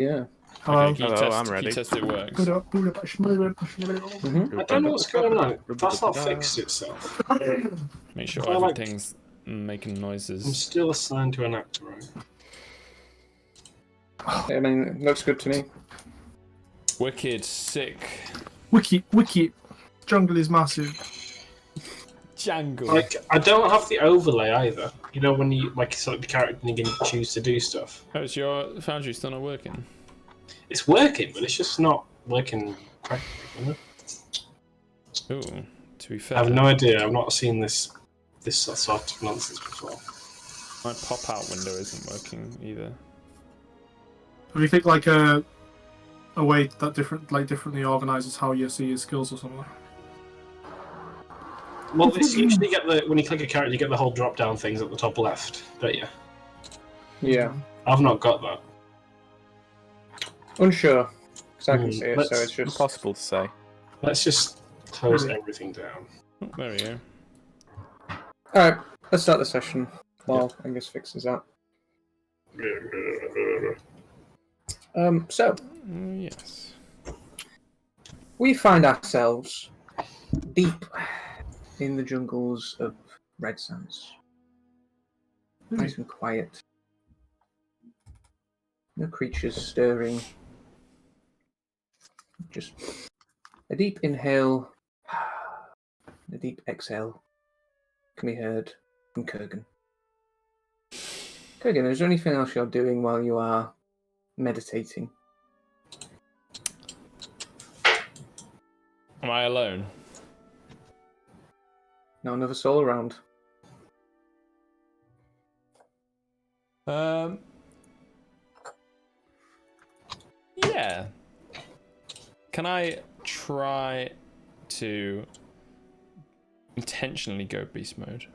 Yeah. Hello. Okay, Hello, I'm ready. Can you test it works? Mm-hmm. I don't know what's going on. That's not fixed itself. Make sure I like- everything's making I'm noises. still assigned to an actor, right? I mean, it looks good to me. Wicked, sick. Wiki. Jungle is massive. Django. Like, I don't have the overlay either. You know, when you select the character and you can choose to do stuff. Oh, is your Foundry still not working? It's working, but it's just not working correctly. You know? Ooh, to be I fair. have no idea. I've not seen this sort of nonsense before. My pop-out window isn't working either. Do you think like a way that differently organizes how you see your skills or something? Well, it's usually when you click a character, you get the whole drop-down things at the top left, don't you? Yeah. I've not got that. Unsure. Because I can see it, so it's just... Impossible to say. Let's just close everything down. Oh, there we go. Alright, let's start the session while Angus fixes that. So, Yes. we find ourselves deep in the jungles of Red Sands. Nice and quiet. No creatures stirring. Just a deep inhale, a deep exhale can be heard from Kurgan. Kurgan, is there anything else you're doing while you are meditating? Am I alone? No another soul around. Yeah. Can I try to intentionally go beast mode?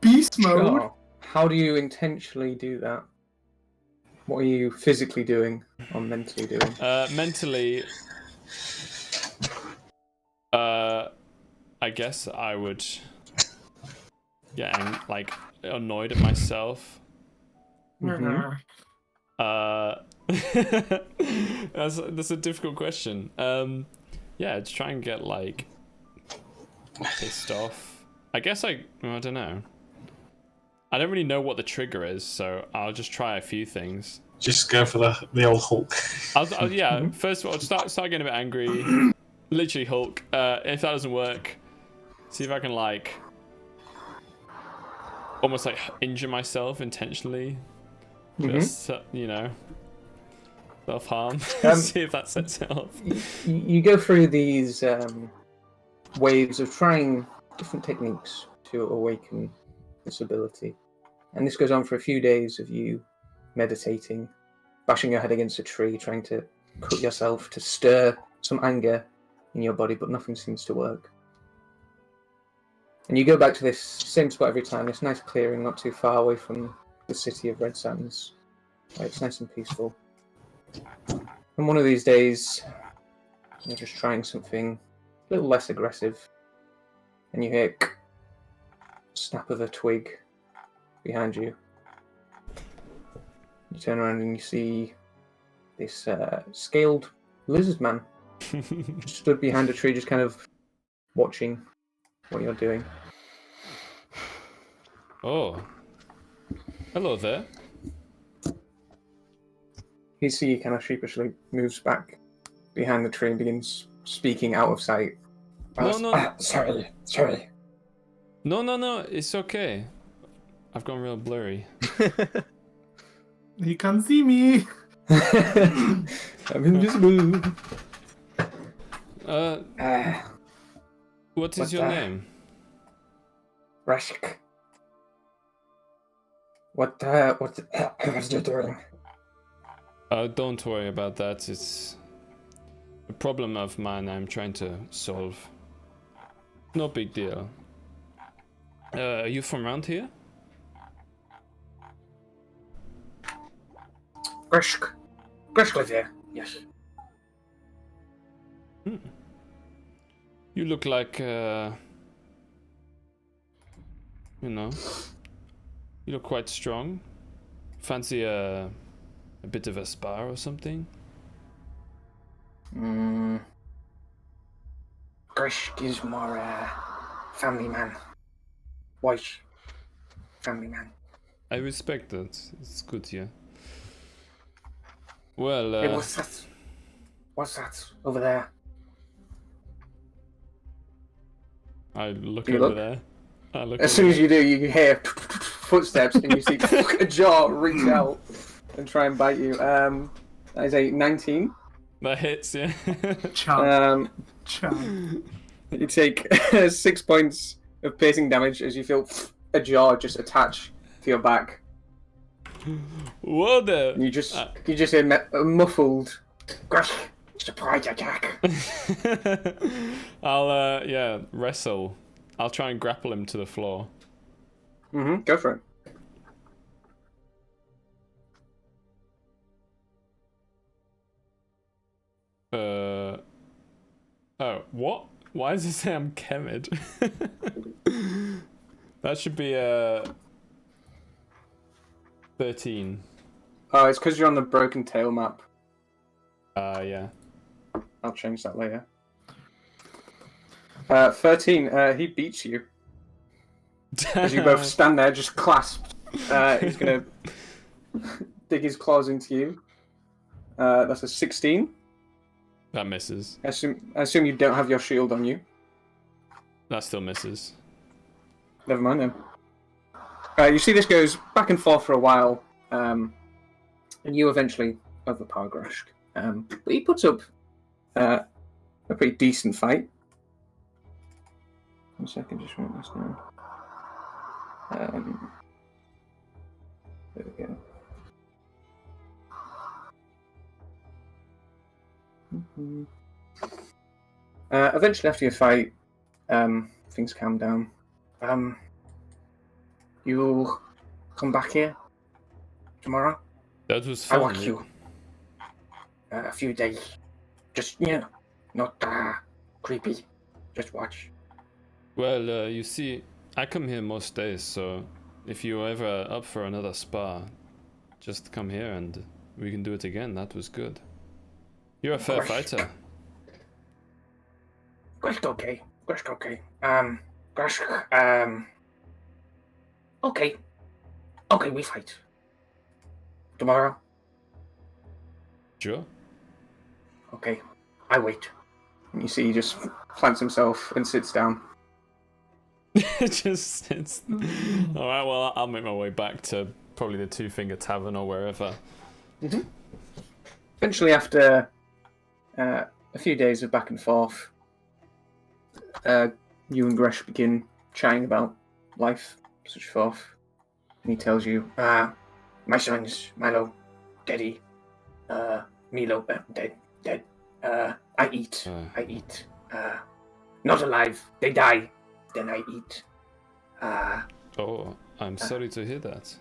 Beast mode? Sure. How do you intentionally do that? What are you physically doing or mentally doing? Mentally, I guess I would get annoyed at myself. Mhm. That's a difficult question. Yeah, to try and get pissed off. I guess I don't know. I don't really know what the trigger is, so I'll just try a few things. Just go for the old Hulk. Yeah. First of all, I'll start getting a bit angry. Literally Hulk. If that doesn't work, see if I can almost injure myself intentionally. Just self-harm. See if that sets it off. You go through these waves of trying different techniques to awaken this ability. And this goes on for a few days of you meditating, bashing your head against a tree, trying to cut yourself to stir some anger in your body, but nothing seems to work. And you go back to this same spot every time, this nice clearing not too far away from the city of Red Sands. It's nice and peaceful. And one of these days, you're just trying something a little less aggressive, and you hear snap of a twig behind you. You turn around and you see this scaled lizard man stood behind a tree, just kind of watching what you're doing. Oh. Hello there. You see he kind of sheepishly moves back behind the tree and begins speaking out of sight. No. Sorry. No. It's okay. I've gone real blurry. He can see me. I'm invisible. What is your name? Rashik. What are you doing? Don't worry about that. It's a problem of mine I'm trying to solve. No big deal. Are you from around here? Grishk lives here. Yes. You look like, you look quite strong. Fancy a a bit of a spar or something? Grishk is more family man. White family man. I respect that. It's good here. Well, Hey, what's that? What's that over there? I look Do you over look? there. I look As over soon as there. you do, you hear footsteps and you see a jaw reach out and try and bite you. That is a 19. That hits, yeah. Chan. Um, Chan. you take 6 points of piercing damage as you feel a jaw just attach to your back. Whoa there! And you just hear a muffled Grush, surprise attack. I'll wrestle. I'll try and grapple him to the floor. Go for it. Oh, what? Why does it say I'm Kemed? That should be 13. Oh, it's because you're on the Broken Tail map. Yeah. I'll change that later. 13. He beats you as you both stand there, just clasped. He's gonna dig his claws into you. That's a 16. That misses. I assume you don't have your shield on you. That still misses. Never mind then. You see this goes back and forth for a while, and you eventually overpower Grashk. But he puts up a pretty decent fight. 1 second, just write this down. There we go. Eventually, after your fight, things calm down. You'll come back here tomorrow? That was I fun. watch you. A few days. Just, not creepy. Just watch. Well, you see, I come here most days, so if you're ever up for another spa, just come here and we can do it again. That was good. You're a fair course. fighter. Grashk, okay. Grashk, okay. Grashk, okay. Okay, we fight. Tomorrow? Sure. Okay. I wait. And you see he just plants himself and sits down. It just sits. Alright, well, I'll make my way back to probably the Two Finger Tavern or wherever. Eventually, after a few days of back and forth, you and Gresh begin chatting about life, such forth. And he tells you, my sons, Milo, Daddy, Milo, dead. I eat. Not alive. They die. Then I eat. Oh, I'm sorry to hear that.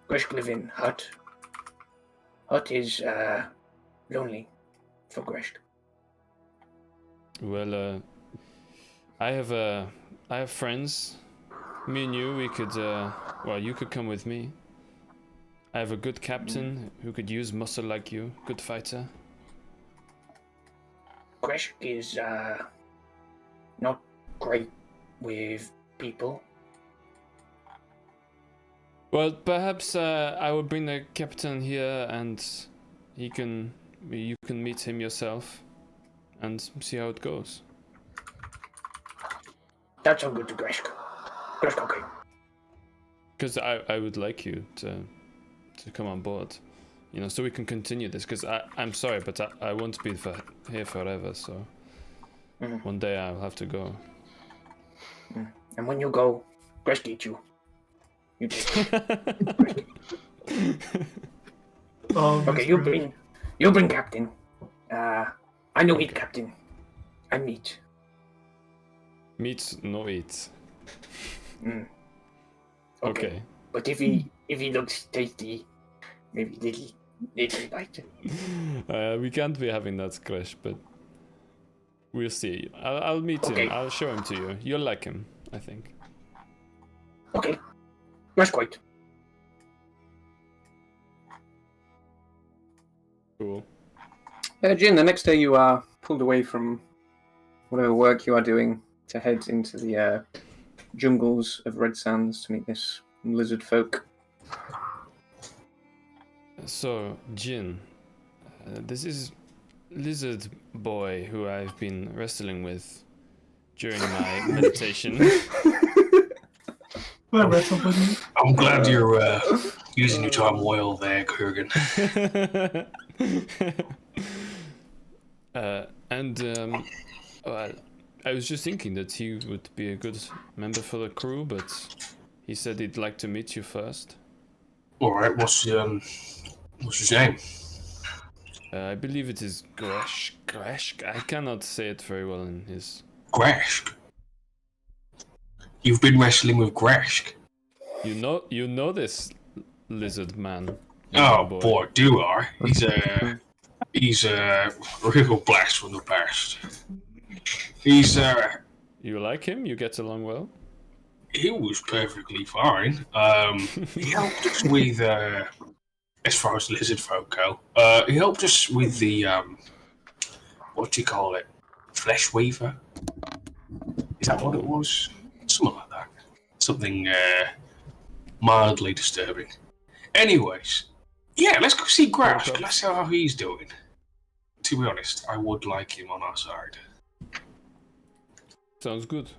Gresh live in hut. Hut is lonely for Gresh. Well, I have friends. Me and you, we could, you could come with me. I have a good captain who could use muscle like you, good fighter. Gresh is not great with people. Well, perhaps I will bring the captain here and you can meet him yourself and see how it goes. That sounds good to Gresh. Gresh, okay. Because I would like you to come on board, so we can continue this. Because I'm sorry, but I won't be here forever. So one day I'll have to go. And when you go, Gresh eat you. You take. Okay, you bring captain. I know eat captain. I meat. Meat, no eat. Okay. But if he looks tasty, maybe little bite. We can't be having that crash, but we'll see. I'll meet him. I'll show him to you. You'll like him, I think. Okay. That's great. Cool. Jin, the next day you are pulled away from whatever work you are doing to head into the jungles of Red Sands to meet this lizard folk. So, Jin, this is Lizard Boy who I've been wrestling with during my meditation. Well, wrestle buddy. I'm glad you're using your time well there, Kurgan. Well, I was just thinking that he would be a good member for the crew, but he said he'd like to meet you first. All right, what's his name? I believe it is Gresh. I cannot say it very well in his. Grashk. You've been wrestling with Grashk. You know this lizard man. Oh Boy. boy, do I? He's a real blast from the past. He's You like him? You get along well? he was perfectly fine. He helped us with as far as lizard folk go. He helped us with the what do you call it? Flesh weaver. Is that what it was? Something like that. Something mildly disturbing. Anyways, yeah, let's go see Grash. Okay. Let's see how he's doing. To be honest, I would like him on our side. Sounds good.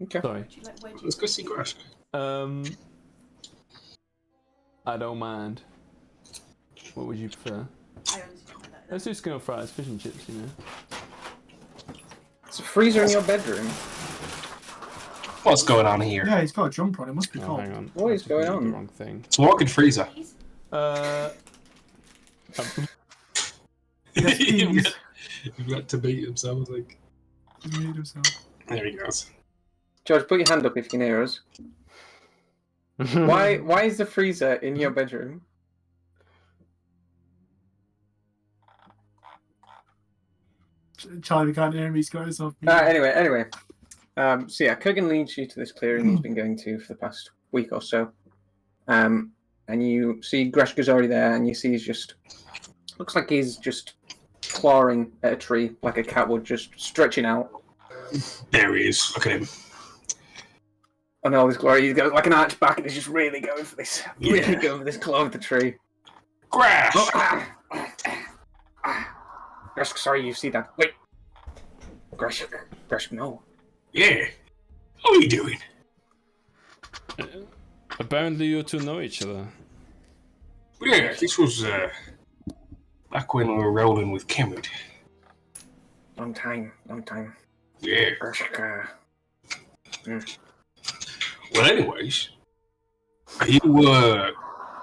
Okay. Sorry. Let's go see Grash. I don't mind. What would you prefer? Let's just go fries, fish and chips, you know. It's a freezer in your bedroom. What's going on here? Yeah, he's got a jumper on. It must be Oh, cold. hang on. What is I going did on? The wrong thing. It's a walk-in freezer. Yes, please. You've got to beat him, so I was like, He made himself. there he goes. George, put your hand up if you can hear us. Why is the freezer in your bedroom? Charlie can't hear me. He's got himself. Anyway. So yeah, Kurgan leads you to this clearing he's been going to for the past week or so. And you see Greshka's already there, and you see he's just looks like he's just clawing at a tree like a cat would, just stretching out. There he is. Look at him. And all this glory, he's going like an arch back, and he's just really going for this, really Yeah. going for this claw of the tree. Grash! Gresh, sorry, you see that? Wait, Gresh, no. Yeah. How are you doing? Apparently you two know each other. Yeah, this was back when we were rolling with Kemet. Long time. Yeah. Gresh, Well, anyways, you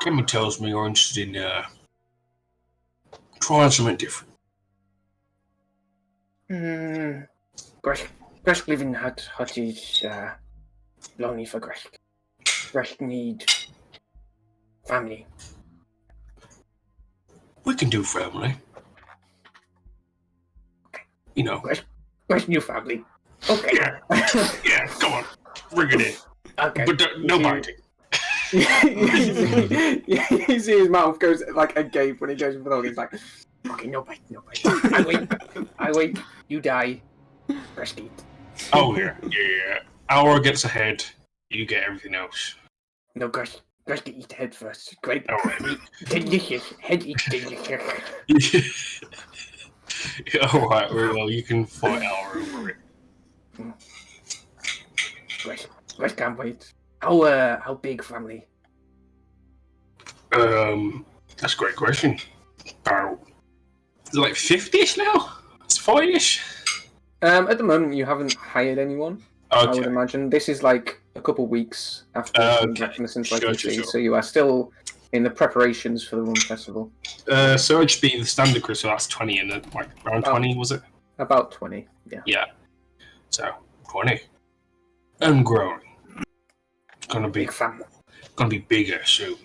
Kemet tells me you're interested in trying something different. Gresh living hut is lonely for Gresh. Gresh need family. We can do family. You know. Gresh new family. Okay. Yeah. Yeah. Come on. Bring it in. Okay. But no biting. You see his mouth goes like agape when he goes for the hug. He's like, okay, no bite. I wait. You die. Rest eat. Oh yeah. Yeah. Hour gets ahead. You get everything else. No, Gresh to eat head first. Great. All right. Delicious. Head eat delicious. All right. Well, you can fight Hour over it. Gresh can't wait. How big family? That's a great question. About like 50ish now. It's 40ish. At the moment, you haven't hired anyone. I would Okay. imagine this is like a couple weeks after coming back from the Central Sure. so you are still in the preparations for the Rum Festival. So it'd be the standard crew, so that's 20 and then like around 20 was it? About 20, yeah. Yeah. So 20. And growing. Gonna be bigger soon.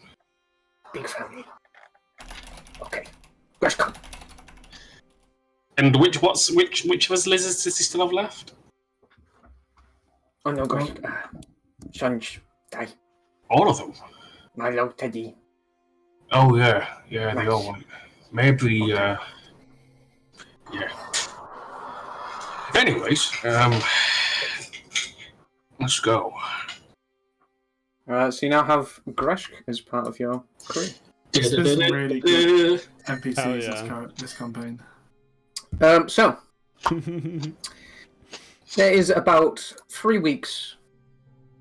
Big family. Okay. Gresh, come. And which of us lizards does he still have left? Oh no, Gresh. Shunch, die. All of them. Milo, Teddy. Oh yeah, they Nice. all want. Maybe. Yeah. Anyways, let's go. So you now have Greshk as part of your crew. There's been some really good Oh, NPCs yeah. this campaign. So there is about 3 weeks,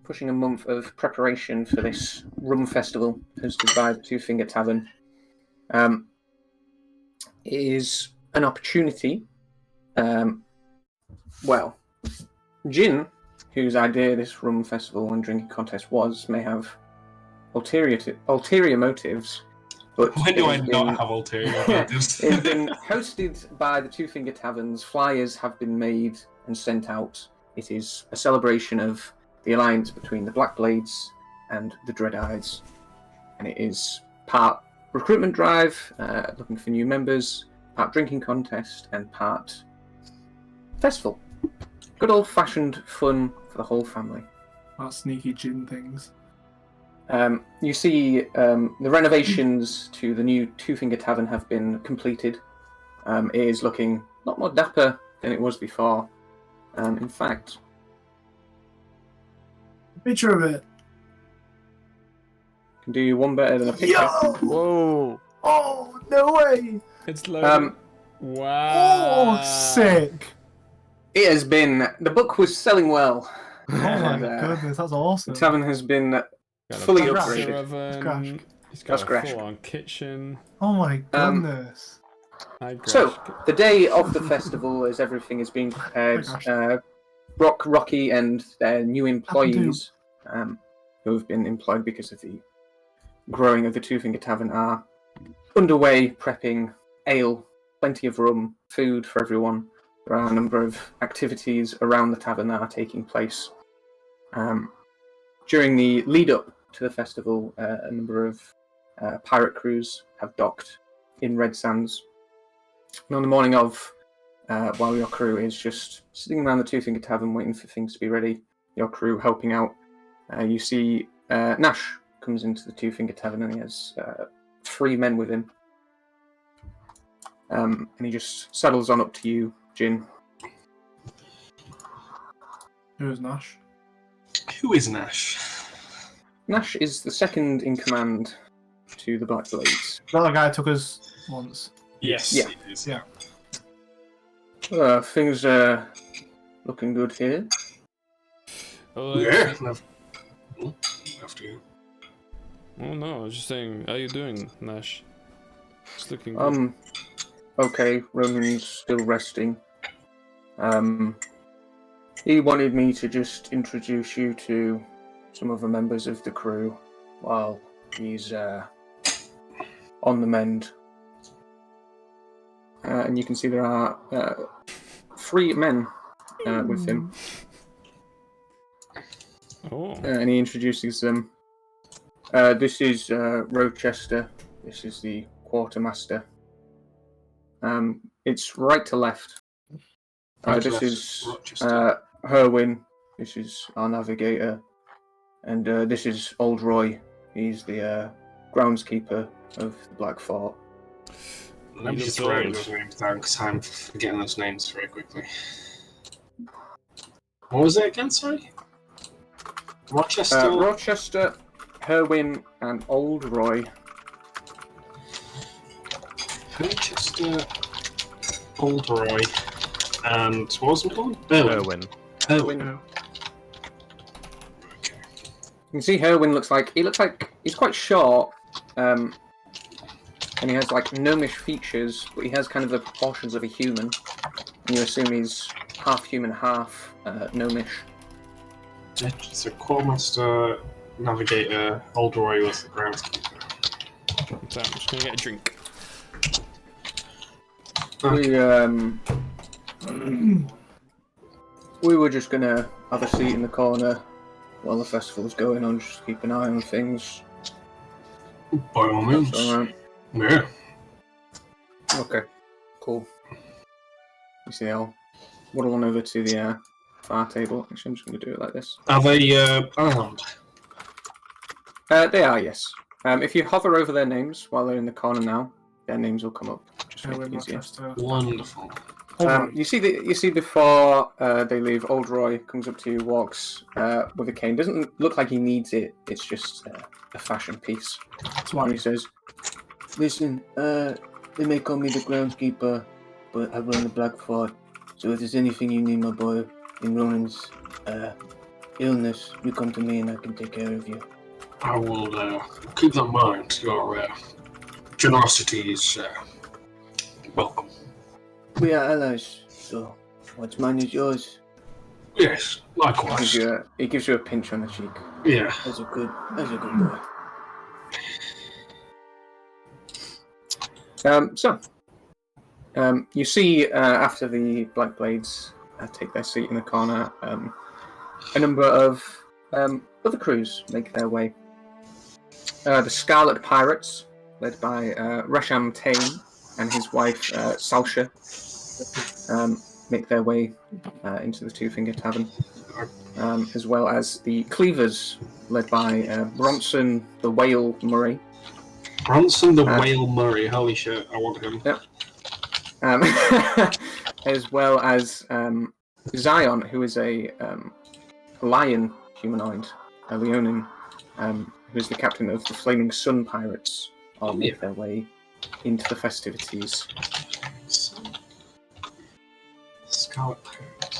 pushing a month of preparation for this rum festival hosted by the Two Finger Tavern. It is an opportunity. Well, Jin, whose idea this rum festival and drinking contest was, may have ulterior motives. But When do I it has not been- have ulterior motives? It's been hosted by the Two Finger Taverns. Flyers have been made and sent out. It is a celebration of the alliance between the Black Blades and the Dread Eyes. And it is part recruitment drive, looking for new members, part drinking contest, and part festival. Good old-fashioned fun for the whole family. That sneaky gin things. You see the renovations to the new Two Finger Tavern have been completed. It is looking a lot more dapper than it was before. In fact, Picture of it. can do you one better than a picture. Whoa! Oh, no way! It's loading. Wow. Oh, sick! It has been. The book was selling well. Oh my And, goodness, that's The awesome. tavern has been Got a fully That's pizza upgraded. oven. He's That's got a Greshk. full-on kitchen. Oh my Um, goodness. Hi, So, Greshk. the day of the festival, as everything is being prepared, Oh Rocky, and their new employees, who have been employed because of the growing of the Two Finger Tavern, are underway prepping ale, plenty of rum, food for everyone. There are a number of activities around the tavern that are taking place. During the lead up to the festival, a number of pirate crews have docked in Red Sands. And on the morning of, while your crew is just sitting around the Two Finger Tavern waiting for things to be ready, your crew helping out, you see Nash comes into the Two Finger Tavern and he has 3 men with him. And he just saddles on up to you, Jin. Who's Nash? Who is Nash? Nash is the second in command to the Black Blades. Is that the guy who took us once? Yes, Yeah. it is. Yeah. Things are looking good here. Oh, Yeah. After you. Oh no, I was just saying, how you doing, Nash? It's looking good. Okay, Roman's still resting. He wanted me to just introduce you to some other members of the crew while he's on the mend. And you can see there are 3 men with him, Oh, and he introduces them. This is Rochester. This is the quartermaster. It's right to left. This is Rochester. Herwin. This is our navigator, and this is Old Roy. He's the groundskeeper of the Black Fort. Let me just write those names down because I'm forgetting those names very quickly. What was it again? Sorry. Rochester. Rochester, Herwin, and Old Roy. Rochester. Old Roy. And what was it called? Irwin. Erwin. Irwin. Okay. You can see Herwin looks like he's quite short, and he has like gnomish features, but he has kind of the proportions of a human. And you assume he's half human, half gnomish. So Quartermaster, Navigator, Old Roy was the groundskeeper. so I'm just gonna get a drink. We were just gonna have a seat in the corner while the festival's going on, just keep an eye on things. By all means. Alright. Yeah. Okay. Cool. You see, I'll waddle on over to the far table. Actually, I'm just gonna do it like this. Are they armed? They are, yes. If you hover over their names while they're in the corner now, their names will come up. Just make With it easier. Rochester. Wonderful. You see before they leave, old Roy comes up to you, walks with a cane. Doesn't look like he needs it. It's just a fashion piece. That's And he why. says, "Listen, they may call me the groundskeeper, but I run the Black Fort. So if there's anything you need, my boy, in Ronan's illness, you come to me and I can take care of you." I will keep that in mind. Your generosity is welcome. We are allies, so what's mine is yours. Yes, likewise. He gives you a pinch on the cheek. Yeah. That's a good boy. You see after the Black Blades take their seat in the corner, a number of other crews make their way. The Scarlet Pirates, led by Resham Tain and his wife Salsha, make their way into the Two Finger Tavern, as well as the Cleavers, led by Bronson the Whale Murray. Bronson the Whale Murray, holy shit, I want him. Yep. As well as Zion, who is a lion humanoid, a Leonin, who is the captain of the Flaming Sun Pirates, all make their way into the festivities. Scarlet Pirates.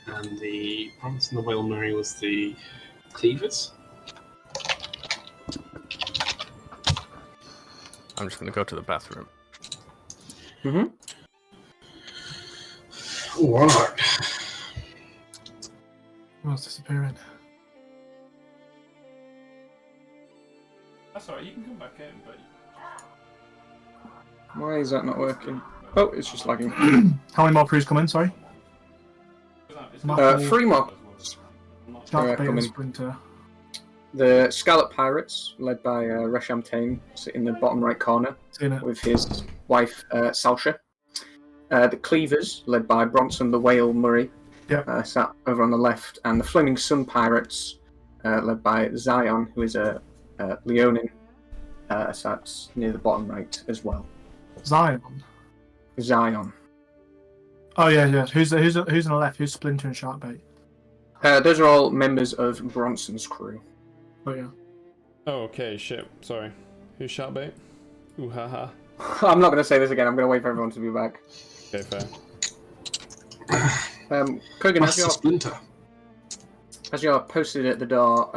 And the Bronson the Whale Murray was the Cleavers? I'm just gonna go to the bathroom. Mm-hmm. Alright. What's disappearing? That's alright, you can come back in, but... Why is that not working? Oh, it's just lagging. How many more crews come in? Sorry. Three more. Dark Bait and coming. Splinter. The Scarlet Pirates, led by Resham Tain, sit in the bottom right corner Seen it. with his wife Salsha. The Cleavers, led by Bronson the Whale Murray, sat over on the left, and the Flaming Sun Pirates, led by Zion, who is a Leonin, sat near the bottom right as well. Zion. Zion. Oh yeah. Who's on the left? Who's Splinter and Sharkbait? Those are all members of Bronson's crew. Oh yeah. Oh, okay, shit, sorry. Who's Sharkbait? Ooh, haha. I'm not going to say this again. I'm going to wait for everyone to be back. Okay, fair. Kurgan, Master Splinter. as you're posted at the door,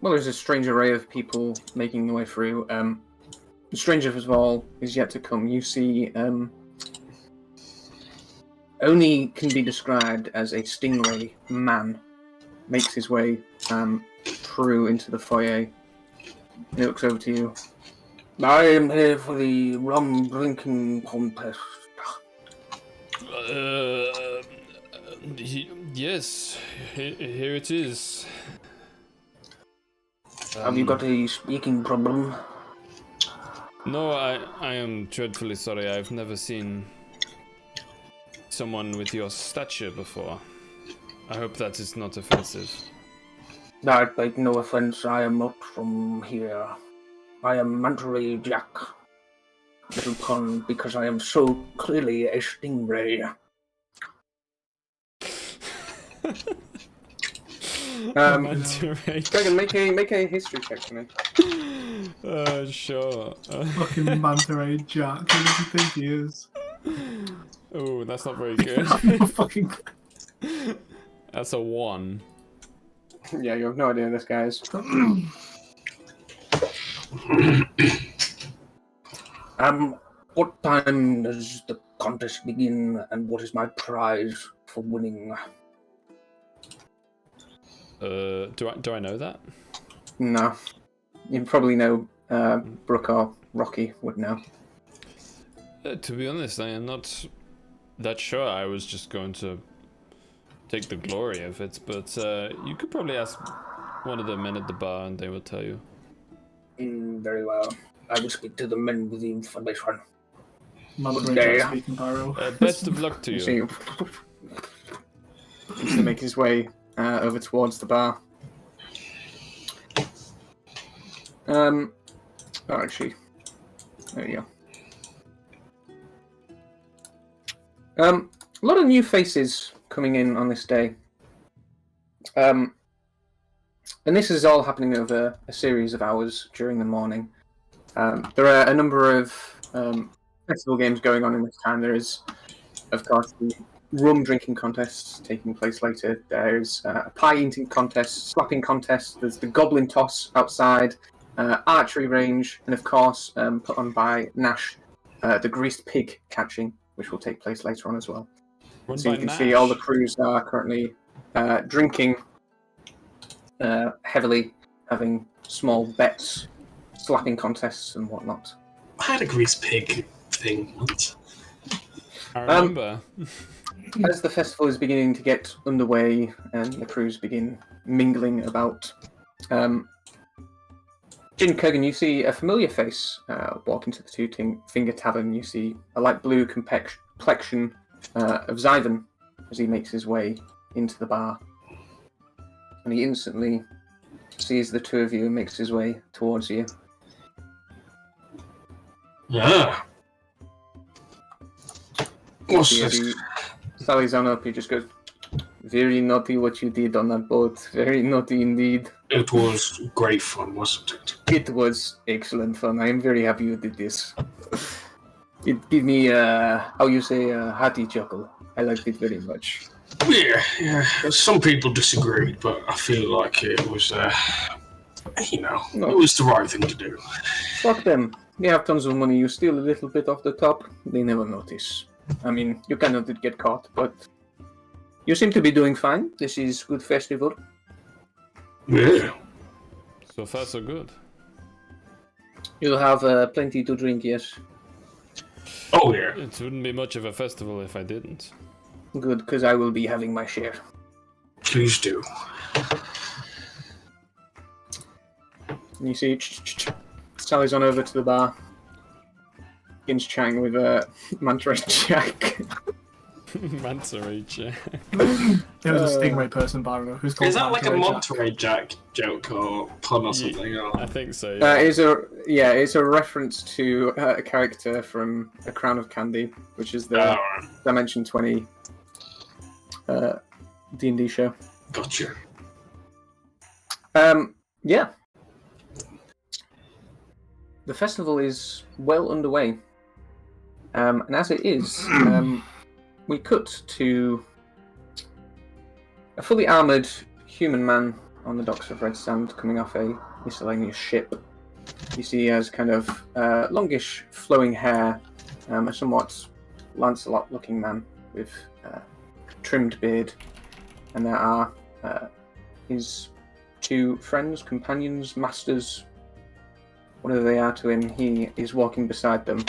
well, there's a strange array of people making their way through. The strangest of all is yet to come. You see, only can be described as a stingray man makes his way through into the foyer. He looks over to you. I am here for the rum drinking contest. Yes, here it is. Have you got a speaking problem? No, I am dreadfully sorry. I've never seen someone with your stature before. I hope that is not offensive. I take no offense. I am not from here. I am Mantaray Jack. Little pun, because I am so clearly a stingray. Kurgan, make a history check for me. Sure. Fucking Manta Ray Jack. Who does he think he is? Oh, that's not very good. Fucking. That's a 1. Yeah, you have no idea who this guy is. What time does the contest begin, and what is my prize for winning? Do I know that? No. You probably know Brooke or Rocky would know. To be honest, I am not that sure. I was just going to take the glory of it, but you could probably ask one of the men at the bar and they will tell you. Very well. I will speak to the men with the information. Manta Ray Jack speaking pyro. Best of luck to you. See, he's to make his way over towards the bar. Oh, actually, there you go. A lot of new faces coming in on this day. And this is all happening over a series of hours during the morning. There are a number of festival games going on in this time. There is, of course, the rum drinking contests taking place later. There's a pie eating contest, slapping contest. There's the goblin toss outside, archery range, and of course, put on by Nash, the greased pig catching, which will take place later on as well. Run So by you can see all the Nash. crews are currently drinking heavily, having small bets, slapping contests, and whatnot. I had a grease pig thing once. I remember. As the festival is beginning to get underway and the crews begin mingling about, Jin Kurgan, you see a familiar face walk into the Two Finger Tavern. You see a light blue complexion of Zyvan as he makes his way into the bar. And he instantly sees the two of you and makes his way towards you. Ah. What's See, as this? he sallies on up, he just goes, "Very naughty what you did on that boat. Very naughty indeed. It was great fun, wasn't it? It was excellent fun. I am very happy you did this. It gave me, how you say, a hearty chuckle. I liked it very much." Yeah. Some people disagreed, but I feel like it was, No. it was the right thing to do. Fuck them. They have tons of money. You steal a little bit off the top, they never notice. I mean, you cannot get caught, but you seem to be doing fine. This is good festival. Yeah. So far, so good. You'll have plenty to drink, yes. Oh, yeah. It wouldn't be much of a festival if I didn't. Good, because I will be having my share. Please do. And you see, Sally's on over to the bar. Begins chatting with Manta Jack. Manta Ray Jack. There was a Stingray person, Byron, who's called Is that like a Monterey Jack. Monterey Jack joke or pun or something? Or... I think so. Yeah. It's a reference to a character from A Crown of Candy, which is the Dimension 20 D&D show. Gotcha. Yeah. The festival is well underway. And as it is, we cut to a fully armoured human man on the docks of Red Sand coming off a miscellaneous ship. You see he has kind of longish flowing hair, a somewhat Lancelot-looking man with trimmed beard, and there are his two friends, companions, masters, whatever they are to him. He is walking beside them.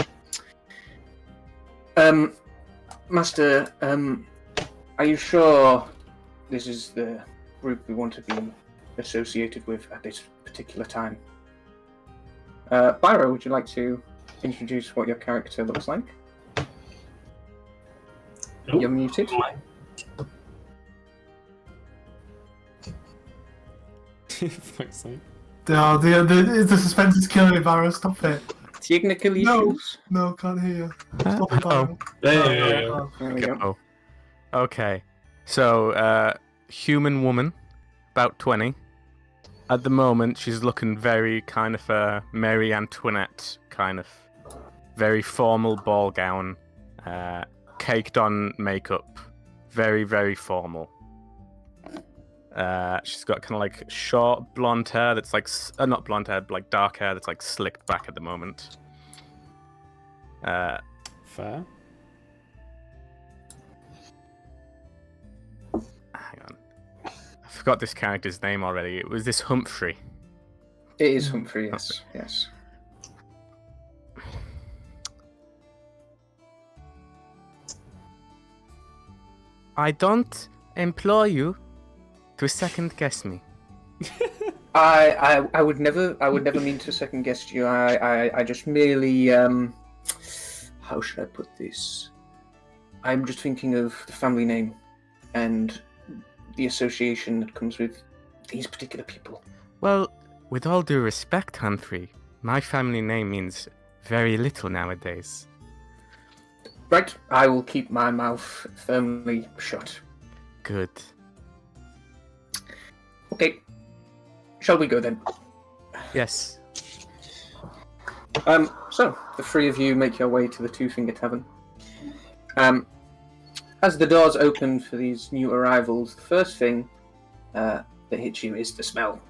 Master, are you sure this is the group we want to be associated with at this particular time? Byro, would you like to introduce what your character looks like? Nope. You're muted. Fuck's sake. The suspense is killing me, Byron. Stop it. Technical No. issues. No, can't hear you. Stop it, Byron. There you Oh, There we go. Oh. Okay. So, human woman, about 20. At the moment, she's looking very kind of Mary Antoinette, kind of very formal ball gown, caked on makeup, very, very formal. She's got kind of like short blonde hair that's like, not blonde hair, but like dark hair that's like slicked back at the moment. Fair. Hang on. I forgot this character's name already. It was this Humphrey. It is Humphrey, yes. Yes. I don't implore you to second guess me. I would never mean to second guess you. I just merely how should I put this? I'm just thinking of the family name and the association that comes with these particular people. Well, With all due respect, Humphrey, my family name means very little nowadays. Right, I will keep my mouth firmly shut. Good. Okay, shall we go then? Yes. So, the three of you make your way to the Two-Finger Tavern. As the doors open for these new arrivals, the first thing that hits you is the smell.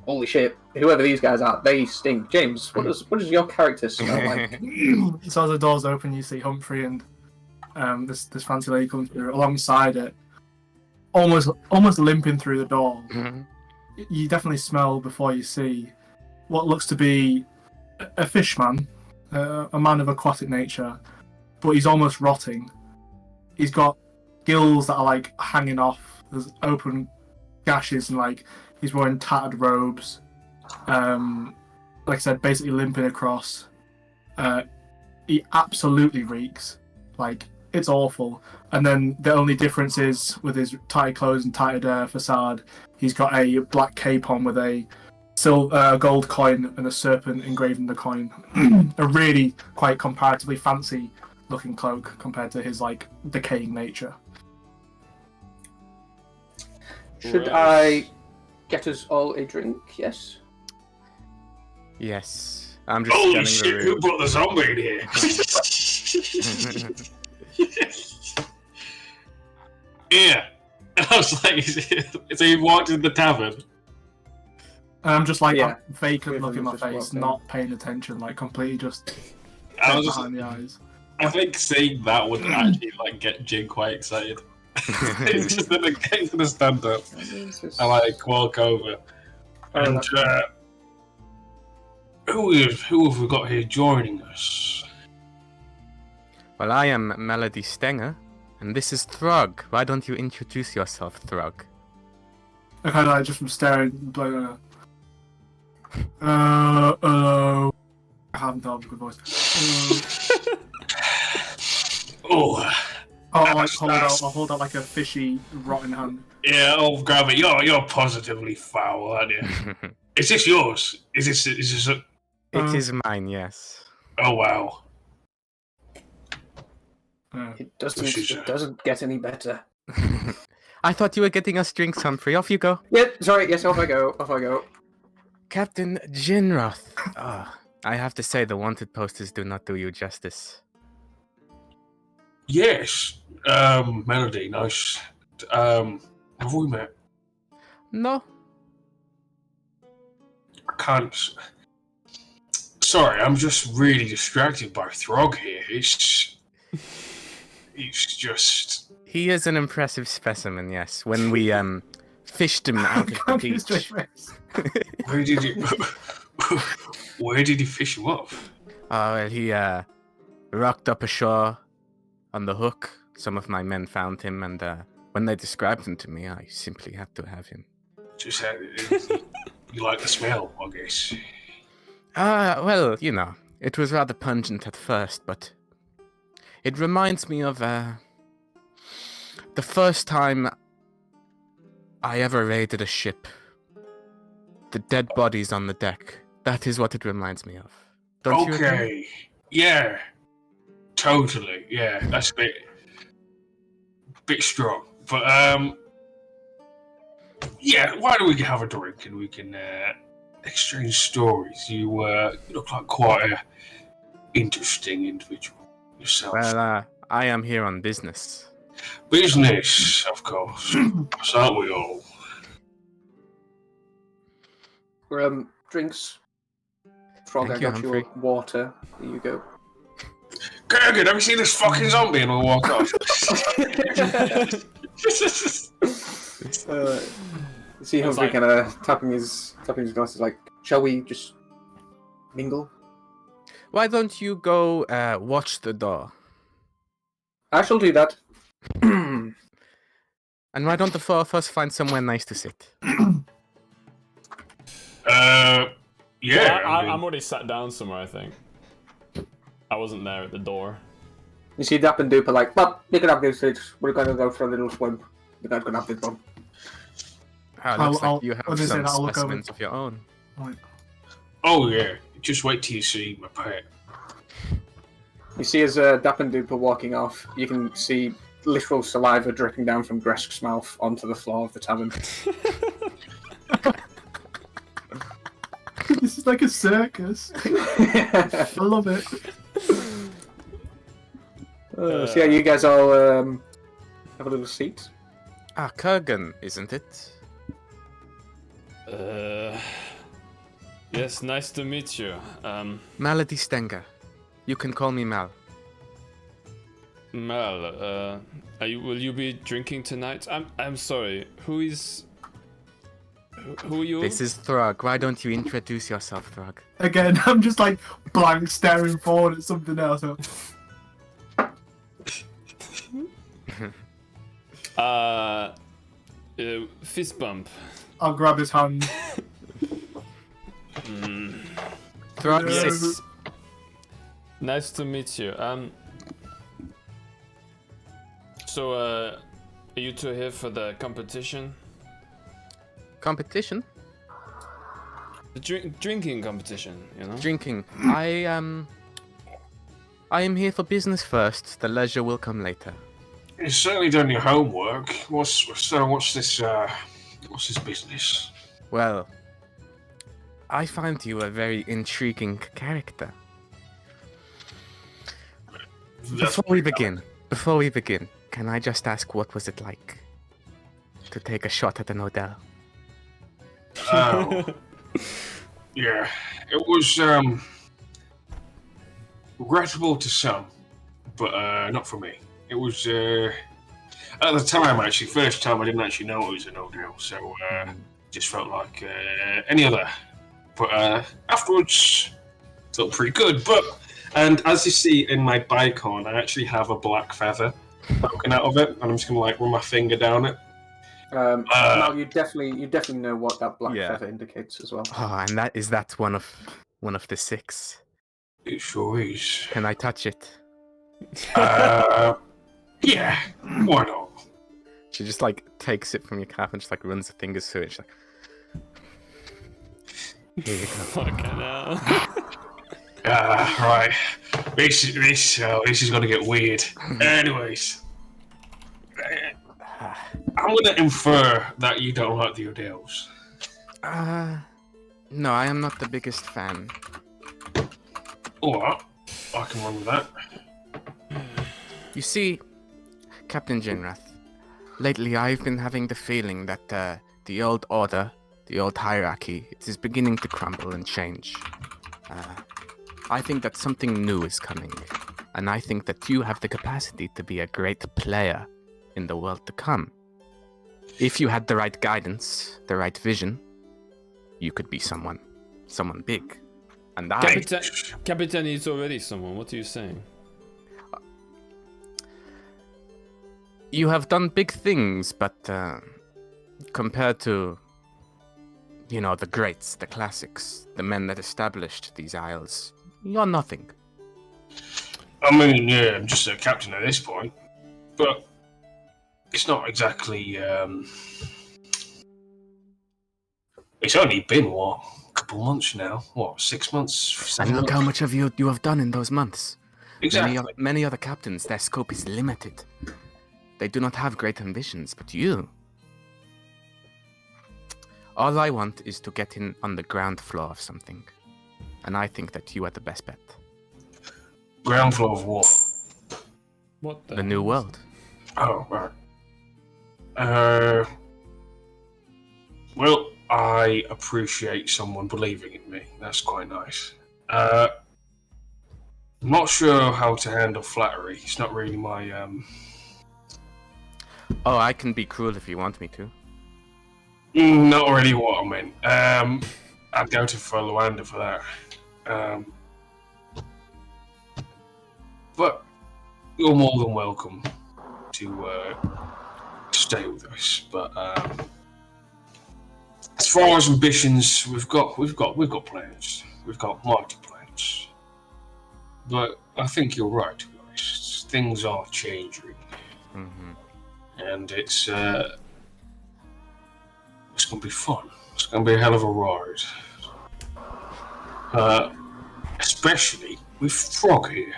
Holy shit, whoever these guys are, they stink. James, what does your character smell like? So as the doors open, you see Humphrey and this fancy lady comes through alongside it, almost limping through the door. You definitely smell before you see what looks to be a fishman, a man of aquatic nature, but he's almost rotting. He's got gills that are like hanging off. There's open gashes and like he's wearing tattered robes. Like I said, basically limping across. He absolutely reeks. Like, it's awful. And then the only difference is with his tight clothes and tattered facade, he's got a black cape on with a gold coin and a serpent engraved in the coin. A really quite comparatively fancy looking cloak compared to his like decaying nature. Should I get us all a drink? Yes. Yes. I'm just Holy scanning shit, the who brought the zombie in here? room. Yeah. And I was like, so he walked in the tavern. And I'm just like Yeah. vacant look in my Just face, walked in. not paying attention, like completely just I was just, behind the eyes. I think seeing that would actually like get Jin quite excited. He's just gonna stand up and like walk over. And who have we got here joining us? Well, I am Melody Stenger, and this is Throg. Why don't you introduce yourself, Throg? I kind of like just from staring, like, hello. I haven't thought of a good voice. Oh, I'll hold out like a fishy, rotten hand. yeah, I'll grab it. You're positively foul, aren't you? Is this yours? Is this a... It is mine, yes. Oh wow. It This is, doesn't get any better. I thought you were getting us drinks, Humphrey. Off you go. Yeah, sorry, yes, off I go. Captain Jinroth. Ah, I have to say, the wanted posters do not do you justice. Yes. Melody, nice. Have we met? No. I can't. Sorry, I'm just really distracted by Throg here. He's just. He is an impressive specimen, yes. When we fished him out of the beach. Where did you? Where did he fish him up? Oh, well, he rocked up ashore on the hook. Some of my men found him, and when they described him to me, I simply had to have him. Just you like the smell, I guess. Well, you know, it was rather pungent at first, but it reminds me of the first time I ever raided a ship. The dead bodies on the deck. That is what it reminds me of. Don't you agree? Okay. Yeah. Totally. Yeah. That's a bit strong. But yeah, why don't we have a drink and we can exchange stories? You look like quite an interesting individual yourself. Well, I am here on business. Business, of course. So aren't we all? Drinks. Frog, Thank I you, got Humphrey. your water. Here you go. Kurgan, have you seen this fucking zombie? And we'll walk off. See Humphrey kind of tapping his glasses, like, shall we just mingle? Why don't you go watch the door? I shall do that. And why don't the four of us find somewhere nice to sit? Yeah. Well, I mean, I'm already sat down somewhere, I think. I wasn't there at the door. You see Dap and Dupe are like, well, we can have this. We're going to go for a little swim. We're not going to have this one. Oh, it looks I'll- like you have what is it? some I'll look over. specimens of your own. Right. Oh yeah, just wait till you see my pet. You see as Dap and Dupe are walking off, you can see literal saliva dripping down from Gresk's mouth onto the floor of the tavern. This is like a circus. I love it. So yeah, you guys all have a little seat. Ah, Kurgan, isn't it? Yes, nice to meet you. Malady Stenger. You can call me Mal. Mel, will you be drinking tonight? I'm sorry. Who are you? This is Throg. Why don't you introduce yourself, Throg? Again, I'm just like blank staring forward at something else. Fist bump. I'll grab his hand. Throg, Yes. sit. Nice to meet you. So, are you two here for the competition? Competition? The drinking competition, you know? Drinking. I am here for business first. The leisure will come later. You've certainly done your homework. What's this business? Well, I find you a very intriguing character. Before we begin, can I just ask what was it like to take a shot at an Odell? Oh, yeah, it was regrettable to some, but not for me. It was at the time, actually, first time I didn't actually know it was an Odell, so just felt like any other. But afterwards, felt pretty good. And as you see in my bicon, I actually have a black feather poking out of it, and I'm just gonna like run my finger down it. Now you definitely know what that black Yeah. feather indicates as well. Oh, and that's one of the 6. It sure is. Can I touch it? Yeah, why not? She just like takes it from your cap and just like runs the fingers through it. She's like, here you go. Fucking hell. Right. This is gonna get weird. Anyways, I'm gonna infer that you don't like the Odells. No, I am not the biggest fan. Alright, I can run with that. You see, Captain Jinrath, lately I've been having the feeling that the old order, the old hierarchy, it is beginning to crumble and change. I think that something new is coming, and I think that you have the capacity to be a great player in the world to come. If you had the right guidance, the right vision, you could be someone big. And Capitan is already someone. What are you saying? You have done big things, but compared to, the greats, the classics, the men that established these isles, you're nothing. I mean, yeah, I'm just a captain at this point, but it's not exactly. It's only been a couple months now. 6 months? 7 And look months? how much of you have done in those months. Exactly. Many other captains, their scope is limited. They do not have great ambitions, but you... All I want is to get in on the ground floor of something. And I think that you are the best bet. Ground floor of what? What The new world. Oh, right. Well, I appreciate someone believing in me. That's quite nice. I'm not sure how to handle flattery. It's not really my, Oh, I can be cruel if you want me to. Not really what I meant. I'd go to Luanda for that. But you're more than welcome to stay with us. But as far as ambitions, we've got plans. We've got mighty plans. But I think you're right, to be honest. Things are changing, and it's gonna be fun. It's gonna be a hell of a ride. Especially with Frog here.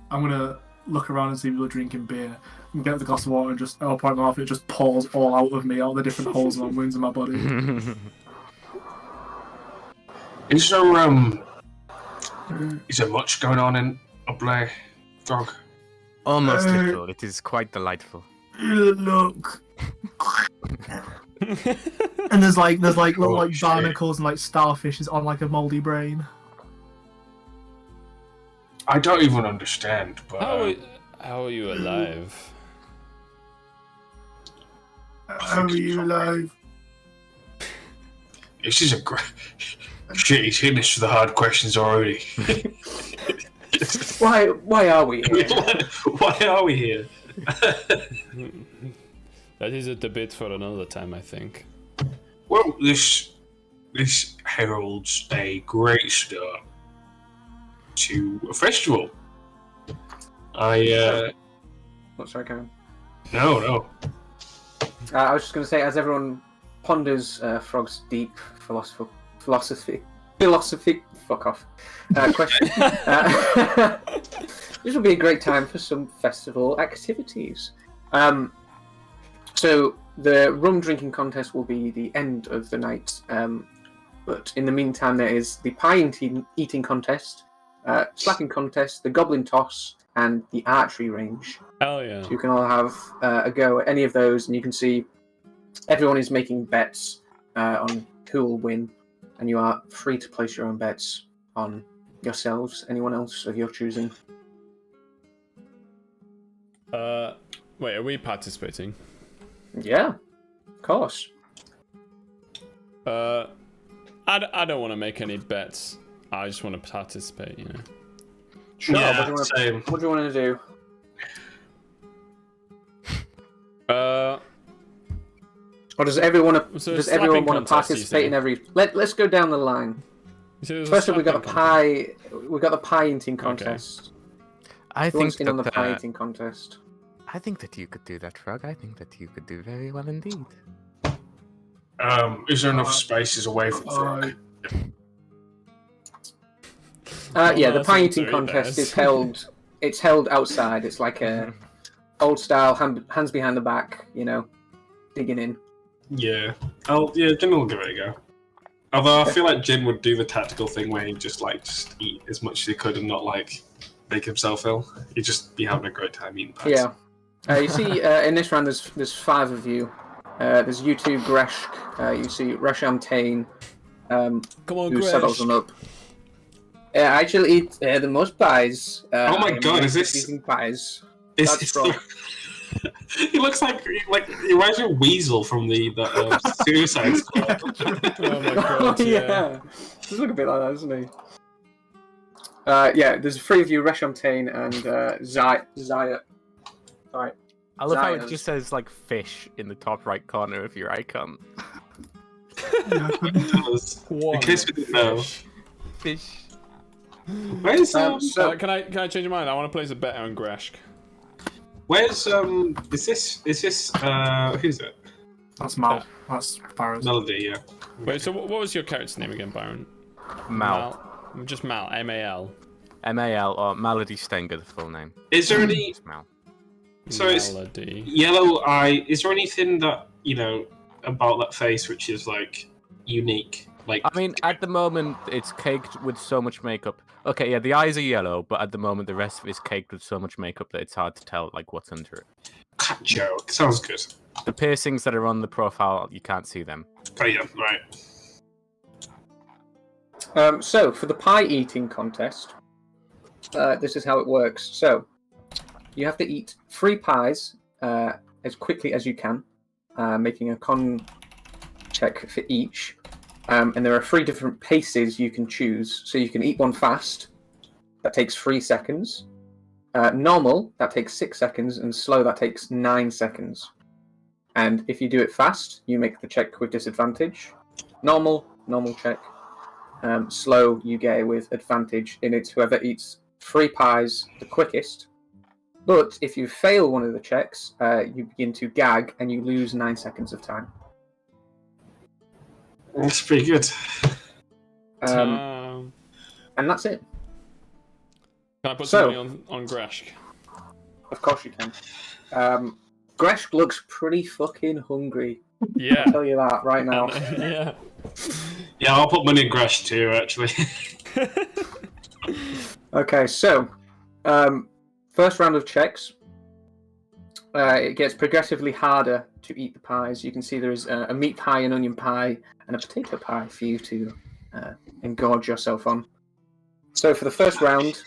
I'm gonna look around and see people are drinking beer and get the glass of water and just point my mouth. It just pours all out of me, all the different holes and wounds in my body. Is there much going on in Oblay, Frog? Almost little. It is quite delightful. Look. And there's little shit. barnacles and like starfishes on like a mouldy brain. I don't even understand, but How are you alive? How are you alive? this is a great shit. He's hitting us with the hard questions already. Why are we here? Why are we here? That is a debate for another time, I think. Well, this heralds a great start to a festival. Oh, sorry, Karen. No. I was just going to say, as everyone ponders Frog's deep philosophy. Fuck off. Question. This will be a great time for some festival activities. So the rum drinking contest will be the end of the night. But in the meantime, there is the pie eating contest, slapping contest, the goblin toss, and the archery range. Hell yeah. So you can all have a go at any of those, and you can see everyone is making bets on who will win, and you are free to place your own bets on yourselves, anyone else of your choosing. Wait, are we participating? Yeah, of course. I don't want to make any bets. I just want to participate, you know. Sure. Yeah, what do you want to do? Or does everyone want So to slapping contest, you participate say? in every? Let's go down the line. First, we got the pie. We got the pie eating contest. I Who wants think in on the that pie eating contest? I think that you could do that, Frog. I think that you could do very well indeed. Is there enough spaces away from Frog? Yeah, the that's pie not eating very contest nice. is held. It's held outside. It's like a old style, hands behind the back. You know, digging in. Yeah. Jin will give it a go. Although I feel like Jin would do the tactical thing where he'd just eat as much as he could and not make himself ill. He'd just be having a great time eating pies. Yeah. You see, in this round, there's 5 of you. There's you two, Greshk. You see Rasham Tain, Come on, who Gresh. settles them up. I actually eat the most pies. Oh my I'm God, is this- eating pies? It's, That's Frog. he looks like he reminds me of Weasel from the Suicide Squad. Oh my Oh god, yeah, does look a bit like that, doesn't he? Yeah, there's 3 of you, Rasham Tain and Zaya. Alright. I love how it Zions. just says like fish in the top right corner of your icon. It does. One In case we didn't know. Fish. Where's So Can I change your mind? I want to place a bet on Greshk. Where's is this who's it? That's Mal. That's Barrows. Melody, yeah. Wait, so what was your character's name again, Byron? Mal. Just Mal. M-A-L. M-A-L or Malady Stenger, the full name. Is there any It's Mal. So it's Melody. yellow eye? Is there anything that about that face which is unique? I mean, at the moment, it's caked with so much makeup. Okay, yeah, the eyes are yellow, but at the moment, the rest of it is caked with so much makeup that it's hard to tell what's under it. cat joke. Sounds good. The piercings that are on the profile, you can't see them. Oh yeah, right. So for the pie eating contest, this is how it works. So you have to eat 3 pies as quickly as you can, making a con check for each. And there are 3 different paces you can choose. So you can eat one fast, that takes 3 seconds. Normal, that takes 6 seconds, and slow, that takes 9 seconds. And if you do it fast, you make the check with disadvantage. Normal check. Slow, you get it with advantage, and it's whoever eats 3 pies the quickest. But if you fail one of the checks, you begin to gag, and you lose 9 seconds of time. That's pretty good. And that's it. Can I put So- some money on Greshk? Of course you can. Greshk looks pretty fucking hungry. Yeah. I'll tell you that right now. Yeah. Yeah, I'll put money in Gresh too, actually. Okay, so first round of checks. It gets progressively harder to eat the pies. You can see there is a meat pie, an onion pie, and a potato pie for you to engorge yourself on. So for the first round,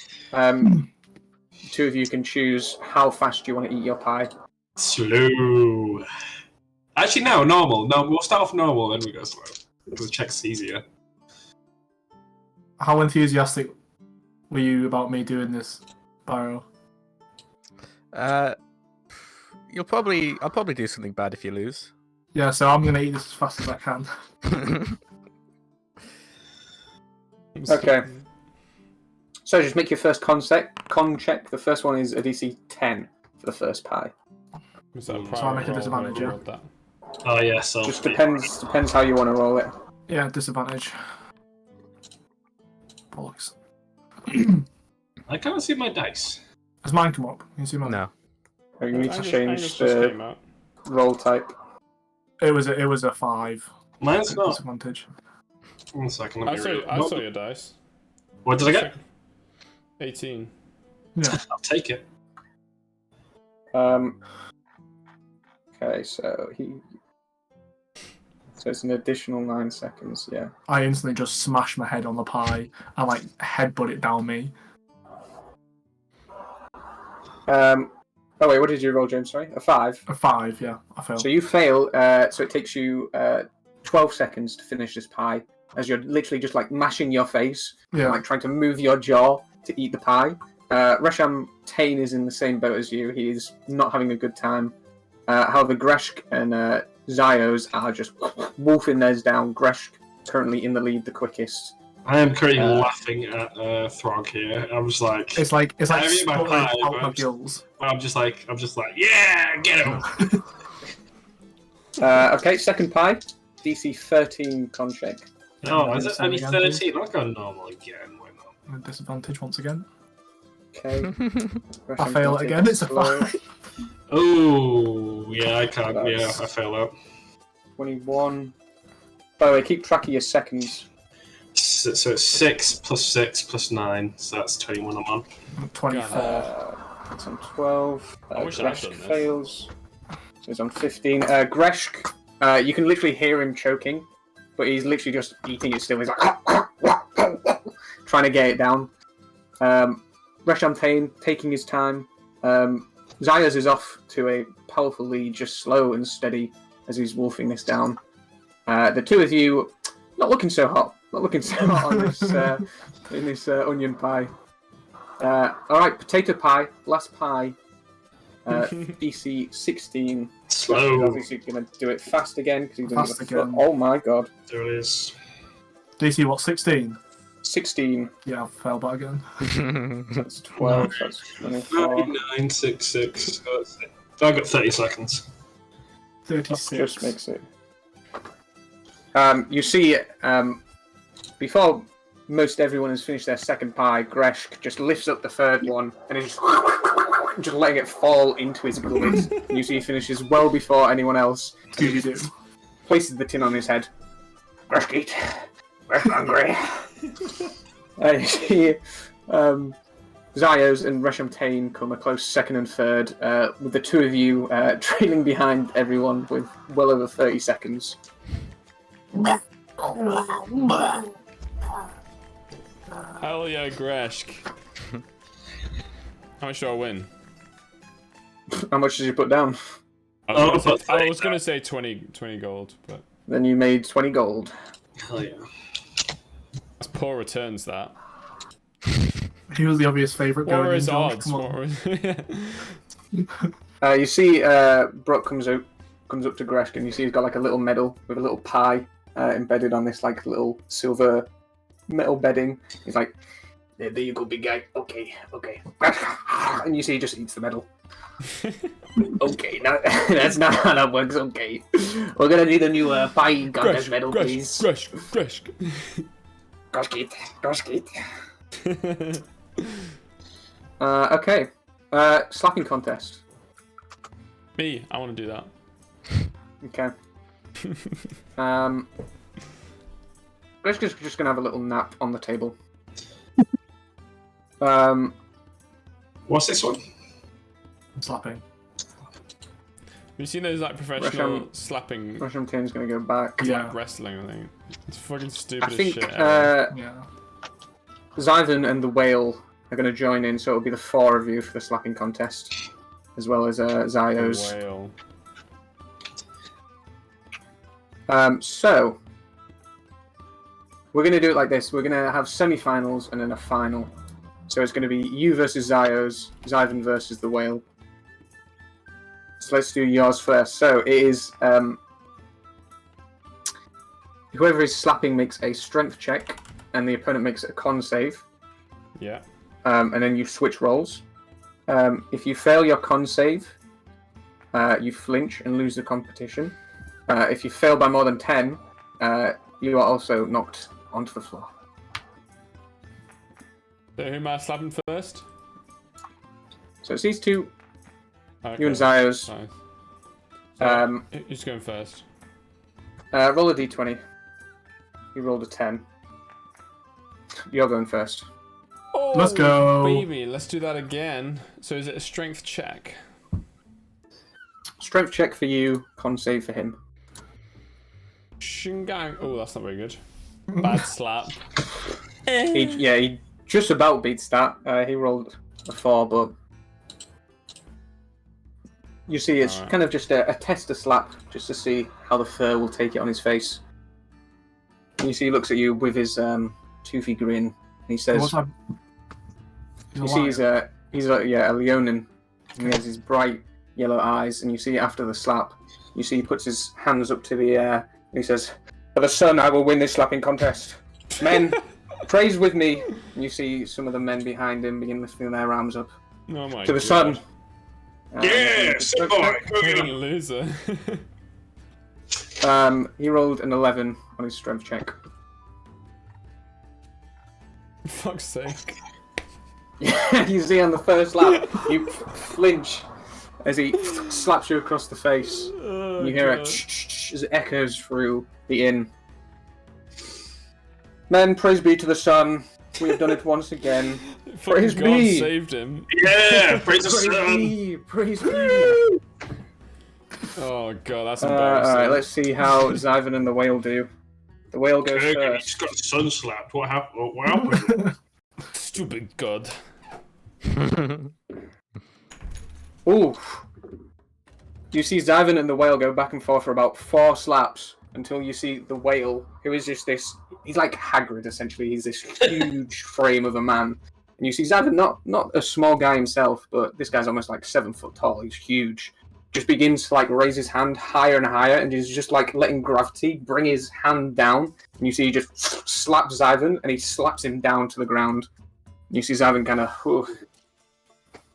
two of you can choose how fast you want to eat your pie. Slow. Actually, no, normal. No, we'll start off normal, then we go slow. Because the check's easier. How enthusiastic were you about me doing this, Byro? I'll probably do something bad if you lose. Yeah, so I'm gonna eat this as fast as I can. Okay. So just make your first con check. The first one is a DC 10 for the first pie. Was that a So prior I make a roll? disadvantage, Whoever yeah. rolled that? Oh, yeah, so. Just depends how you want to roll it. Yeah, disadvantage. Bollocks. I can't see my dice. Has mine come up? Can you see mine? No. Or you need to Angus change just the came out. roll type. It was a 5. Mine's not. Disadvantage. 1 second, I let me saw your dice. What did I get? 18. Yeah. I'll take it. Okay, so it's an additional 9 seconds. Yeah. I instantly just smashed my head on the pie and like headbutt it down me. Oh wait, what did you roll, James? Sorry, a 5. A 5, yeah. I failed. So you fail. So it takes you 12 seconds to finish this pie, as you're literally just like mashing your face, Yeah. like trying to move your jaw to eat the pie. Resham Tain is in the same boat as you. He is not having a good time. However, Greshk and Zyos are just wolfing theirs down. Greshk currently in the lead, the quickest. I am currently laughing at Throg here. I'm just like. It's like I mean, my spotting pie, out but my I'm just- gills. I'm just like, yeah, get him. Okay, second pie, DC 13 con check. Oh, is it only Again, 13? I'll go normal again. Why not? And disadvantage once again. Okay. I fail it again. It's a Slow. 5. Oh, yeah, I can't. Yeah, I fail out. 21. By the way, keep track of your seconds. So it's 6 plus 6 plus 9, so that's 21 I'm on. 24. It's on 12. I wish I'd Greshk done this. fails. So he's on 15. Greshk, you can literally hear him choking, but he's literally just eating it still. He's like trying to get it down. Resham Tain taking his time. Zyas is off to a powerful lead, just slow and steady as he's wolfing this down. The two of you, not looking so hot. Not looking so hot on this in this onion pie. All right, potato pie, last pie. DC 16. He's Slow. obviously going to do it fast again because he's going Fast to get a foot. again. Oh my god. There it is. DC what? 16. 16. Yeah, I failed that again. That's 12. That's 24. 9, 6, 6. So I've got 30 seconds. 36. Just makes it. You see, before most everyone has finished their second pie, Greshk just lifts up the third one and is just letting it fall into his gullet. You see he finishes well before anyone else. Scooby-Doo. Places the tin on his head. Greshk eat. Greshk hungry. You see Zyos and Resham Tain come a close second and third, with the two of you trailing behind everyone with well over 30 seconds. Hell yeah, Greshk. How much do I win? How much did you put down? I was gonna say 20 gold, but Then you made 20 gold. Hell yeah. that's poor returns. That. He was the obvious favourite What going were in, his George. odds? Come What on. were... You see Brock comes up to Greshk and you see he's got like a little medal with a little pie embedded on this like little silver metal bedding. He's like, there you go, big guy. Okay. And you see he just eats the medal. Okay, no, that's not how that works. Okay, we're gonna need a new pie goddess medal, please. Greshk. Greshk eat. Okay. Slapping contest. Me, I want to do that. Okay. Grishka's just gonna have a little nap on the table. What's this one? Slapping. You seen those like professional Resham- slapping Russian Tane's gonna go back. Yeah. wrestling? I think it's fucking stupid I as think shit. ever. Yeah. Zyvan and the whale are gonna join in, so it'll be the 4 of you for the slapping contest, as well as Zyos. Whale. So we're gonna do it like this. We're gonna have semi-finals and then a final. So it's gonna be you versus Zyos, Zyvan versus the whale. So let's do yours first. So it is whoever is slapping makes a strength check, and the opponent makes a con save, Yeah. and then you switch roles. If you fail your con save, you flinch and lose the competition. If you fail by more than 10, you are also knocked onto the floor. So who am I slapping first? So it's these two, Okay. you and Zyos. Nice. Who's going first? Roll a d20. You rolled a 10. You're going first. Oh, Let's go. baby. Let's do that again. So is it a strength check? Strength check for you, con save for him. Shingang. Oh, that's not very good. Bad slap. He just about beats that. He rolled a 4, but you see it's Alright. kind of just a tester slap, just to see how the fur will take it on his face. And you see he looks at you with his toothy grin, and he says, What's that? you see he's a Leonin, and he has his bright yellow eyes, and you see after the slap, you see he puts his hands up to the air, and he says, "For the sun, I will win this slapping contest. Men, praise with me." And you see some of the men behind him begin lifting their arms up. Oh my To the God. sun. Yeah, sit boy. Fucking loser. He rolled an 11 on his strength check. Fuck's sake. You see on the first lap, you flinch as he slaps you across the face. Oh, You hear God. it as it echoes through the inn. Men, praise be to the sun. We have done it once again. Fucking Praise God be. saved him. Yeah, praise the Praise sun. be, praise be. Oh God, that's embarrassing. Alright, let's see how Zyvan and the whale do. The whale goes He first. just got sun slapped. What happened? What happened? Stupid God. Ooh. You see Zyvan and the whale go back and forth for about 4 slaps until you see the whale, who is just this. He's like Hagrid, essentially. He's this huge frame of a man. And you see Zyvan, not a small guy himself, but this guy's almost like 7 foot tall. He's huge. Just begins to like raise his hand higher and higher, and he's just like letting gravity bring his hand down. And you see he just slaps Zyvan, and he slaps him down to the ground. And you see Zyvan kind of,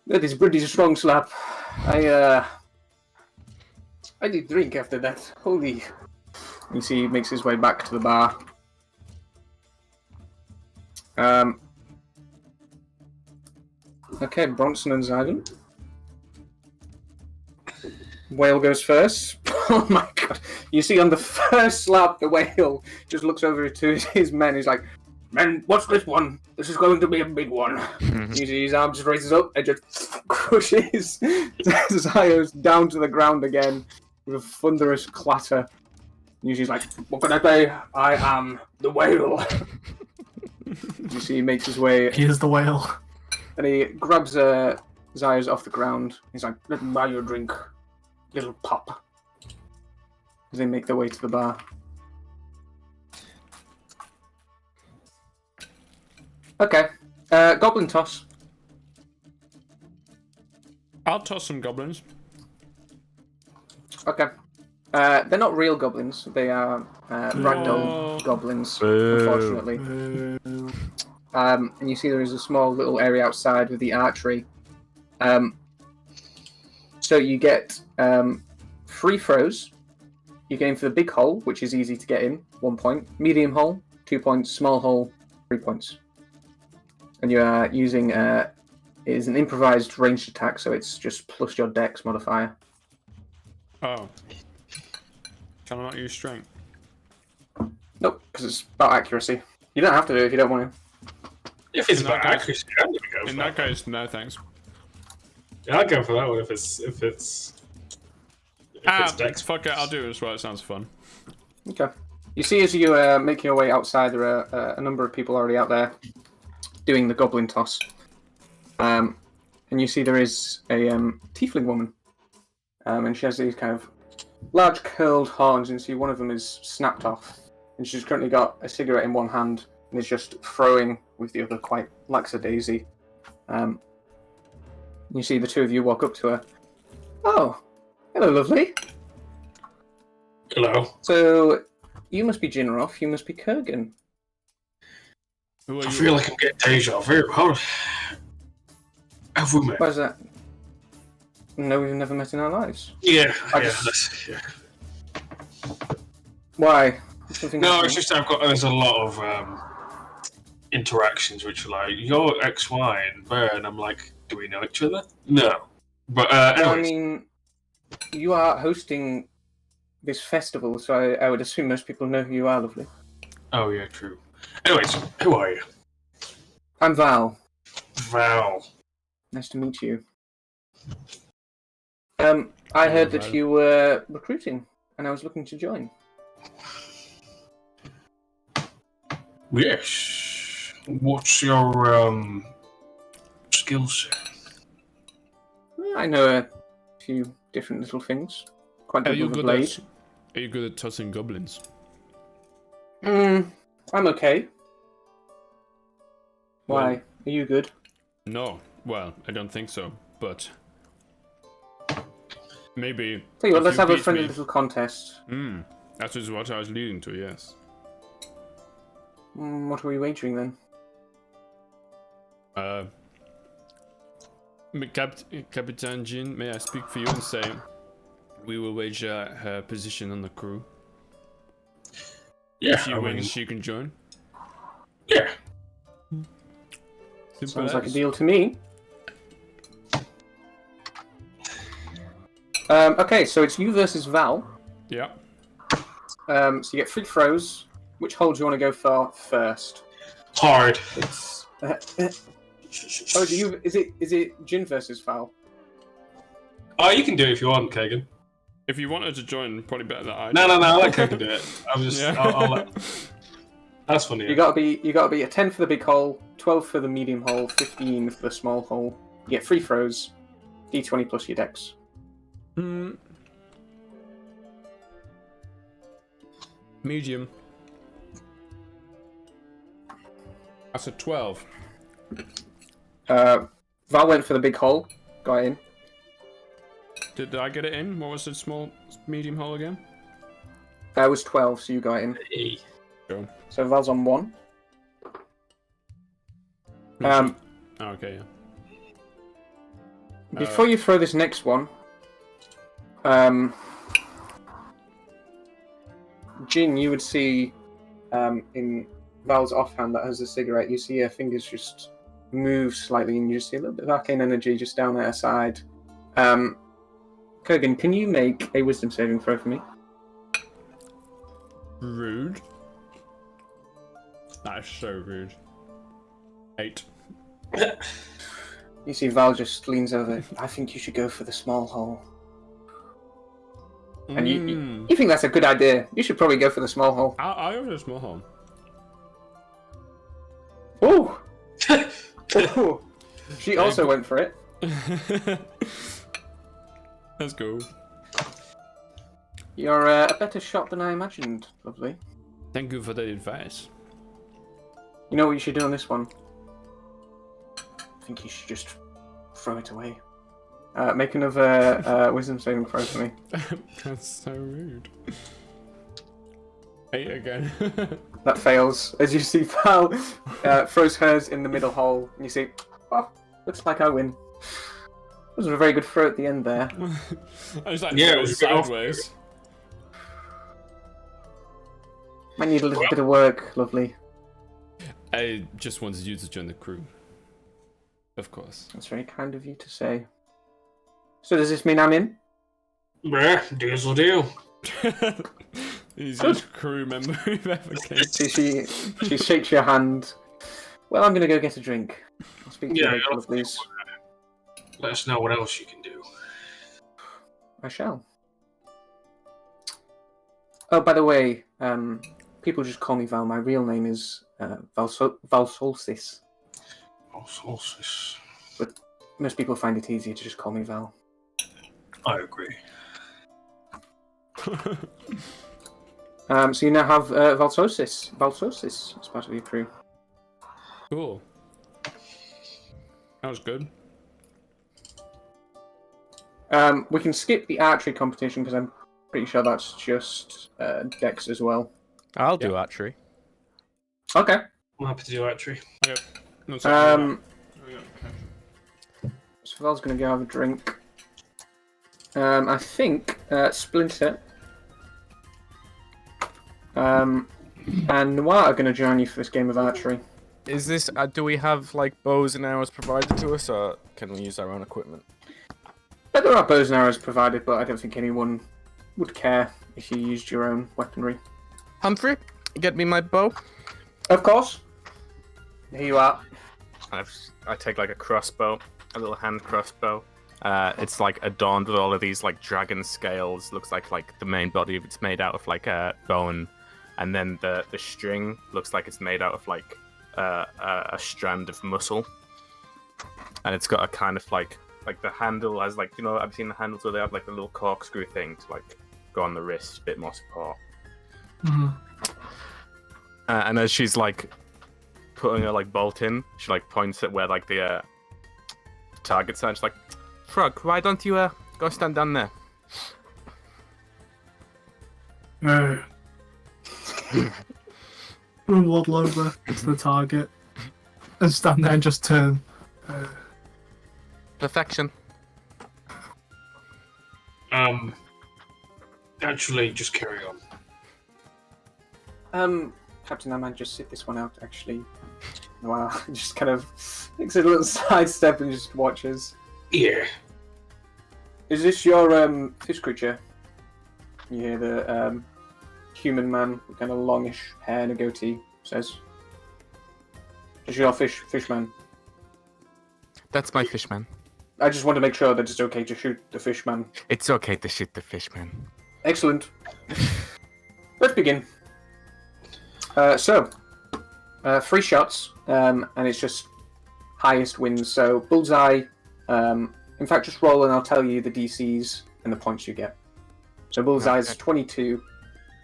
that is pretty strong slap. I did drink after that. Holy. You see he makes his way back to the bar. Okay, Bronson and Zyvan. Whale goes first. Oh my god. You see on the first slap, the whale just looks over to his men. He's like, "Men, what's this one? This is going to be a big one." You see his arm just raises up and just crushes Zyos down to the ground again with a thunderous clatter. You see he's like, "What can I say? I am the whale." You see he makes his way, He is the whale. and he grabs Zyos off the ground. He's like, "Let me buy you a drink, little pop." As they make their way to the bar. Okay. Goblin toss. I'll toss some goblins. Okay. They're not real goblins. They are ragdoll goblins, unfortunately. And you see there is a small little area outside with the archery. So you get 3 throws. You get in for the big hole, which is easy to get in, 1 point. Medium hole, 2 points. Small hole, 3 points. and you are using it is an improvised ranged attack, so it's just plus your dex modifier. Oh. Can I not use strength? Nope, because it's about accuracy. You don't have to do it if you don't want to. If it's In about that case- accuracy, I'm gonna go for In that. that case, no thanks. Yeah, I'll go for that one if it's dex. Fuck it, I'll do it as well. It sounds fun. Okay. You see, as you make your way outside, there are a number of people already out there doing the goblin toss. And you see there is a tiefling woman, and she has these kind of large curled horns, and you see one of them is snapped off, and she's currently got a cigarette in one hand and is just throwing with the other quite lackadaisy. You see the two of you walk up to her. Oh, hello, lovely. Hello. So, you must be Jinroth, you must be Kurgan. Who are I you? feel like I'm getting deja vu. How have we met? Why is that? No, we've never met in our lives. Yeah, I yeah, just- yeah. Why? Something No, happened? it's just there's a lot of interactions which are like, you're X, Y, and B, and I'm like, do we know each other? No. But No, I anyways, mean, you are hosting this festival, so I would assume most people know who you are, lovely. oh yeah, true. Anyways, who are you? I'm Val. Val. Nice to meet you. I heard that Val. you were recruiting, and I was looking to join. Yes. What's your skill set? I know a few different little things. Quite Are good you with a good blade. at? Are you good at tossing goblins? I'm okay. Why? Are you good? No. Well, I don't think so. But maybe. Tell you what, if let's have a beat friendly me- little contest. That is what I was leading to. Yes. What are we wagering then? Captain Jin, may I speak for you and say we will wager her position on the crew. Yeah, If she I wins, mean, she can join. yeah. Simple Sounds like a as. deal to me. Okay, so it's you versus Val. Yeah. So you get 3 throws. Which hole do you want to go for first? Hard. It's oh, is it Jin versus Val? Oh, you can do it if you want, Kagan. If you wanted to join, probably better than I. No, I let Kagan do it. I'm just. Yeah. I'll let. That's funny. You gotta be a 10 for the big hole, 12 for the medium hole, 15 for the small hole. You get 3 throws, d20 plus your dex. Medium. That's a 12. Val went for the big hole, got in. Did I get it in? What was the small, medium hole again? That was 12, so you got in. Hey. Go. So Val's on 1. Oh, okay, yeah. Before you throw this next one, Jin, you would see in Val's offhand that has a cigarette, you see her fingers just move slightly, and you just see a little bit of arcane energy just down at her side. Kurgan, can you make a wisdom saving throw for me? Rude. That's so rude. 8. You see Val just leans over. I think you should go for the small hole. And you think that's a good idea. You should probably go for the small hole. I have a small hole. Ooh! Ooh. She also went for it. Let's go. You're a better shot than I imagined, lovely. Thank you for the advice. You know what you should do on this one? I think you should just throw it away. Make another wisdom saving throw for me. That's so rude. 8 again. That fails. As you see, Val throws hers in the middle hole, and you see, oh, looks like I win. It was a very good throw at the end there. I was like, Yeah, yeah, it was a good off- sideways. Might need a little bit of work, lovely. I just wanted you to join the crew. Of course. That's very kind of you to say. So does this mean I'm in? Yeah, deal's a deal. Easiest crew member we've ever came. She shakes your hand. Well, I'm gonna go get a drink. I'll speak to you later, I'll- please. Let us know what else you can do. I shall. Oh, by the way, people just call me Val. My real name is Val Solstice. Oh, solstice. Most people find it easier to just call me Val. I agree. So you now have Valsosis as part of your crew. Cool. That was good. We can skip the archery competition because I'm pretty sure that's just Dex as well. I'll do archery. Okay. I'm happy to do archery. Okay. No, sorry. So Val's going to go have a drink. I think Splinter and Noir are going to join you for this game of archery. Is this? Do we have like bows and arrows provided to us, or can we use our own equipment? But there are bows and arrows provided, but I don't think anyone would care if you used your own weaponry. Humphrey, get me my bow. Of course. Here you are. I take like a crossbow, a little hand crossbow. It's like adorned with all of these like dragon scales. Looks like the main body of it's made out of like a bone, and then the string looks like it's made out of like a strand of muscle. And it's got a kind of like the handle has like, you know, I've seen the handles where they have like the little corkscrew thing to like go on the wrist, a bit more support. Mm-hmm. And as she's like putting her like bolt in, she like points at where like the targets are. And she's like, Frog, why don't you go stand down there? We'll waddle over to the target and stand there and just turn. Perfection. Actually, just carry on. Captain, I might just sit this one out, actually. Wow, just kind of takes a little sidestep and just watches. Yeah. Is this your fish creature? You hear the human man with kind of longish hair and a goatee says. Is your fishman? That's my fishman. I just want to make sure that it's okay to shoot the fishman. It's okay to shoot the fishman. Excellent. Let's begin. So, 3 shots, and it's just highest wins. So, bullseye. In fact, just roll and I'll tell you the DCs and the points you get. So, bullseye is 22,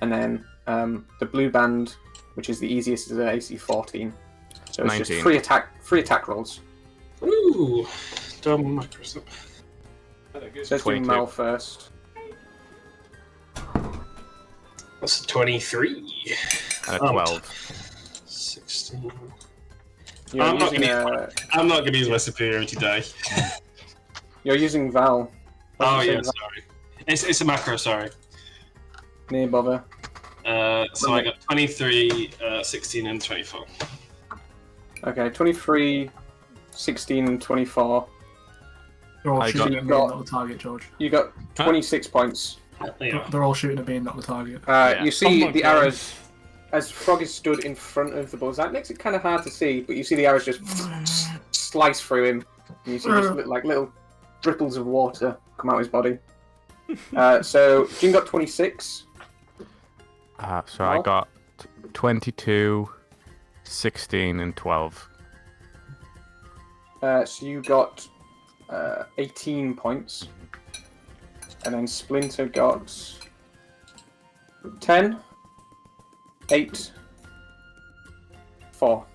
and then the blue band, which is the easiest, is AC 14. So it's 19. just free attack rolls. Ooh. Double Microsoft. So let's do 22. Mal first. That's a 23. And a 12. 16. You're I'm not using, gonna use my superiority die. you're using Val. Oh What'd you yeah, say, sorry. It's a macro, sorry. Val? Near bother. So I got 23, 16, and 24. Okay, 23, 16, and 24. They're all I shooting got- at me, not the target, George. You got 26 points. Yeah. They're all shooting at me, not the target. Yeah. You see Oh my the God. arrows as Frog is stood in front of the bullseye. It makes it kind of hard to see, but you see the arrows just slice through him. And you see just like little ripples of water come out of his body. So Jin got 26. So I got 22, 16, and 12. So you got 18 points. And then Splinter got 10, 8, 4.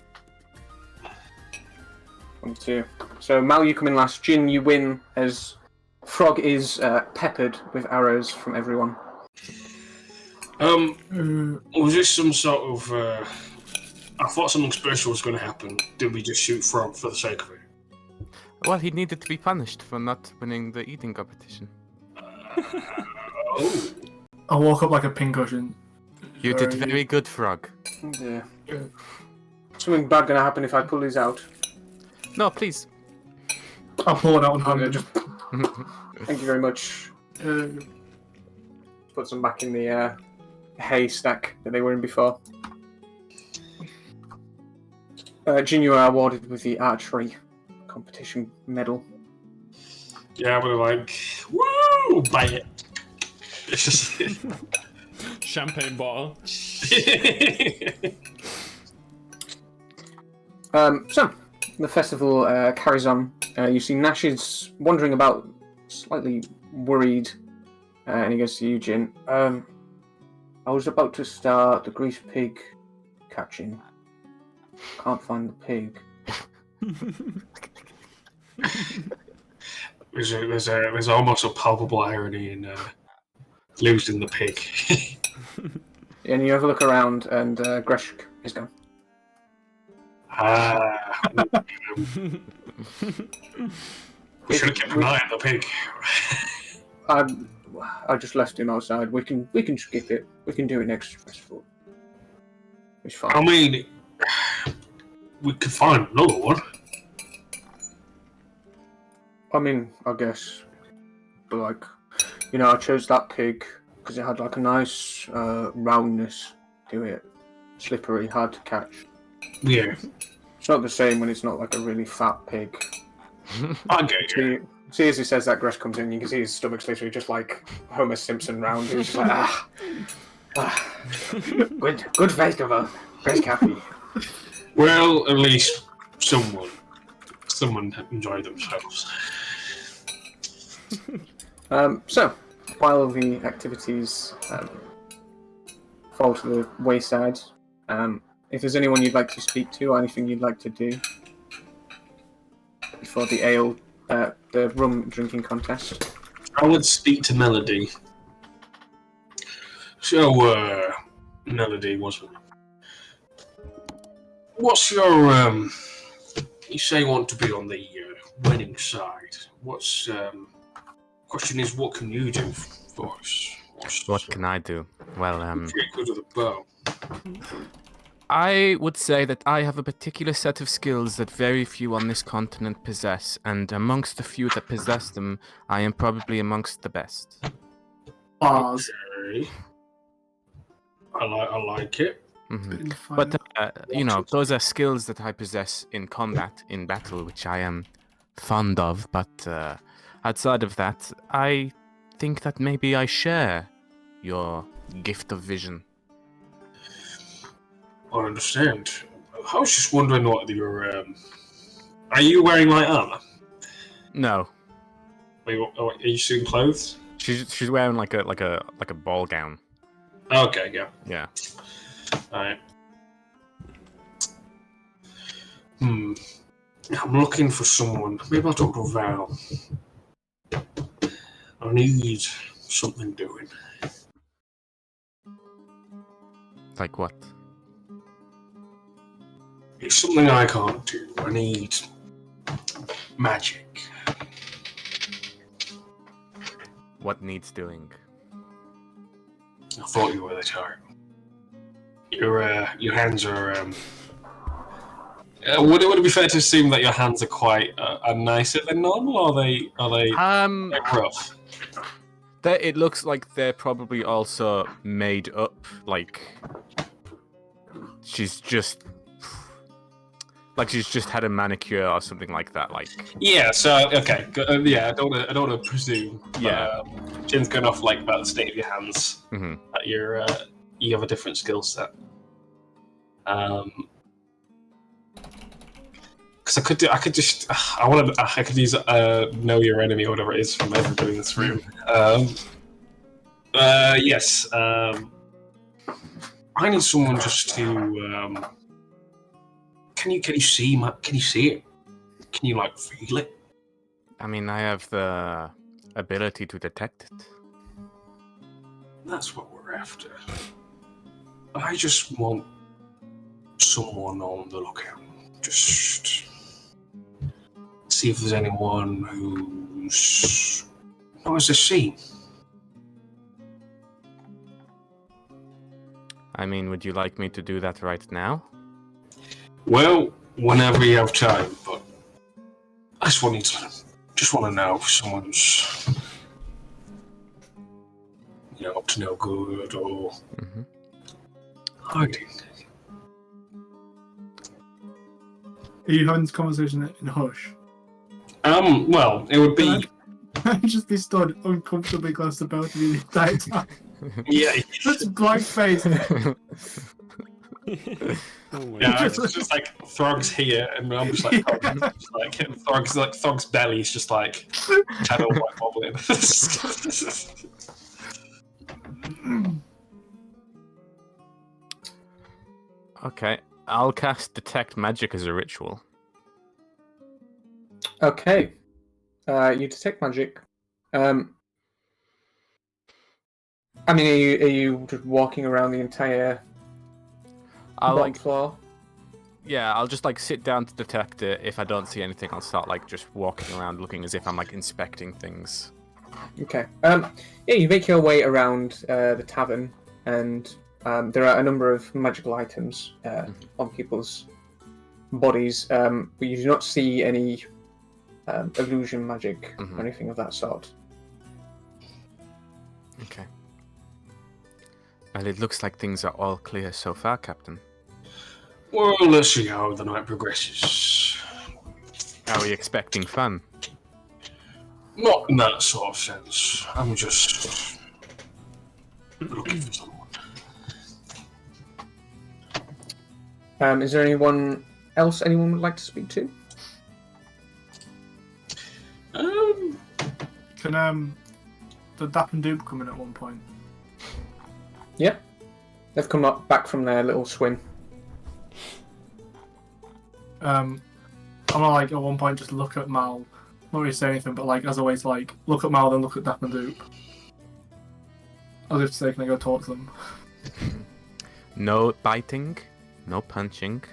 22. So Mal, you come in last. Jin, you win as Frog is peppered with arrows from everyone. Was this some sort of? I thought something special was going to happen. Did we just shoot Frog for the sake of it? Well, he needed to be punished for not winning the eating competition. Oh. I walk up like a pincushion. You did very good, Frog. Yeah. Something bad gonna happen if I pull these out. No, please. I'll pull it out on hand. Just- Thank you very much. Put them back in the hay stack that they were in before. Jin, you are awarded with the archery competition medal. Yeah, but like, woo, buy it. It's just. Champagne bottle. So, the festival carries on. You see Nash is wandering about, slightly worried, and he goes to you, Jin. I was about to start the grease pig catching. Can't find the pig. There's almost a palpable irony in losing the pig. And you have a look around, and Greshk is gone. We should have kept an eye on the pig. I just left him outside. We can skip it. We can do it next festival. It's fine. I mean, we could find another one. I mean, I guess, but like, I chose that pig because it had like a nice roundness to it, slippery, hard to catch. Yeah, It's not the same when it's not like a really fat pig. I get you. See, as he says that, Gresh comes in. You can see his stomach's literally just like Homer Simpson round. He's just like, good festival, Gresh happy. Well, at least someone enjoyed themselves. So, while the activities fall to the wayside, if there's anyone you'd like to speak to or anything you'd like to do before the rum drinking contest. I would speak to Melody. So, Melody, what's your, you say you want to be on the winning side. What's, question is, what can you do for us? What can I do? Well, Pretty good with a bow. I would say that I have a particular set of skills that very few on this continent possess, and amongst the few that possess them, I am probably amongst the best. Bars. Okay. I like it. Mhm. But, those are skills that I possess in combat, in battle, which I am fond of, but outside of that, I think that maybe I share your gift of vision. I understand. I was just wondering what your, are you wearing light armor? No, Are you seeing clothes? she's wearing like a ball gown. Okay, yeah. Yeah. Alright. I'm looking for someone. Maybe I'll talk to Val. I need something doing. Like what? It's something I can't do. I need magic. What needs doing? I thought you were the type. Your hands are. Would it be fair to assume that your hands are quite are nicer than normal? Or are they rough? It looks like they're probably also made up. Like she's just had a manicure or something like that. Like Yeah. So okay. Yeah. I don't want to presume. Yeah. Jin's going off like about the state of your hands. mhm. That you have a different skill set. Because I could use know your enemy or whatever it is from everybody in this room. Yes. I need someone just to. Can you see it? Can you like feel it? I mean, I have the ability to detect it. That's what we're after. I just want someone on the lookout. Just see if there's anyone who's knows the scene. I mean, would you like me to do that right now? Well, whenever you have time, but I just want you to Just want to know if someone's, up to no good or hiding. Are you having this conversation in hush? Well, it would be. I'd just be stood uncomfortably close to both of you the entire time. Yeah. Just blank face. Oh my Yeah, god. it's just like Throg's here, and I'm just like, Throg's belly is just like channel like wobbling. Okay, I'll cast Detect Magic as a ritual. Okay. You detect magic. I mean, are you just walking around the entire bottom floor? Yeah, I'll just like sit down to detect it. If I don't see anything, I'll start like just walking around, looking as if I'm like inspecting things. Okay. Yeah, you make your way around the tavern, and there are a number of magical items on people's bodies, but you do not see any illusion magic or anything of that sort. Okay. Well, it looks like things are all clear so far, Captain. Well, let's see how the night progresses. Are we expecting fun? Not in that sort of sense. I'm just looking for someone. Is there anyone else anyone would like to speak to? Can the Dap and Doop come in at one point? Yeah. They've come up back from their little swim. I'm gonna like at one point just look at Mal, not really say anything, but like as a way to like look at Mal then look at Dap and Doop. As if to say, can I go talk to them? No biting, no punching.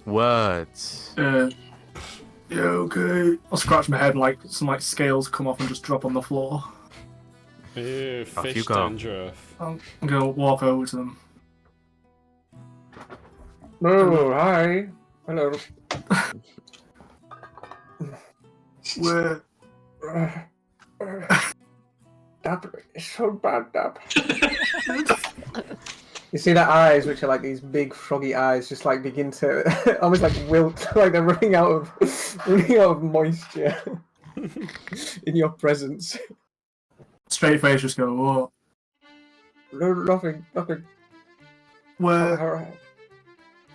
Words. Yeah, okay. I'll scratch my head and like some like scales come off and just drop on the floor. Ew, Off fish you go. dandruff. I'm gonna walk over to them. Oh, hi. Hello. Where? Dap, it's so bad, Dap. You see their eyes, which are like these big froggy eyes, just like begin to almost like wilt, like they're running out of moisture in your presence. Straight face, just go. What? No, nothing.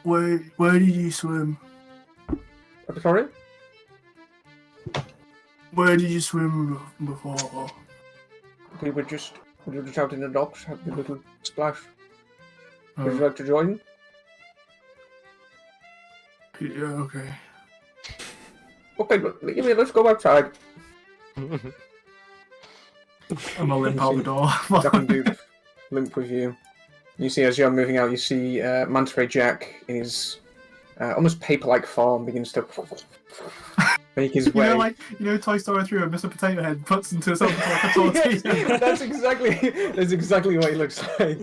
Where did you swim? I'm sorry? Where did you swim before? We were just out in the docks, having a little splash. Oh, Would you like to join? yeah, okay. Okay, let's go outside. I'm gonna limp out the door. Dap and Doop limp with you. You see, as you're moving out, you see Manta Ray Jack in his almost paper-like form begins to make his way. You know Toy Story 3 where Mr. Potato Head puts into something like a tortilla? Yes, that's exactly what he looks like.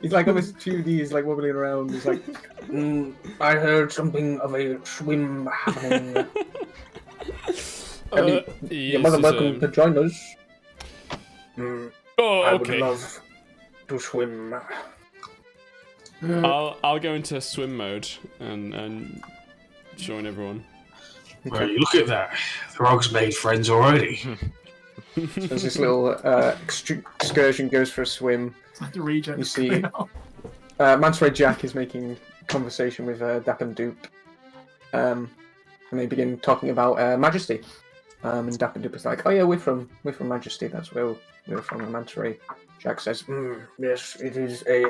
He's like almost 2D, he's like wobbling around. He's like, I heard something of a swim happening. You're more than welcome to join us. Oh, I would okay. love to swim. I'll go into swim mode and join everyone. Well, you look at that. Throg's made friends already. As this little excursion goes for a swim, It's like the reject. you see Manta Ray Jack is making conversation with Dap and Doop, and they begin talking about Majesty. And Dap and Doop is like, "Oh yeah, we're from Majesty. That's where we're from." And Manta Ray Jack says, "Yes, it is a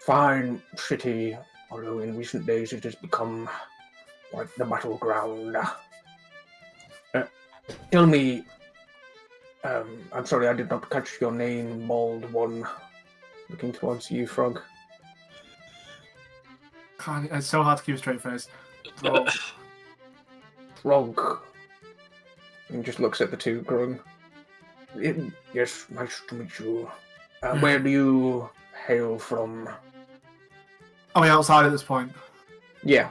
fine city, although in recent days it has become like the battleground. Tell me, I'm sorry I did not catch your name, Bald One." Looking towards you, Frog. God, it's so hard to keep a straight face. Bro. Frog. And just looks at the two, growing. Yes, nice to meet you. Where do you hail from? Are we outside at this point? Yeah.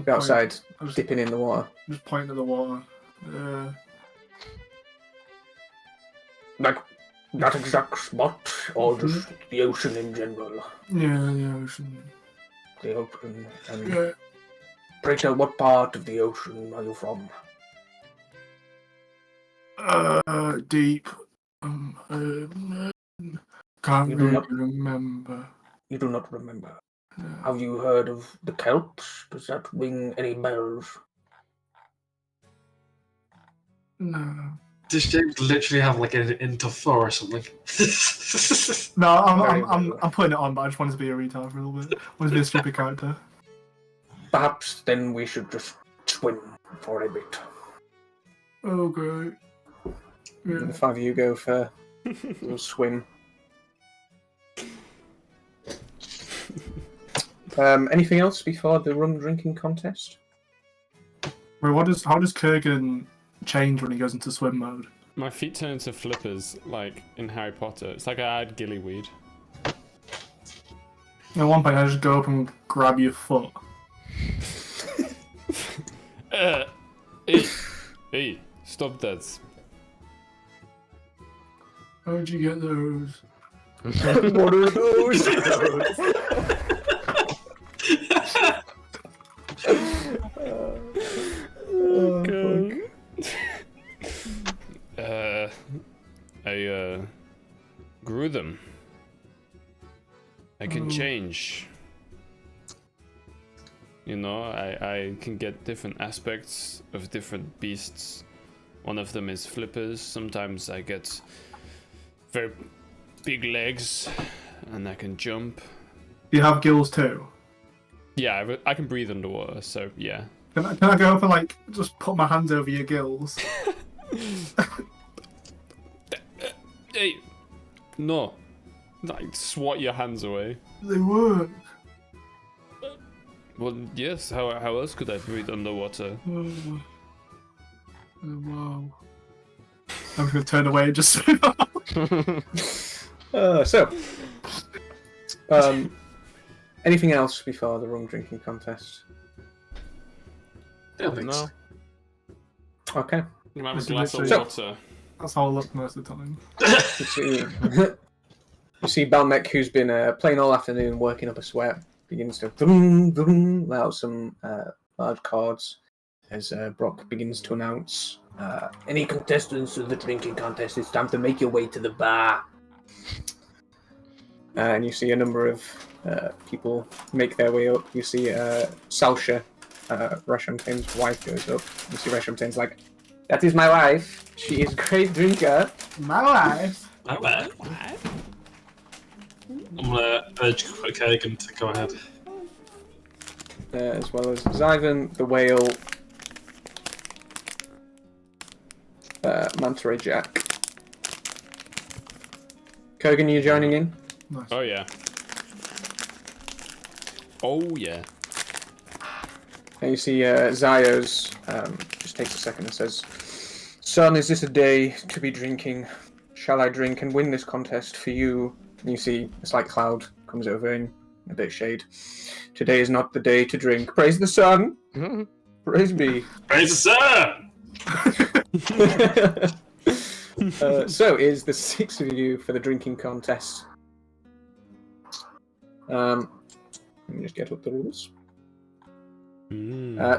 Be outside, I was dipping in the water. just pointing at the water. Like that exact spot, or just the ocean in general? Yeah, the ocean. The ocean. And Yeah. pray tell, what part of the ocean are you from? Deep. Can't You do really not- remember. You do not remember. No. Have you heard of the Celts? Does that ring any bells? No. Does James literally have like an into Thor or something? No, Very I'm putting it on, but I just wanted to be a retard for a little bit. I wanted to be a stupid character. Perhaps then we should just swim for a bit. Oh, great. Yeah. The five of you go for a little swim. Anything else before the rum drinking contest? Wait, how does Kurgan change when he goes into swim mode? My feet turn into flippers, like in Harry Potter. It's like I had gillyweed. At one point, I just go up and grab your foot. Hey, stop that. How'd you get those? What are those? I grew them. I can change. You know, I can get different aspects of different beasts. One of them is flippers. Sometimes I get very big legs and I can jump. You have gills too. Yeah, I can breathe underwater, so yeah. Can I go up and like just put my hands over your gills? Hey, no. Like, swat your hands away. They work. Well, yes, how else could I breathe underwater? Oh, wow. I'm just gonna turn away and just. Anything else before the rum drinking contest? I don't think so. No. Okay. You might have a This is glass of literally- water. That's how I look most of the time. You see Balmec, who's been playing all afternoon, working up a sweat, begins to boom, boom, let out some large chords as Brock begins to announce, any contestants of the drinking contest, it's time to make your way to the bar. And you see a number of people make their way up. You see Salsha, Rashamtain's wife, goes up. You see Rashamtain's like, that is my wife. She is a great drinker. My life. Not bad. I'm gonna urge Kagan to go ahead. As well as Zyvan, the whale, Manta Ray Jack. Kogan, you joining in? Nice. Oh yeah. Oh yeah. And you see Zio's just takes a second and says, son, is this a day to be drinking? Shall I drink and win this contest for you? And you see a slight cloud comes over in a bit of shade. Today is not the day to drink. Praise the sun. Praise me. Praise the sun! So is the six of you for the drinking contest. Let me just get up the rules.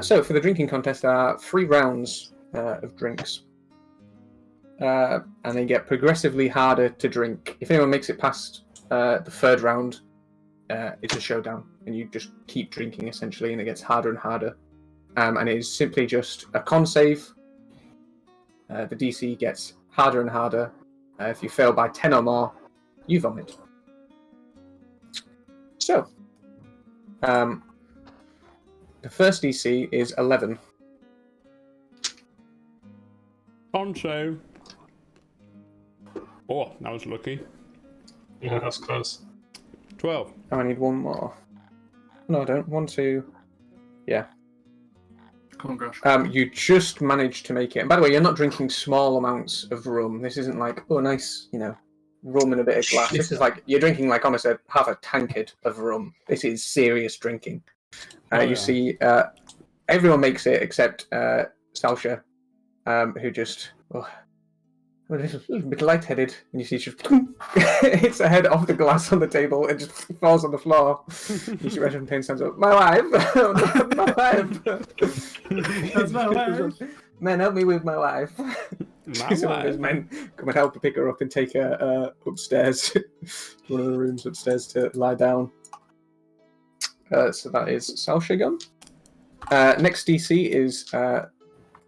So for the drinking contest, there are 3 rounds of drinks. And they get progressively harder to drink. If anyone makes it past the 3rd round, it's a showdown. And you just keep drinking, essentially, and it gets harder and harder. And it is simply just a con save. The DC gets harder and harder. If you fail by 10 or more, you vomit. So, the first DC is 11. Poncho. Oh, that was lucky. Yeah, that's close. 12. I need one more. No, I don't. 1, 2. Yeah. Come on, Grush. You just managed to make it. And by the way, you're not drinking small amounts of rum. This isn't like, oh, nice, rum in a bit of glass. This is like, you're drinking, like almost half a tankard of rum. This is serious drinking. Oh, You yeah. see everyone makes it except Salsha, who just a little bit lightheaded, and you see she hits her head off the glass on the table and just falls on the floor. You see Reginald Payne stands up, "My wife! My wife! That's my wife. Man, help me with my wife." My Some of his wife. men come and help her pick her up and take her upstairs, to one of the rooms upstairs to lie down. So that is Salsha gone. Next DC is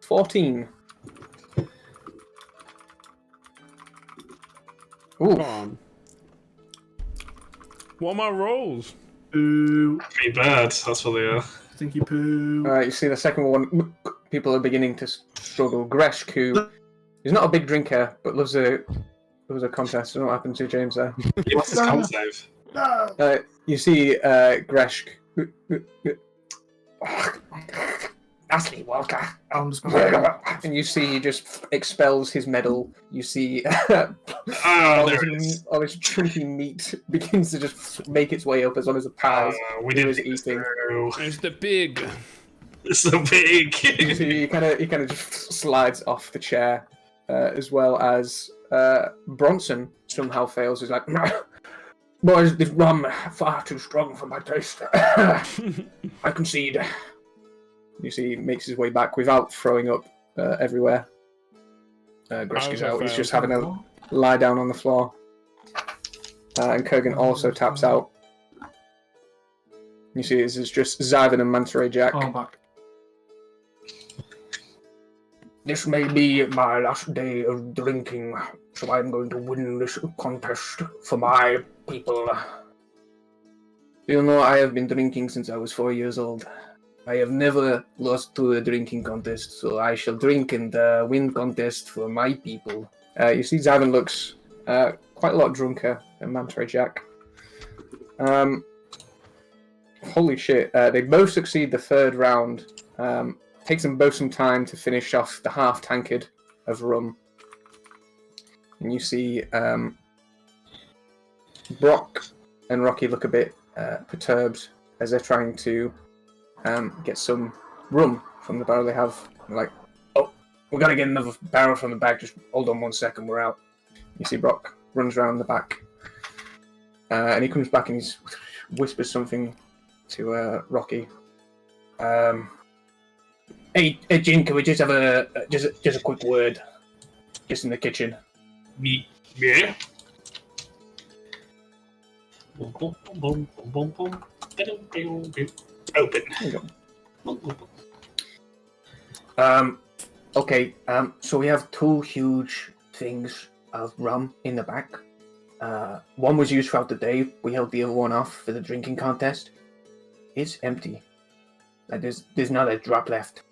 14. Ooh. Come on. What are my rolls? Poo. Pretty bad, that's what they are. Stinky poo. You see the second one, people are beginning to struggle. Gresh, who is not a big drinker, but loves a contest. I don't know what happened to James there. What's his con save? No. You see Gresh. Ashley Walker. I'm just gonna. And you see he just expels his medal. You see Ah, there it is. all this chunky meat begins to just make its way up as long as the pies. We he didn't was think this eating. through. It's the pig. It's so big. You see he kind of just slides off the chair, as well as Bronson somehow fails. He's like, "Boys, this rum far too strong for my taste. I concede." You see, he makes his way back without throwing up everywhere. Gresh is out. He's just having a lie down on the floor. And Kurgan also taps out. You see, this is just Zyvan and Manta Ray Jack. Oh, I'm back. This may be my last day of drinking, so I'm going to win this contest for my people. You know, I have been drinking since I was 4 years old. I have never lost to a drinking contest, so I shall drink and win contest for my people. You see, Zyvan looks quite a lot drunker than Manta Ray Jack. Holy shit! They both succeed the third round. Takes them both some time to finish off the half tankard of rum. And you see Brock and Rocky look a bit perturbed as they're trying to get some rum from the barrel they have. They're like, "Oh, we gotta get another barrel from the back. Just hold on 1 second, we're out." You see Brock runs around the back, and he comes back and he whispers something to Rocky. Hey, Jin, can we just have a quick word, just in the kitchen? Yeah. Boom, boom, boom, boom, boom. Open. There you go. Okay. So we have two huge things of rum in the back. One was used throughout the day. We held the other one off for the drinking contest. It's empty. Like there's not a drop left.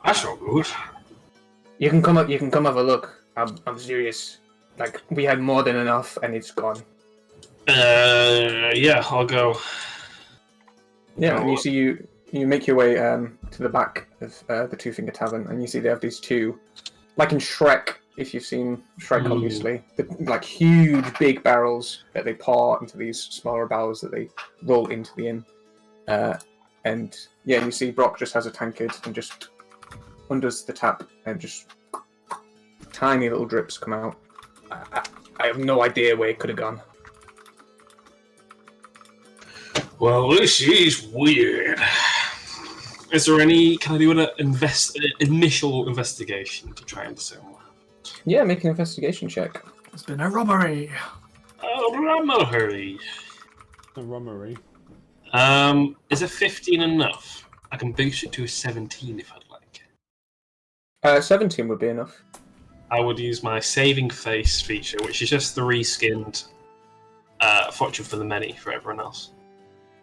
That's not good. You can come up. You can come have a look. I'm serious. Like we had more than enough, and it's gone. Yeah, I'll go. Yeah, and you see you make your way to the back of the Two Finger Tavern, and you see they have these two, like in Shrek, if you've seen Shrek, obviously, like huge big barrels that they pour into these smaller barrels that they roll into the inn. And yeah, you see Brock just has a tankard and just undoes the tap, and just tiny little drips come out. I have no idea where it could have gone. Well, this is weird. Is there any? Can I do an initial investigation to try and discern what happened? Yeah, make an investigation check. It's been a robbery. Oh, I'm not hurry. A rummery. Is a 15 enough? I can boost it to a 17 if I'd like. 17 would be enough. I would use my saving face feature, which is just the reskinned fortune for the many for everyone else.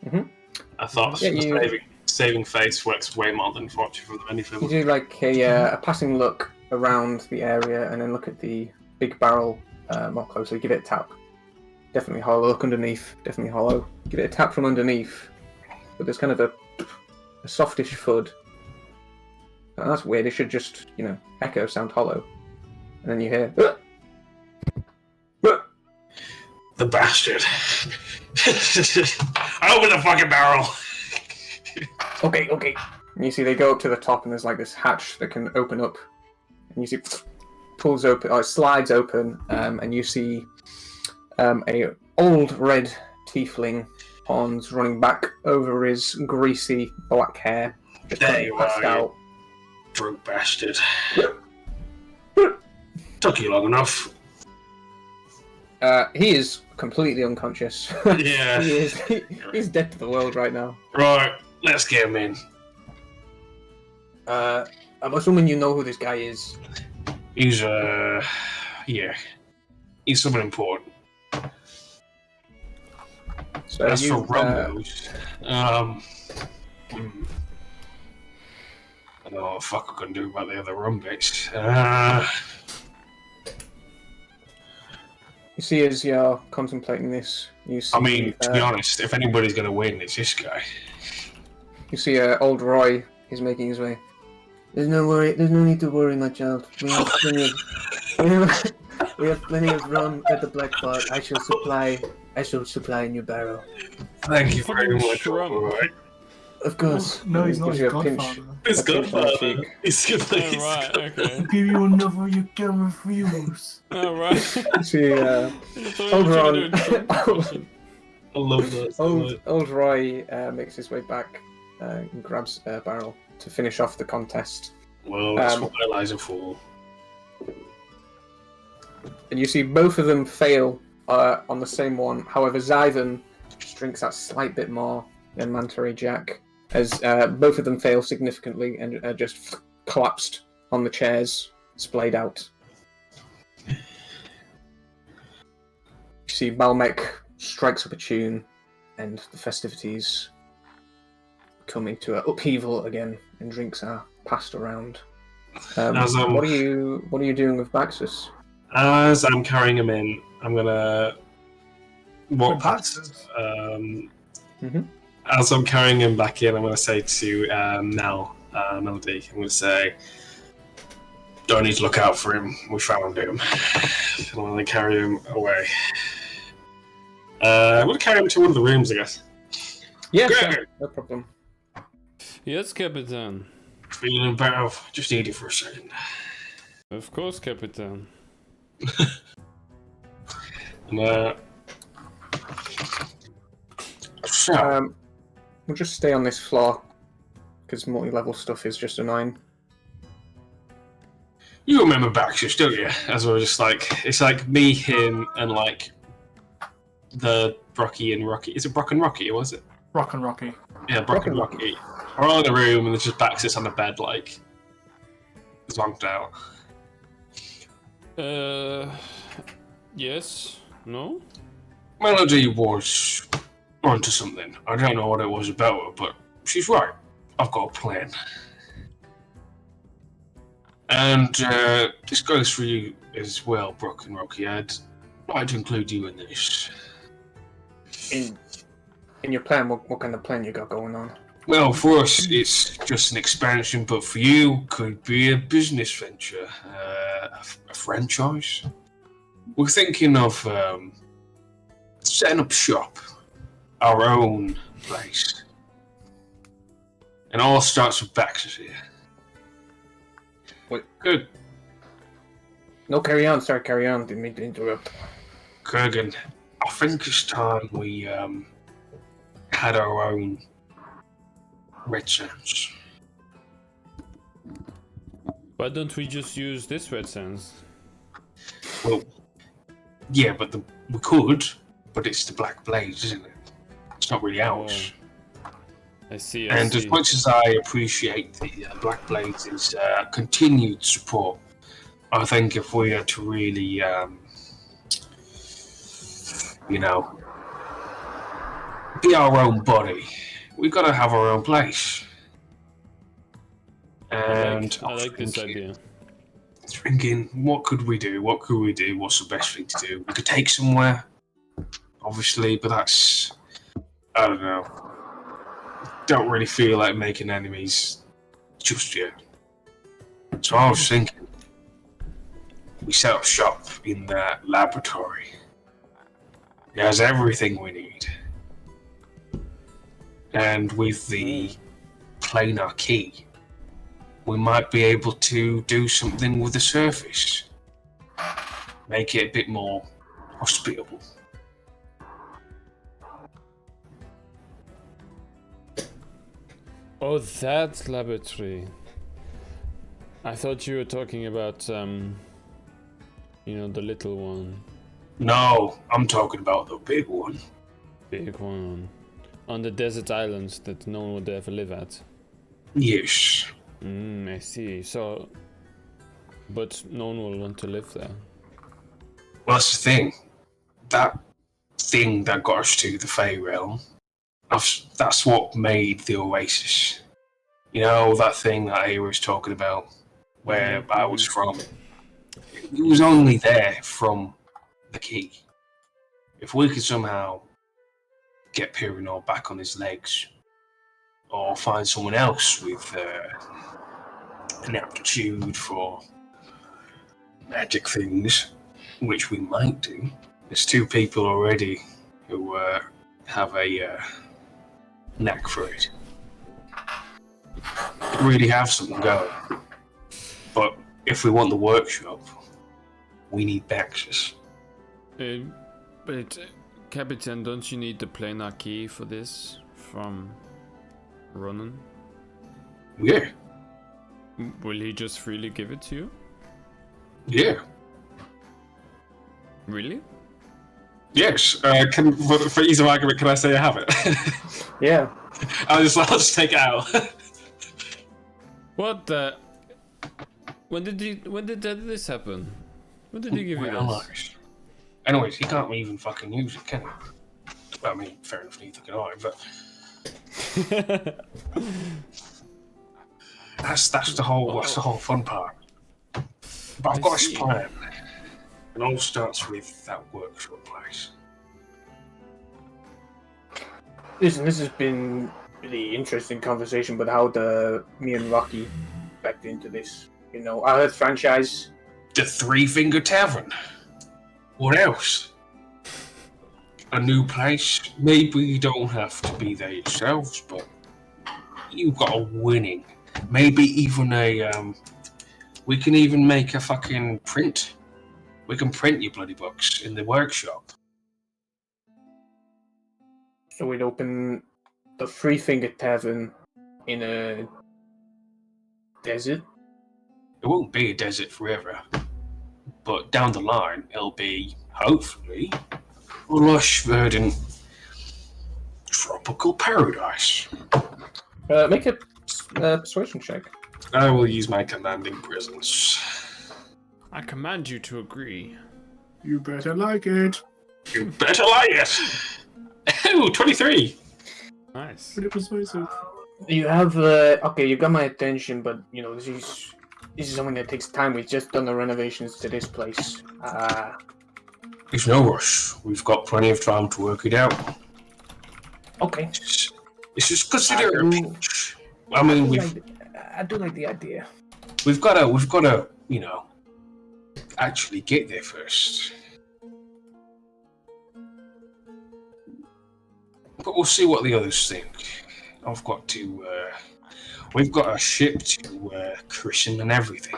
Mhm. I thought saving face works way more than fortune for the many for You me. do like a passing look around the area, and then look at the big barrel more closely. Give it a tap. Definitely hollow. Look underneath. Definitely hollow. Give it a tap from underneath. But there's kind of a softish thud. Oh, that's weird. It should just, echo sound hollow. And then you hear. The bastard. Open the fucking barrel! Okay. And you see they go up to the top, and there's like this hatch that can open up, and you see pulls open, or it slides open, and you see a old red tiefling horns running back over his greasy black hair, just There currently you passed are, out. Drunk bastard. Took you long enough. He is completely unconscious. Yeah. He's dead to the world right now. Right, let's get him in. I'm assuming you know who this guy is. He's, yeah. He's someone important. So As for you, rum goes, I don't know what the fuck I can do about the other rum bits. you see, as you're contemplating this, you see. I mean, to be honest, if anybody's going to win, it's this guy. You see, old Roy is making his way. There's no need to worry, my child. We have plenty of rum at the Black Pot. I shall supply in your barrel. Thank you very Fucking much. rum. Alright. Of course. No, he's not Gives his you a pinch. godfather. It's A pinch on the cheek. It's good. Oh, right, okay. Give you another you can refuse. Oh, right. You see, I thought you old were gonna Ron, do a drunk impression. I love that. old Roy makes his way back and grabs a barrel to finish off the contest. Well, that's what Eliza for. And you see both of them fail on the same one. However, Zyvan drinks that slight bit more than Manta Ray Jack, as both of them fail significantly and are just collapsed on the chairs, splayed out. You see Balmec strikes up a tune, and the festivities come into an upheaval again, and drinks are passed around. What are you doing with Baxus? As I'm carrying him in, I'm gonna walk With past. Baxus? As I'm carrying him back in, I'm gonna say to Melody, I'm gonna say, "Don't need to look out for him. We found him." And I'm gonna carry him away. I'm gonna carry him to one of the rooms, I guess. Yeah, Good. sure, no problem. Yes, Capitan. Feeling better? Just need it for a second. Of course, Capitan. So, We'll just stay on this floor because multi-level stuff is just annoying. you remember Baxus, don't you? As we were just like, it's like me, him, and like the Brocky and Rocky. Is it Brock and Rocky? Was it? Rock and Rocky. Yeah, Brock and Rocky. We're all in the room, and there's just Baxus on the bed, like zonked out. Yes. No? Melody was onto something. I don't know what it was about her, but she's right. I've got a plan. And this goes for you as well, Brock and Rocky. I'd like to include you in this. In your plan, what kind of plan you got going on? Well, for us, it's just an expansion, but for you, could be a business venture, a franchise. We're thinking of setting up shop, our own place. And all starts with Baxter here. Wait. Good. No, carry on. Sorry, carry on. Didn't mean to interrupt. Kurgan, I think it's time we had our own Red Sands. Why don't we just use this Red Sands? Well, yeah, but we could, but it's the Black Blades, isn't it? It's not really ours. I see. And as much as I appreciate the Black Blades' continued support, I think if we are to really, be our own body, we've got to have our own place. And I like this idea. Thinking, what could we do? What could we do? What's the best thing to do? We could take somewhere, obviously, but that's, I don't know. Don't really feel like making enemies just yet. So I was thinking, we set up shop in that laboratory. It has everything we need. And with the planar key, we might be able to do something with the surface. Make it a bit more hospitable. Oh, that laboratory. I thought you were talking about, you know, the little one. No, I'm talking about the big one. Big one. On the desert islands that no one would ever live at. Yes. I see. So, but no one will want to live there. Well, that's the thing. That thing that got us to the Fey realm, that's what made the Oasis. You know, that thing that I was talking about, where I was from. It was only there from the key. If we could somehow get Pyranor back on his legs, or find someone else with an aptitude for magic things, which we might do. There's 2 people already who have a knack for it. Really have something going. But if we want the workshop, we need Baxis. But Captain, don't you need the planar key for this from Ronan? Yeah, Will he just freely give it to you? yeah. Really? Yes. For ease of argument, can I say I have it? Yeah. I'll just take it out. What the? When did this happen? When did he give you Well, this? anyways, he can't even fucking use it, can he? Well, I mean, fair enough, neither can I, but that's the whole fun part. But I've got I this see. plan. It all starts with that workshop place. Listen, this has been really interesting conversation, but how me and Rocky backed into this. You know, I heard franchise. The Three Finger Tavern. What else? A new place. Maybe you don't have to be there yourselves, but you've got a winning. Maybe even we can even make a fucking print. We can print your bloody books in the workshop. So we'd open the Three Finger Tavern in a desert. It won't be a desert forever, but down the line, it'll be, hopefully, a lush, verdant, tropical paradise. Make a persuasion check. I will use my commanding presence. I command you to agree. You better like it. You better like it! Oh, 23! Nice. Pretty persuasive. You have okay. You got my attention, but you know this is something that takes time. We've just done the renovations to this place. There's no rush. We've got plenty of time to work it out. Okay. It's just consider it a pinch. I mean, I do like the idea. we've got to, you know, actually get there first. But we'll see what the others think. I've got to, we've got a ship to christen and everything.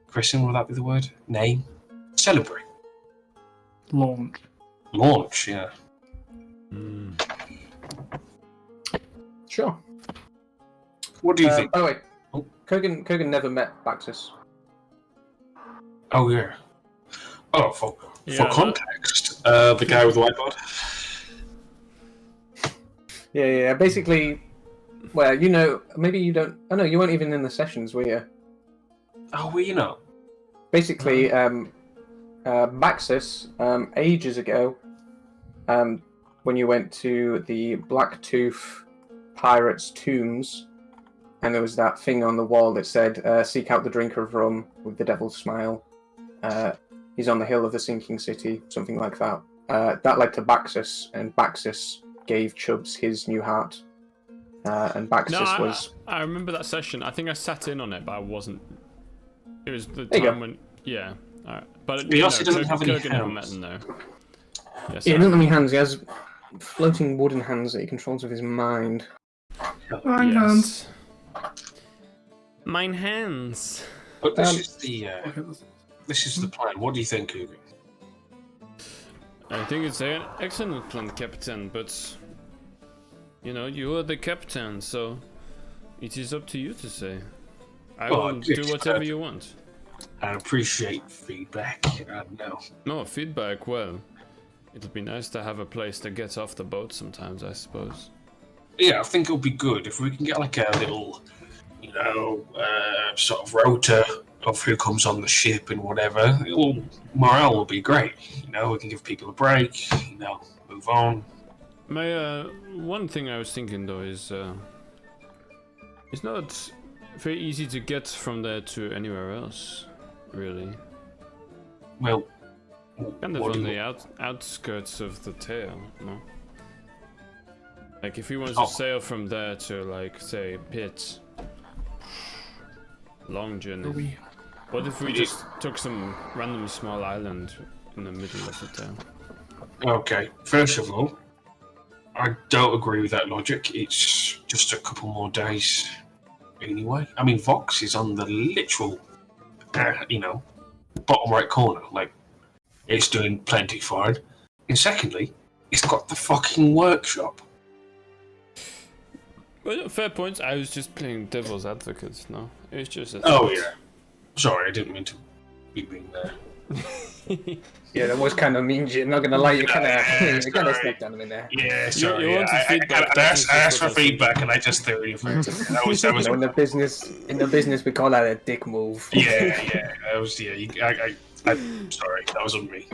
Christen, will that be the word? Name? Celebrate. Launch, yeah. Sure. What do you think? By the way, Oh. Kurgan never met Baxis. Oh, yeah. Oh, for Yeah, context. The guy with the whiteboard? Yeah. Basically, well, you know, maybe you don't. Oh no, you weren't even in the sessions, were you? Oh, well, you know. Basically, Baxis, ages ago, when you went to the Blacktooth Pirates' tombs, and there was that thing on the wall that said, "Seek out the drinker of rum with the devil's smile." He's on the hill of the sinking city, something like that. That led to Baxis, and Baxis gave Chubbs his new heart. And Baxis was. I remember that session. I think I sat in on it, but I wasn't. It was the There you time go. when, yeah. But He also doesn't have any Kurgan never met hands. him though. Yes, Yeah, he doesn't have any hands. He has floating wooden hands that he controls with his mind. Mine hands. Mine hands. But this Um, is the Look at this. this is the plan. What do you think, Hugo? I think it's an excellent plan, Captain, but you know, you are the captain, so it is up to you to say. I Oh, will do yes, whatever you want. I appreciate feedback. No. No, feedback, well, it'll be nice to have a place to get off the boat sometimes, I suppose. Yeah, I think it'll be good if we can get like a little, sort of rota of who comes on the ship and whatever. Morale will be great. We can give people a break. Move on. My one thing I was thinking though is it's not very easy to get from there to anywhere else, really. Well, Kind of what on do the you- outskirts of the tail, no? Like if we wanted Oh. to sail from there to like say Pitt, long Are journey. we? What if we just took some random small island in the middle of the tail? Okay, first of all, I don't agree with that logic. It's just a couple more days anyway. I mean, Vox is on the literal, bottom right corner. Like, it's doing plenty fine. And secondly, it's got the fucking workshop. Well, fair point. I was just playing devil's advocate. No, it's just. A Oh, thought. yeah. Sorry, I didn't mean to be being there. Yeah, that was kind of mean. Not gonna lie, you kind Yeah, of sorry. stepped on him in there. Yeah, sorry. you wanted I feedback, asked that's for what I was feedback and I just threw it in your face. That was In the business, we call that a dick move. yeah. That was I'm sorry. That was on me.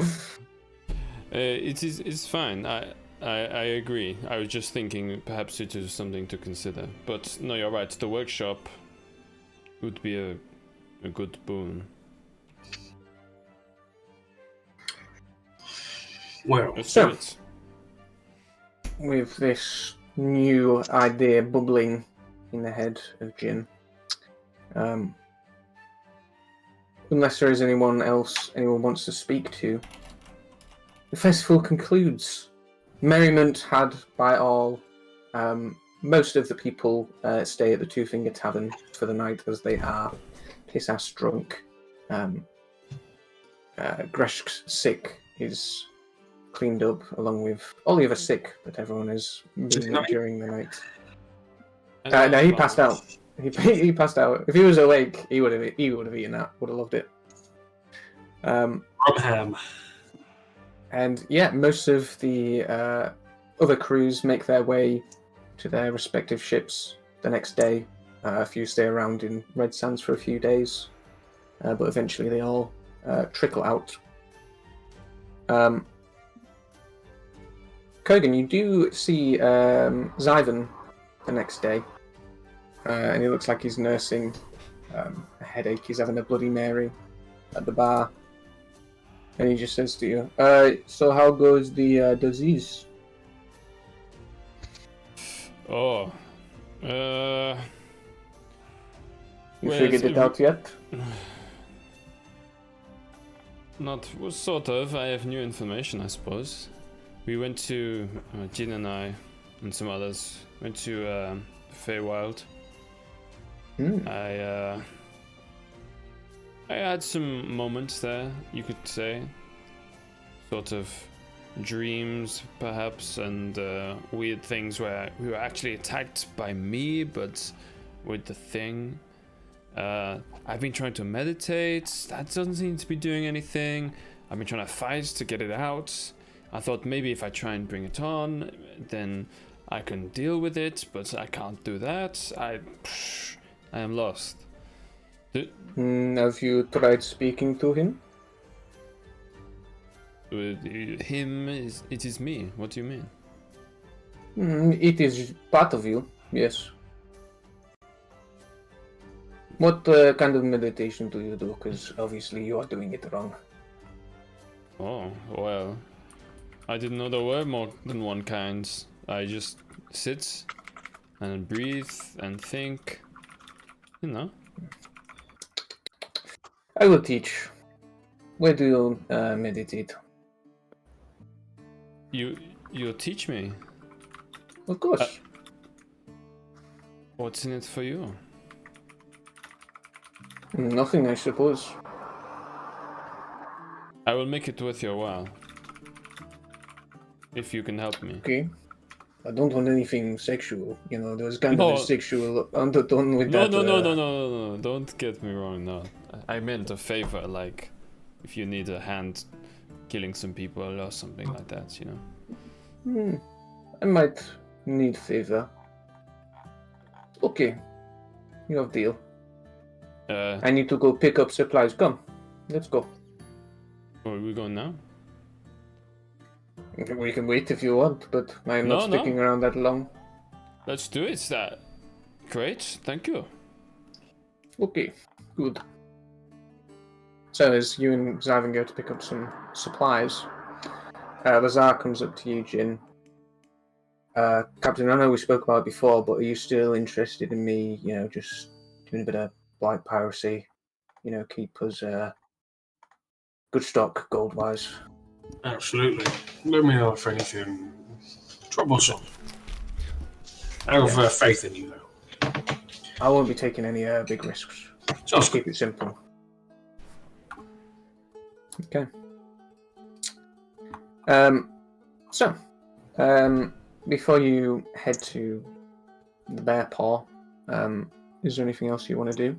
It's fine. I agree. I was just thinking perhaps it is something to consider. But no, you're right. The workshop would be a good boon. Well, Let's So- do it. With this new idea bubbling in the head of Jin, unless there is anyone wants to speak to, the festival concludes. Merriment had by all. Most of the people stay at the Two Finger Tavern for the night as they are piss-ass drunk. Greshk's sick is cleaned up along with all the other sick, but everyone is moving not- during the night. And No, he passed out. He passed out. If he was awake, he would have eaten that. Would have loved it. Rumham. And yeah, most of the other crews make their way to their respective ships the next day. A few stay around in Red Sands for a few days, but eventually they all trickle out. Kogan, you do see Zyvan the next day, and he looks like he's nursing a headache. He's having a Bloody Mary at the bar. And he just says to you, so how goes the disease? Oh. You Well, figured it out yet? Not well, sort of. I have new information, I suppose. We went to Jin and I and some others went to Feywild. Hmm. I had some moments there, you could say. Sort of dreams, perhaps, and weird things where we were actually attacked by me, but with the thing. I've been trying to meditate. That doesn't seem to be doing anything. I've been trying to fight to get it out. I thought maybe if I try and bring it on, then I can deal with it, but I can't do that. I am lost. Have you tried speaking to him? Him is it is me. What do you mean? It is part of you, yes. What kind of meditation do you do? Because obviously you are doing it wrong. Oh well, I didn't know there were more than one kind. I just sit and breathe and think. You know. I will teach. Where do you meditate? You teach me. Of course. What's in it for you? Nothing, I suppose. I will make it worth your while. If you can help me. Okay. I don't want anything sexual. You know, there was kind of No. a sexual undertone with No, that. no. Don't get me wrong. No, I meant a favor, like if you need a hand killing some people or something like that. You know. I might need favor. Okay. You have deal. I need to go pick up supplies. Come. Let's go. Are we going now? We can wait if you want, but I'm not No. sticking around that long. Let's do it. That great. Thank you. Okay, good. So as you and Zyvan go to pick up some supplies, Lazar comes up to you, Jin. Captain, I know we spoke about it before, but are you still interested in me, you know, just doing a bit of blind piracy, you know, keep us good stock gold-wise? Absolutely. Let me know if anything troublesome. I have faith in you, though. I won't be taking any big risks. Sounds Just good. keep it simple. Okay. Before you head to the Bear Paw, is there anything else you want to do?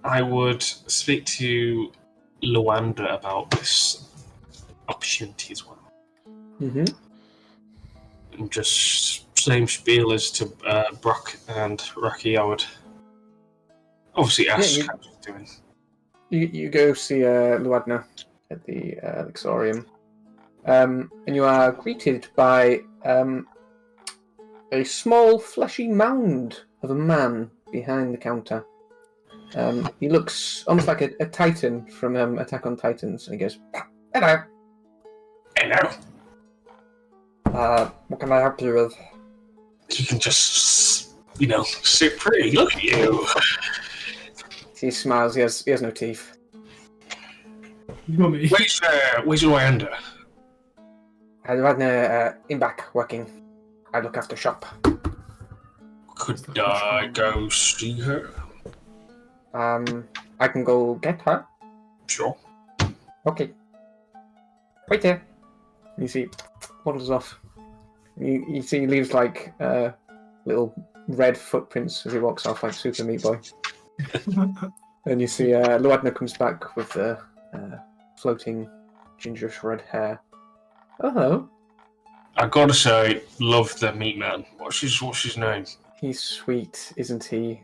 I would speak to Luanda about this opportunity as well. Mm-hmm. And just same spiel as to Brock and Rocky. I would obviously ask how he's doing. You go see Luadna at the Lixorium, and you are greeted by a small, fleshy mound of a man behind the counter. He looks almost like a Titan from Attack on Titans, and he goes, "Hello. Hello. What can I help you with?" You can just, sit pretty. Look at you. He smiles. He has no teeth. Mummy. Where's Luanda? Luadna in back working. I look after shop. Could I go see her? I can go get her. Sure. Okay. Wait there. You see, waddles off. You see, he leaves like little red footprints as he walks off, like Super Meat Boy. And you see Luadna comes back with the floating gingerish red hair. Oh, hello. I gotta say, love the meat man. What's his name? He's sweet, isn't he?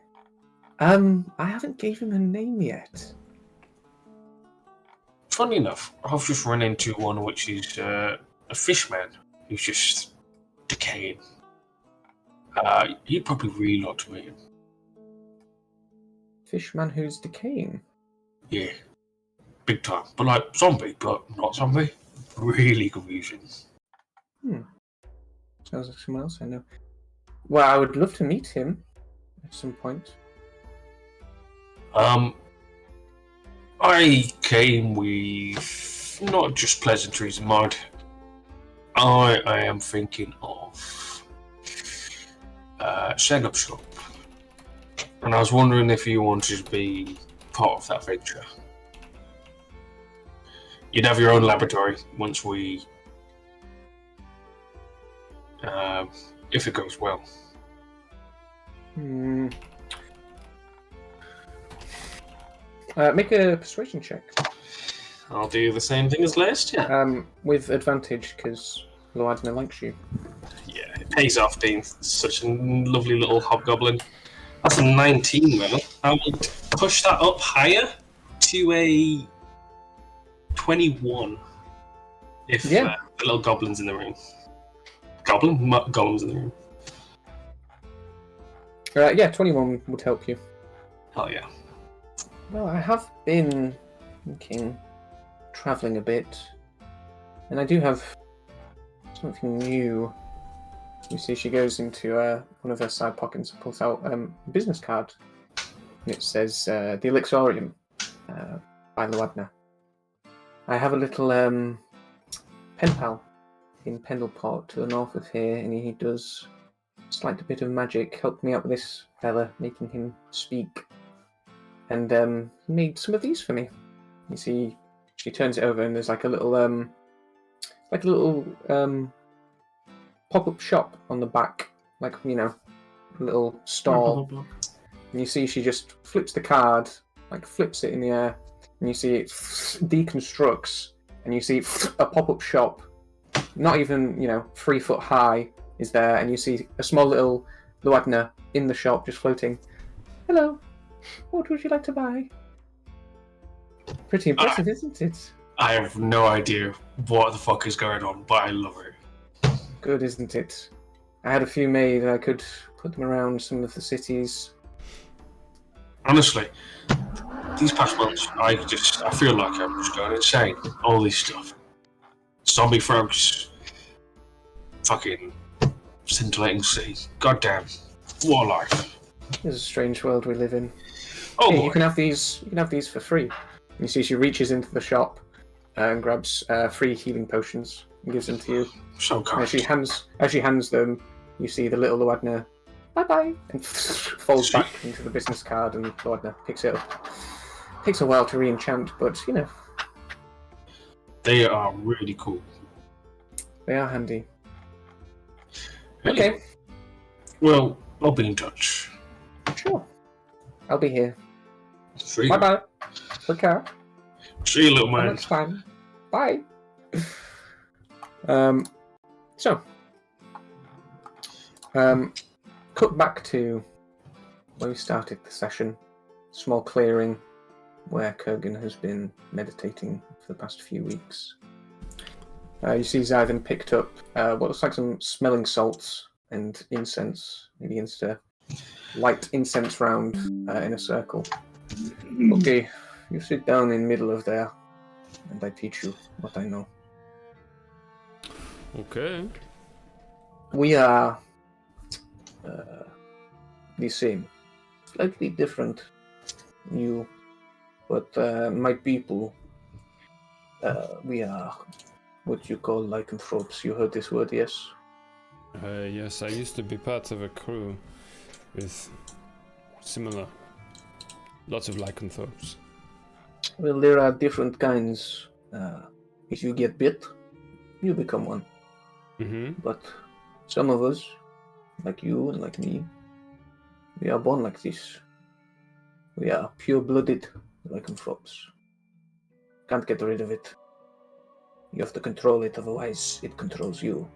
I haven't gave him a name yet. Funny enough, I've just run into one which is a fishman who's just decaying. You'd probably really like to meet him. Fishman who's decaying. Yeah, big time. But like zombie, but not zombie. Really confusing. Sounds like someone else I know. Well, I would love to meet him at some point. I came with not just pleasantries in mind. I am thinking of setting up shop. And I was wondering if you wanted to be part of that venture. You'd have your own laboratory once we... if it goes well. Make a persuasion check. I'll do the same thing as last year. With advantage, because Luadna likes you. Yeah, it pays off being such a lovely little hobgoblin. That's a 19, though. I would push that up higher to a 21. If the little goblin's in the room. Golem's in the room. 21 would help you. Oh, yeah. Well, I have been thinking, travelling a bit, and I do have something new. You see, she goes into one of her side pockets and pulls out a business card. And it says, the Elixorium by Luadna. I have a little pen pal in Pendleport to the north of here, and he does a slight bit of magic. Helped me out with this fella, making him speak. And he made some of these for me. You see, she turns it over, and there's like a little pop-up shop on the back, like, you know, a little stall. And you see she just flips the card, like flips it in the air, and you see it deconstructs, and you see a pop-up shop, not even, you know, 3 foot high, is there, and you see a small little Luadna in the shop just floating. Hello, what would you like to buy? Pretty impressive, isn't it? I have no idea what the fuck is going on, but I love it. Good, isn't it? I had a few made, I could put them around some of the cities. Honestly, these past months, I feel like I'm just going insane. All this stuff. Zombie frogs. Fucking scintillating sea. Goddamn. What a life. It's a strange world we live in. Oh Hey, boy. you can have these for free. You see she reaches into the shop and grabs 3 healing potions and gives them to you. So And kind. as she hands them, you see the little Luadna, bye-bye, and folds back into the business card, and Luadna picks it up. Takes a while to re-enchant, but, you know, They are really cool. they are handy. Really Okay, Well, I'll be in touch. sure. I'll be here. See you. Bye-bye. Take care. See you, little Till man. next time. Bye. So, cut back to where we started the session. Small clearing where Kurgan has been meditating for the past few weeks. You see Zyvan picked up what looks like some smelling salts and incense. He begins to light incense round in a circle. Okay, you sit down in the middle of there, and I teach you what I know. Okay. We are the same, slightly different. You, but my people, we are what you call lycanthropes. You heard this word, yes? Yes, I used to be part of a crew with similar, lots of lycanthropes. Well, there are different kinds. If you get bit, you become one. Mm-hmm. But some of us, like you and like me, we are born like this. We are pure-blooded lycanthropes. Can't get rid of it. You have to control it, otherwise it controls you.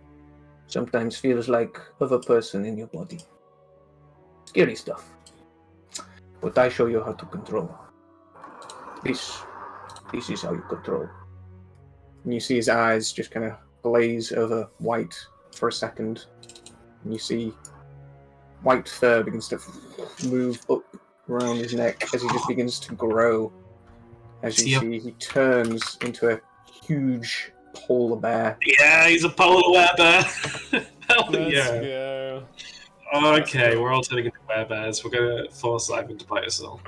Sometimes feels like other person in your body. Scary stuff. But I show you how to control. This is how you control. And you see his eyes just kind of glaze over white for a second. And you see white fur begins to move up around his neck as he just begins to grow. As you Yep. see, he turns into a huge polar bear. Yeah, he's a polar bear. Hell Let's yeah. go. Okay, we're all turning into bears. We're gonna force Ivan to bite us all.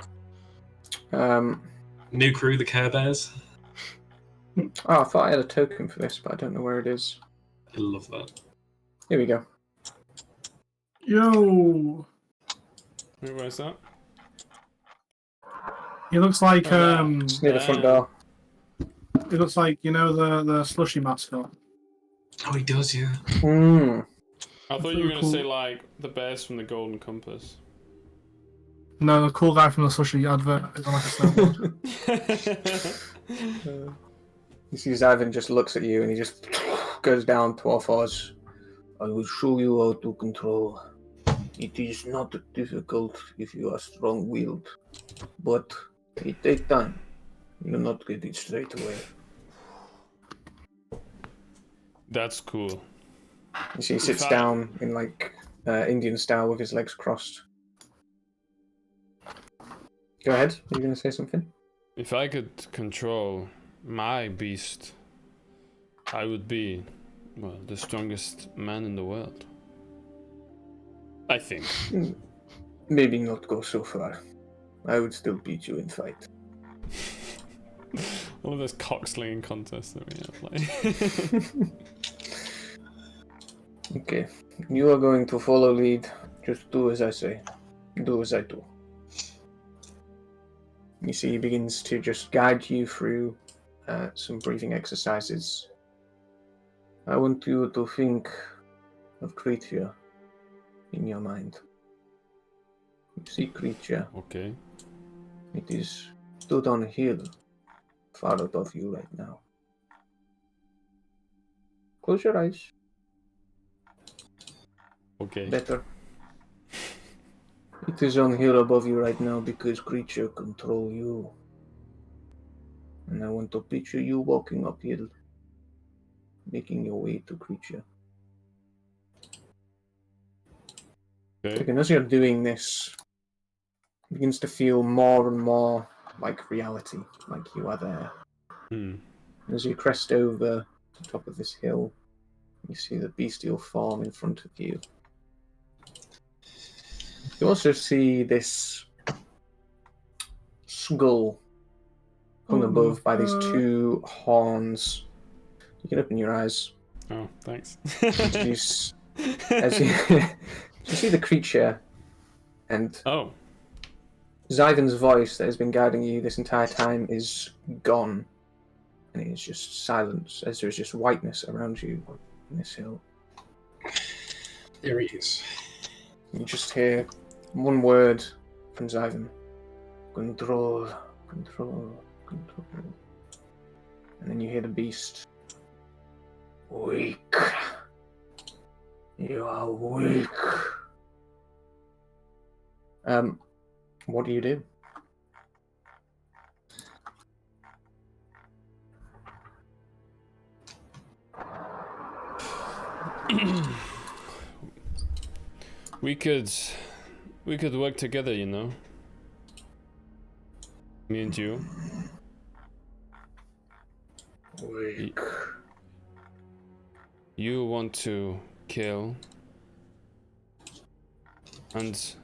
New crew, the Care Bears. Oh, I thought I had a token for this, but I don't know where it is. I love that. Here we go. Yo, Wait, where's that? he looks like It's near the front door. it looks like, you know, the slushy mascot. Oh, he does, yeah. Hmm. I thought you were gonna say Cool. like the bears from the Golden Compass. No, the cool guy from the slushy advert is on like a snowboard. You see Ivan just looks at you and he just goes down to all fours. I will show you how to control. It is not difficult if you are strong-willed, but it takes time. You'll not get it straight away. That's cool. You see he sits down in like Indian style with his legs crossed. Go ahead. Are you going to say something? If I could control my beast, I would be, well, the strongest man in the world. I think. Maybe not go so far. I would still beat you in fight. All of those cock slinging contests that we have, like. Okay. You are going to follow lead. Just do as I say. Do as I do. You see, he begins to just guide you through some breathing exercises. I want you to think of creature in your mind. You see creature. Okay. It is stood on a hill far above you right now. Close your eyes. Okay. Better. It is on hill above you right now because creature control you. And I want to picture you walking uphill, making your way to creature. Okay. And as you're doing this, it begins to feel more and more like reality, like you are there. Hmm. As you crest over the top of this hill, you see the bestial form in front of you. You also see this skull hung above by these two horns. You can open your eyes. Oh, thanks. As you see the creature, and Oh. Zyvan's voice that has been guiding you this entire time is gone, and it is just silence as there is just whiteness around you in this hill. There he is. You just hear one word from Zyvan. Control, control, control. And then you hear the beast. Weak. You are weak. What do you do? We could work together, you know. Me and you. Weak. You want to kill, and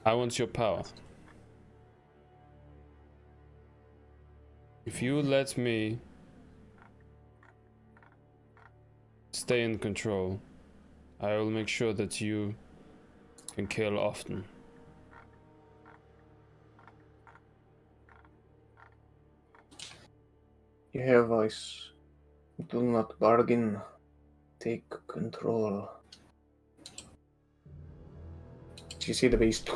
I want your power. If you let me stay in control, I will make sure that you can kill often. You hear a voice. Do not bargain. Take control. You see the beast.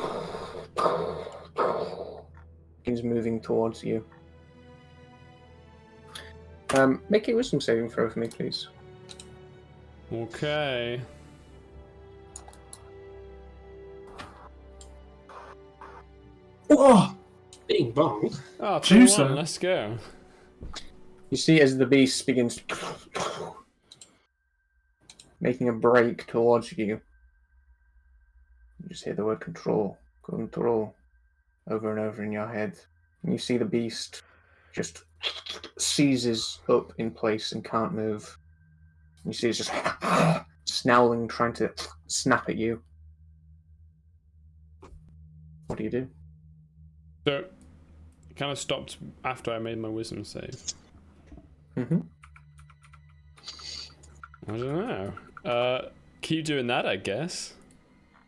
He's moving towards you. Make a wisdom saving throw for me, please. Okay. Oh, Bing bong. Oh, Juicer. 21, let's go. You see as the beast begins making a break towards you. You just hear the word control, control, over and over in your head. And you see the beast just seizes up in place and can't move. You see it's just snarling, trying to snap at you. What do you do? So, it kind of stopped after I made my wisdom save. Mm-hmm. I don't know. Keep doing that, I guess.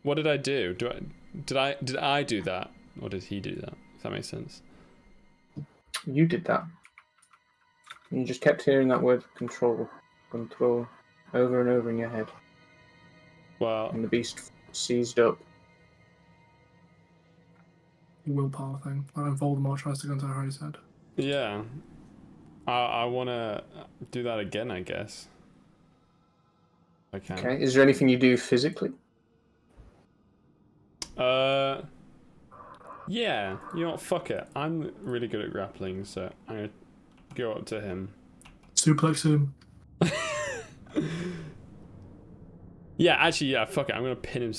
What did I do? Did I do that, or did he do that? If that makes sense. You did that. You just kept hearing that word control, control, over and over in your head. Well, And the beast seized up. the willpower thing. Like when Voldemort tries to go into Harry's head. yeah. I want to do that again, I guess. I can. Okay. Is there anything you do physically? Yeah. You know what? Fuck it. I'm really good at grappling, so I'm gonna go up to him. Suplex him. Yeah, actually, yeah. Fuck it. I'm gonna pin him.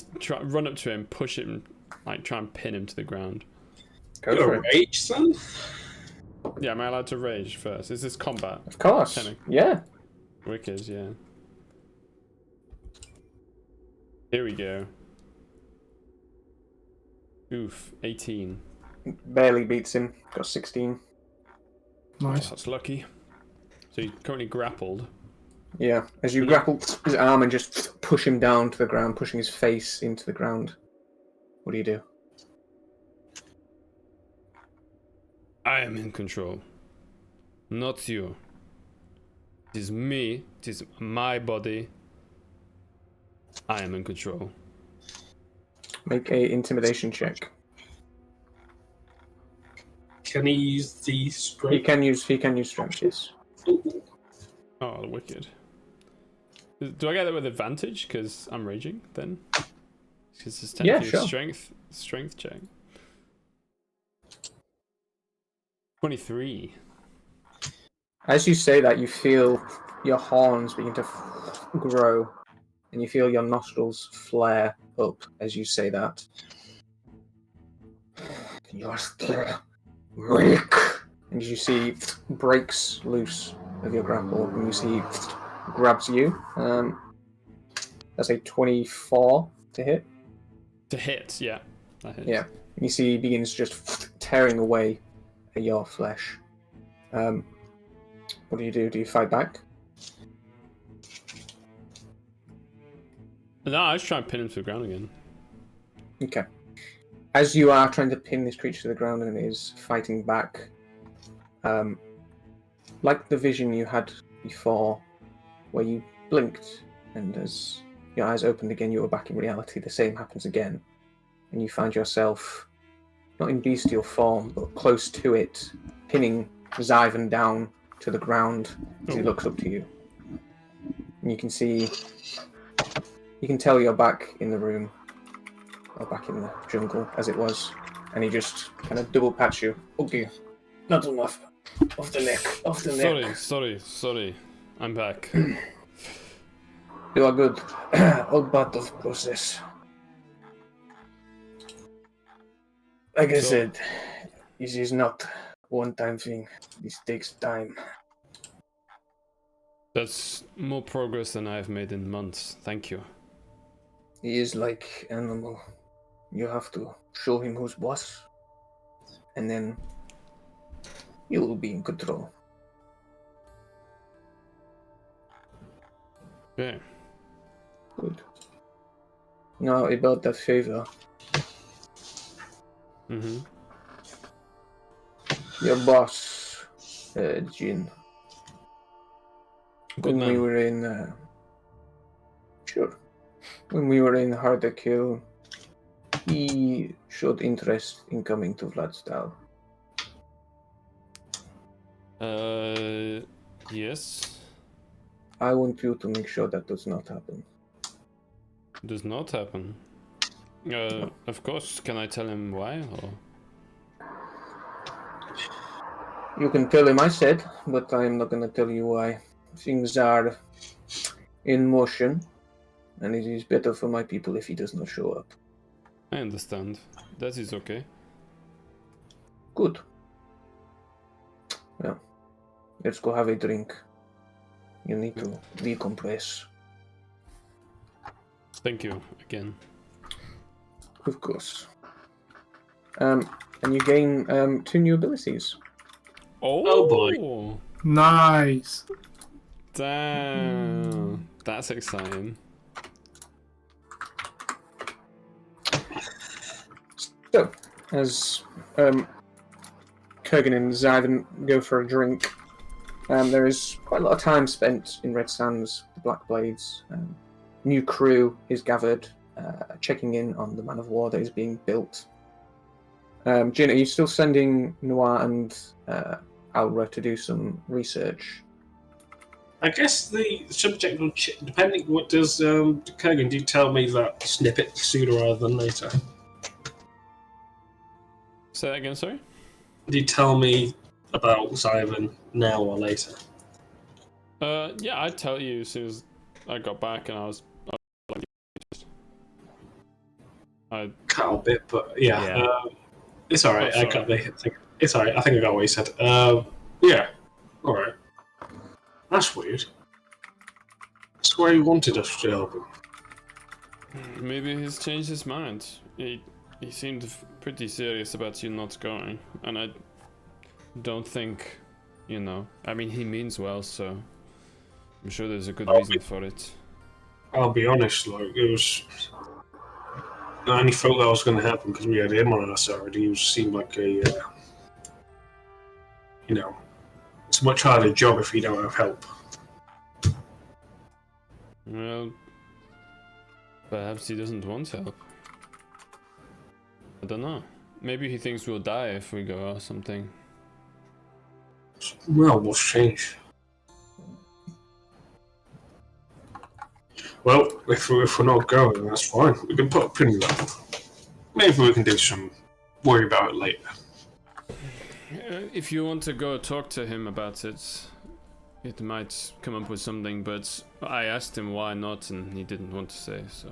Run up to him, push him, like try and pin him to the ground. Go for You're it. rage, son. Yeah, am I allowed to rage first? Is this combat? Of course. Technically. Yeah. Wicked, yeah. Here we go. Oof, 18. Barely beats him. Got 16. Nice. Oh, that's lucky. So he's currently grappled. Yeah, as you grapple his arm and just push him down to the ground, pushing his face into the ground. What do you do? I am in control. Not you. It is me. It is my body. I am in control. Make a intimidation check. Can he use the He strength? can use strength, yes. Ooh. Oh, wicked. Do I get it with advantage because I'm raging then? Because it's Yeah, technically sure. strength check. 23. As you say that, you feel your horns begin to grow, and you feel your nostrils flare up as you say that. You're still weak. And as you see, breaks loose of your grapple, and you see grabs you. That's a 24 to hit. To hit, yeah. That hits. Yeah. And you see he begins just tearing away at your flesh. What do? Do you fight back? No, I was trying to pin him to the ground again. Okay. As you are trying to pin this creature to the ground and it is fighting back, like the vision you had before, where you blinked and as your eyes opened again, you were back in reality, the same happens again. And you find yourself not in bestial form, but close to it, pinning Zyvan down to the ground as he looks up to you. And you can tell you're back in the room, or back in the jungle as it was, and he just kind of double pats you. Okay, not enough. Off the neck. Sorry. I'm back. You are good. All part of process. Like I said, this is not one-time thing. This takes time. That's more progress than I've made in months. Thank you. He is like animal. You have to show him who's boss, and then you will be in control. Okay. Good. Now about that favor. Mm-hmm. Your boss, Jin. Good When we man. were in, when we were in Harder Kill, he showed interest in coming to Vladistal. Yes. I want you to make sure that does not happen. Does not happen. Of course. Can I tell him why? Or... You can tell him I said, but I'm not gonna tell you why. Things are in motion, and it is better for my people if he does not show up. I understand. That is okay. Good. Well, let's go have a drink. You need to decompress. Thank you again. Of course. And you gain 2 new abilities. Oh boy. Nice. Damn. That's exciting. So, as Kurgan and Zyvan go for a drink, there is quite a lot of time spent in Red Sands, the Black Blades. New crew is gathered, checking in on the man of war that is being built. Jin, are you still sending Noir and Alra to do some research? I guess the subject will depending. What does Kurgan do? Tell me that snippet sooner rather than later. Say that again, sorry? Did you tell me about Zyvan now or later? Yeah, I'd tell you as soon as I got back and I was Cut a bit, but yeah. It's alright. Oh, I got it's alright. I think I got what you said. Yeah. Alright. That's weird. That's where he wanted us to help him. Maybe he's changed his mind. He seemed pretty serious about you not going, and I don't think, I mean, he means well, so I'm sure there's a good reason for it. I'll be honest, like, it was. I only thought that was going to happen because we had him on our side. He seemed like a. It's a much harder job if you don't have help. Well, perhaps he doesn't want help. I don't know. Maybe he thinks we'll die if we go or something. Well, what's changed? Well, if we're not going, that's fine. We can put a pin in that. Maybe we can do some worry about it later. If you want to go talk to him about it, it might come up with something, but I asked him why not, and he didn't want to say, so...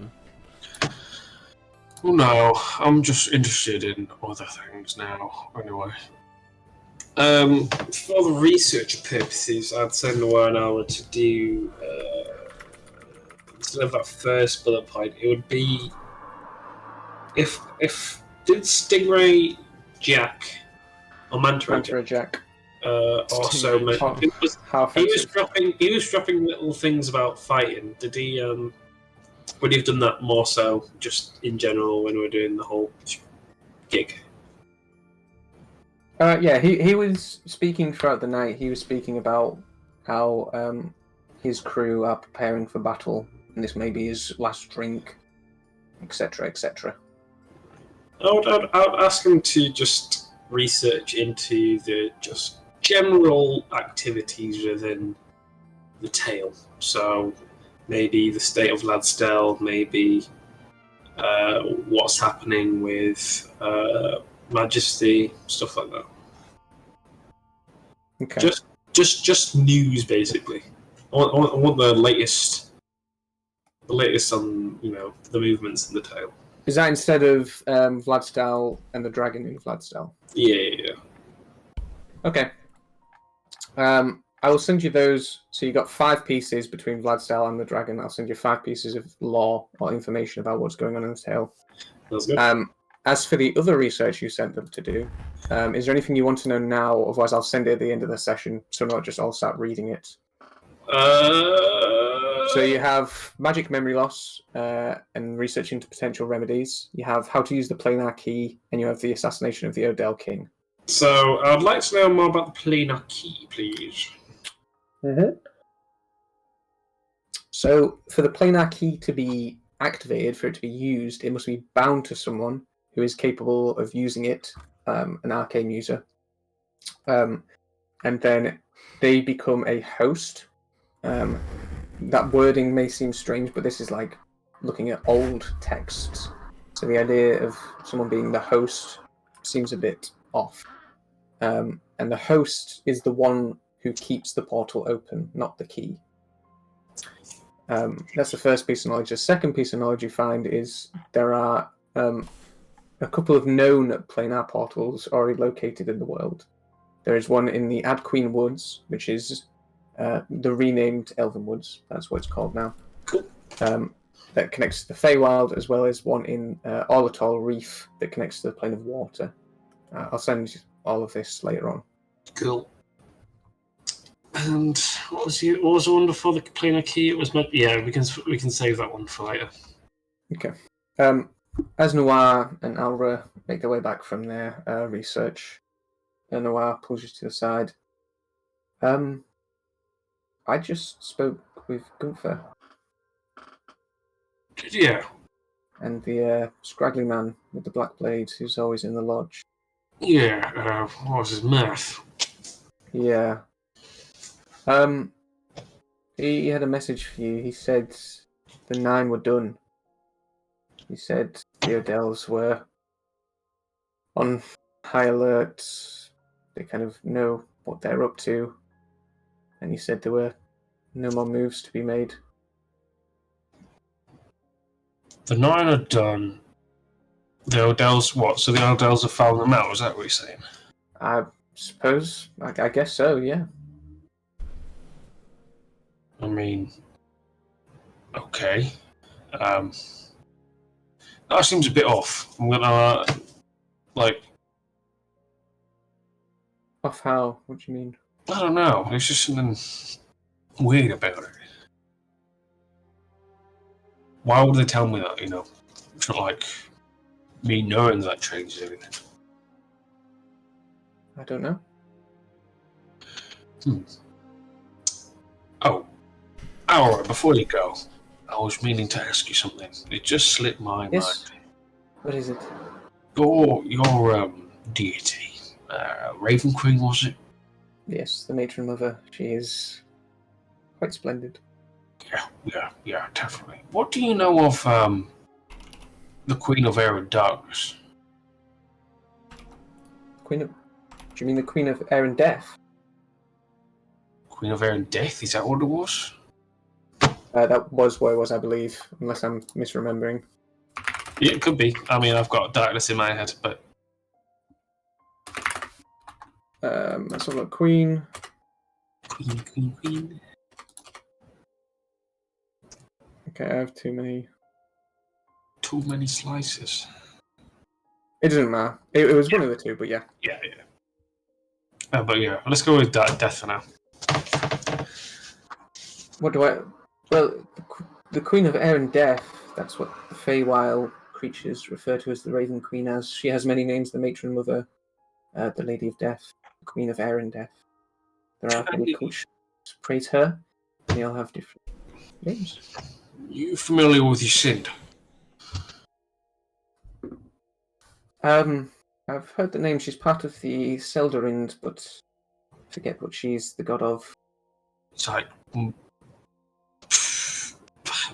Well, no, I'm just interested in other things now, anyway. For the research purposes, I'd send Noah an hour to do... instead of that first bullet point, it would be... If did Stingray Jack... Or Manta Jack. Also, he was dropping little things about fighting. Did he? Would he have done that more so, just in general, when we were doing the whole gig? Yeah, he was speaking throughout the night. He was speaking about how his crew are preparing for battle, and this may be his last drink, etc., etc. I'd ask him to just research into the just general activities within the Tale. So maybe the state of Ladsdale, maybe what's happening with Majesty, stuff like that. Okay. Just news, basically. I want the latest on the movements in the Tale. Is that instead of Vladstal and the dragon in Vladstal? Yeah. Okay. I will send you those. So you got 5 pieces between Vladstal and the dragon. I'll send you 5 pieces of lore or information about what's going on in the Tale. That's good. As for the other research you sent them to do, is there anything you want to know now? Otherwise, I'll send it at the end of the session, so not just all start reading it. So you have magic memory loss and research into potential remedies. You have how to use the planar key, and you have the assassination of the Odell King. So I'd like to know more about the planar key, please. Mm-hmm. So for the planar key to be activated, for it to be used, it must be bound to someone who is capable of using it, an arcane user. And then they become a host. That wording may seem strange, but this is like looking at old texts. So the idea of someone being the host seems a bit off. And the host is the one who keeps the portal open, not the key. That's the first piece of knowledge. The second piece of knowledge you find is there are a couple of known planar portals already located in the world. There is one in the Ad Queen Woods, which is the renamed Elven Woods. That's what it's called now. Cool. That connects to the Feywild, as well as one in Orlatol Reef that connects to the Plane of Water. I'll send all of this later on. Cool. And what was the one before the planar key? It was we can save that one for later. Okay. As Noir and Alra make their way back from their research, Noir pulls you to the side. I just spoke with Gunther. Did you? And the scraggly man with the black blades who's always in the lodge. Yeah, what was his math? Yeah. He had a message for you. He said the 9 were done. He said the Odells were on high alert. They kind of know what they're up to. And he said there were no more moves to be made. The 9 are done. The Odells, what? So the Odells have found them out, is that what you're saying? I suppose. I guess so, yeah. I mean, okay. That seems a bit off. I'm gonna, Off how? What do you mean? I don't know. There's just something weird about it. Why would they tell me that? It's not like me knowing that changes anything. I don't know. Oh, alright. Before you go, I was meaning to ask you something. It just slipped my Yes. mind. What is it? Your deity, Raven Queen, was it? Yes, the matron mother. She is quite splendid. Yeah, definitely. What do you know of the Queen of Air and Darkness? Queen of. Do you mean the Queen of Air and Death? Queen of Air and Death? Is that what it was? That was what it was, I believe, unless I'm misremembering. Yeah, it could be. I mean, I've got darkness in my head, but Let's have a look. Queen. Queen. Okay, I have too many. Too many slices. It doesn't matter. It was one of the two, but yeah. Yeah. But yeah, let's go with Death for now. What do I? Well, the Queen of Air and Death. That's what the Feywild creatures refer to as the Raven Queen as. She has many names: the Matron Mother, the Lady of Death, the Queen of Air and Death. There are many cultures to praise her. And they all have different names. You familiar with Yscind? I've heard the name. She's part of the Selderind, but I forget what she's the god of. It's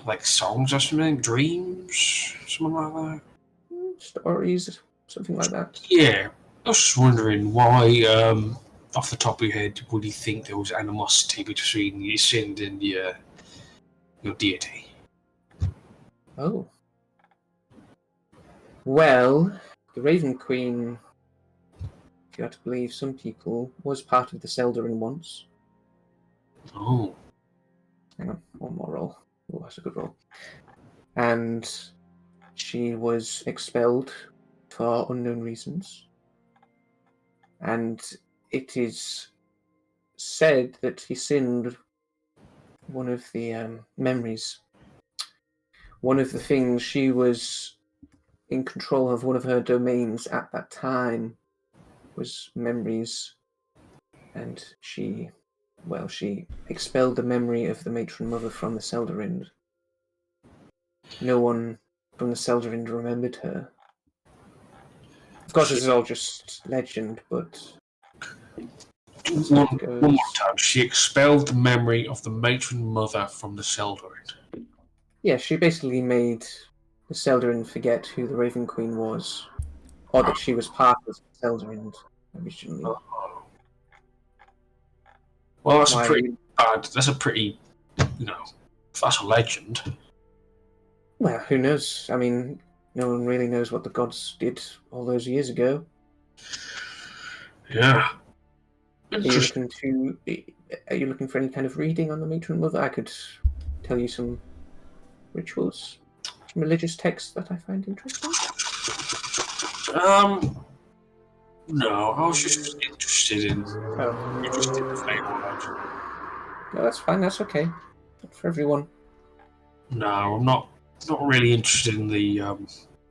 like songs or something, dreams, something like that. Stories, something like that. Yeah, I was just wondering why, off the top of your head, would you think there was animosity between Yscind and your deity? Oh. Well, the Raven Queen, if you had to believe some people, was part of the Seldarin once. Oh. Hang on, one more roll. Oh, that's a good roll. And she was expelled for unknown reasons. And it is said that Yscind, one of the memories, one of the things, she was in control of one of her domains at that time was memories, and she expelled the memory of the Matron Mother from the Selderind. No one from the Selderind remembered her. Of course, this is all just legend, but One more time. She expelled the memory of the Matron Mother from the Selderind. Yeah, she basically made the Selderind forget who the Raven Queen was, or that she was part of the Selderind originally. Well, that's a pretty bad. That's a pretty, that's a legend. Well, who knows? I mean, no one really knows what the gods did all those years ago. Yeah. Are you looking for any kind of reading on the Matron Mother? I could tell you some rituals, some religious texts that I find interesting. No, I was just interested in. Oh. Interested in the Feywild. No, that's fine. That's okay. Not for everyone. No, I'm not really interested in the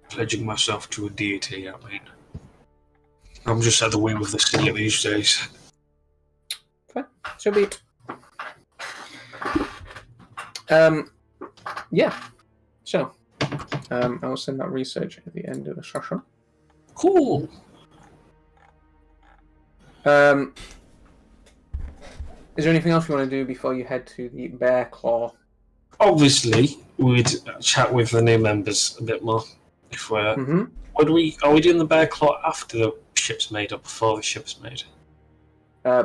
pledging myself to a deity. I mean, I'm just at the whim of the sea these days. Fine. So be it. Yeah. So, I'll send that research at the end of the session. Cool. Is there anything else you want to do before you head to the Bear Claw? Obviously, we'd chat with the new members a bit more. If we're, are we doing the Bear Claw after the ship's made or before the ship's made?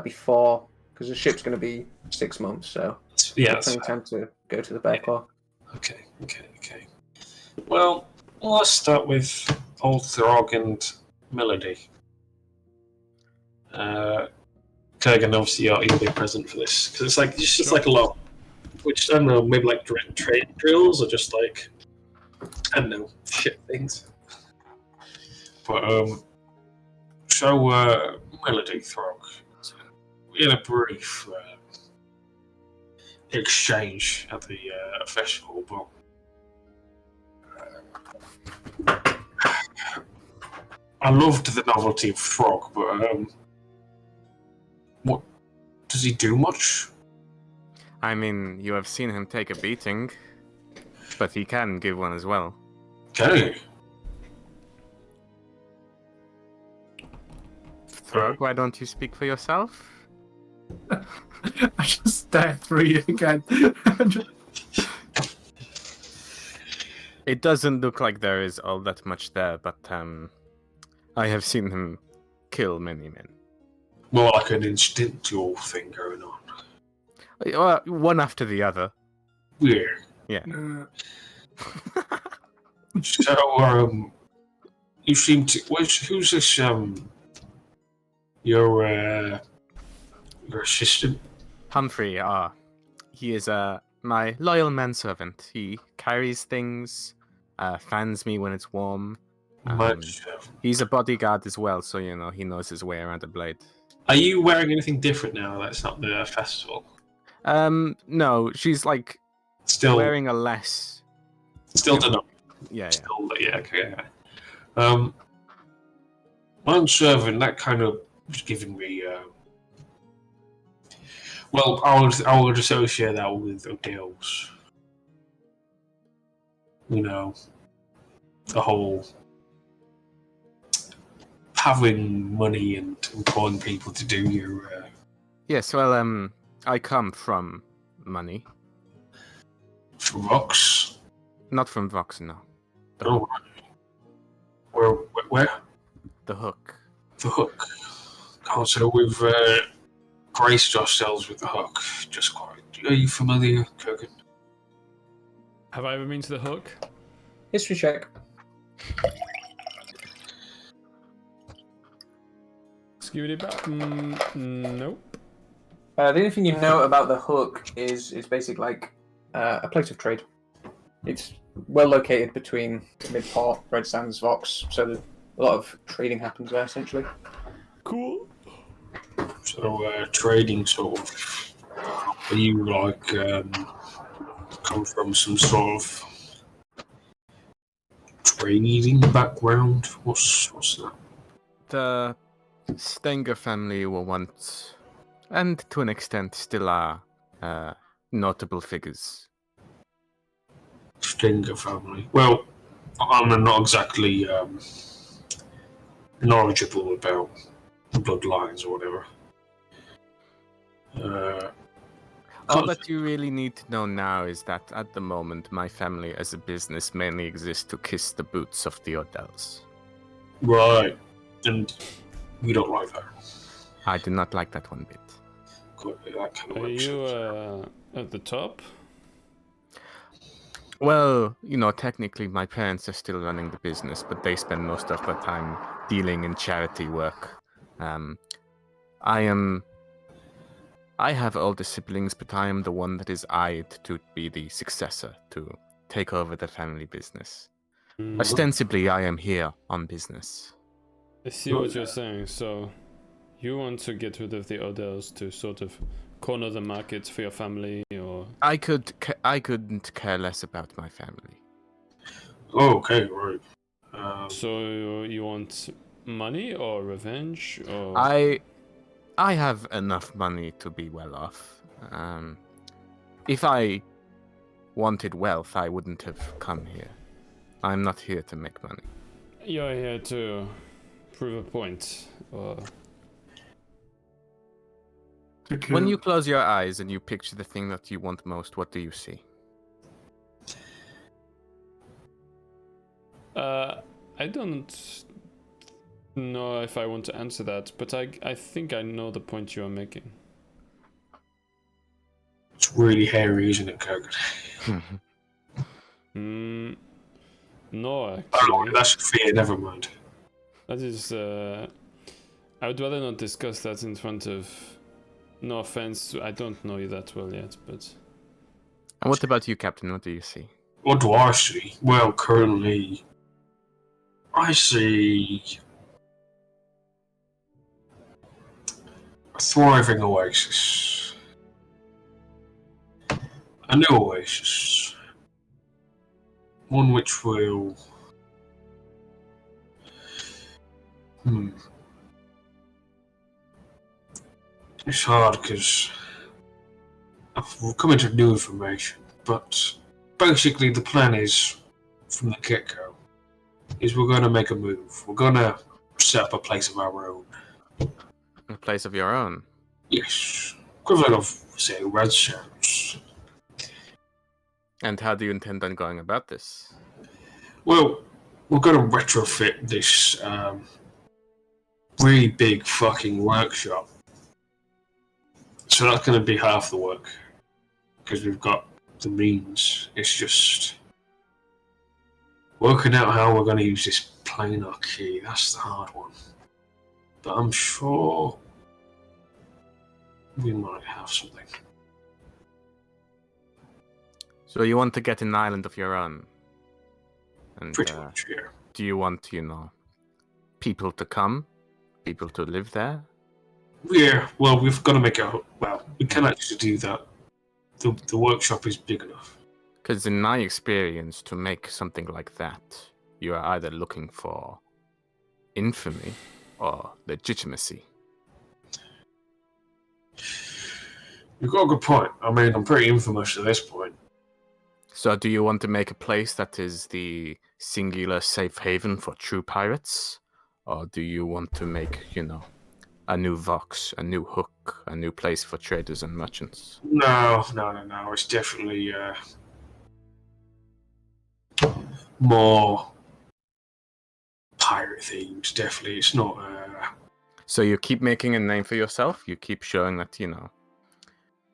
Before, because the ship's going to be 6 months, so yeah, plenty of time to go to the Bear Claw. Okay. Well, let's start with Old Throg and Melody. Kurgan, obviously, you'll be present for this because it's just like a lot. Which I don't know, maybe like trade drills or just like I don't know, shit things. But so Melody Throg, in a brief exchange at the festival, but I loved the novelty of Frog, but what does he do much? I mean, you have seen him take a beating, but he can give one as well. Okay. Throg, why don't you speak for yourself? I just stare through you again. It doesn't look like there is all that much there, but I have seen him kill many men. More like an instinctual thing going on. One after the other. Yeah. Yeah. So, you seem to. Who's this? Your assistant? Humphrey, he is my loyal manservant. He carries things, fans me when it's warm. He's a bodyguard as well, so he knows his way around a blade. Are you wearing anything different now? That's not the festival. No, she's like Still wearing a less. Still done up. Yeah. Still, yeah. Okay. Manservant, that kind of was giving me. Well, I would associate that with Odell's. The whole having money and employing people to do your. Yes, well, I come from money. From Vox? Not from Vox, no. Oh. Where? The Hook. The Hook. Oh, so we've graced ourselves with the Hook. Just quite. Are you familiar, Kurgan? Have I ever been to the Hook? History check. Skibidi back? Nope. The only thing you know about the Hook is basically like a place of trade. It's well located between Midport, Red Sands, Vox, so a lot of trading happens there essentially. Cool. So trading sort of. Are you like come from some sort of trading background? What's that? The Stenger family were once, and to an extent still are, notable figures. Stenger family. Well, I'm not exactly knowledgeable about bloodlines or whatever. All that you really need to know now is that at the moment, my family as a business mainly exists to kiss the boots of the Odells. Right. And we don't like that. I do not like that one bit. That kind of Are you at the top? Well, technically my parents are still running the business, but they spend most of their time dealing in charity work. I have older siblings, but I am the one that is eyed to be the successor, to take over the family business. Ostensibly, I am here on business. I see what you're saying. So, you want to get rid of the Odells to sort of corner the market for your family, or? I couldn't care less about my family. Oh, okay, right. So you want money or revenge, or? I have enough money to be well off. If I wanted wealth, I wouldn't have come here. I'm not here to make money. You're here to prove a point, or? When you close your eyes and you picture the thing that you want most, what do you see? I don't know if I want to answer that, but I think I know the point you are making. It's really hairy, isn't it, Kurgan? No, actually. Oh, that's fear, never mind. That is, I would rather not discuss that in front of... No offense, I don't know you that well yet, but... And what about you, Captain? What do you see? What do I see? Well, currently, I see a thriving oasis. A new oasis. One which will It's hard because we're coming to new information, but basically the plan is, from the get-go, is we're going to make a move. We're going to set up a place of our own. A place of your own? Yes. Equivalent of, say, Red Sands. And how do you intend on going about this? Well, we're going to retrofit this really big fucking workshop. So that's going to be half the work. Because we've got the means. It's just working out how we're going to use this planar key. That's the hard one. But I'm sure we might have something. So you want to get an island of your own? And, Pretty much, yeah. Do you want, people to come? People to live there? Yeah, well, we've got to make it... Well, we can actually do that. The workshop is big enough. Because in my experience, to make something like that, you are either looking for infamy or legitimacy. You've got a good point. I mean, I'm pretty infamous at this point. So do you want to make a place that is the singular safe haven for true pirates? Or do you want to make, a new Vox, a new Hook, a new place for traders and merchants? No. It's definitely more pirate themed. Definitely, it's not. So you keep making a name for yourself. You keep showing that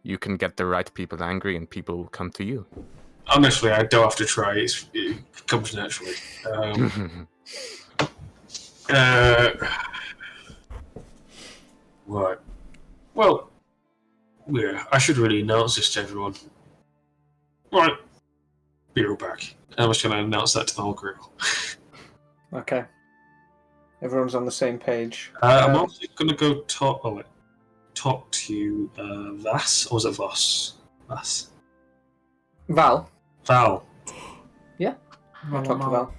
you can get the right people angry, and people will come to you. Honestly, I don't have to try. It comes naturally. Right. Well, yeah, I should really announce this to everyone. Right. Be right back. I'm just going to announce that to the whole crew. Okay. Everyone's on the same page. I'm also going to go talk to Vas, or was it Voss? Vas. Val. Val. Yeah, I'll talk to Val.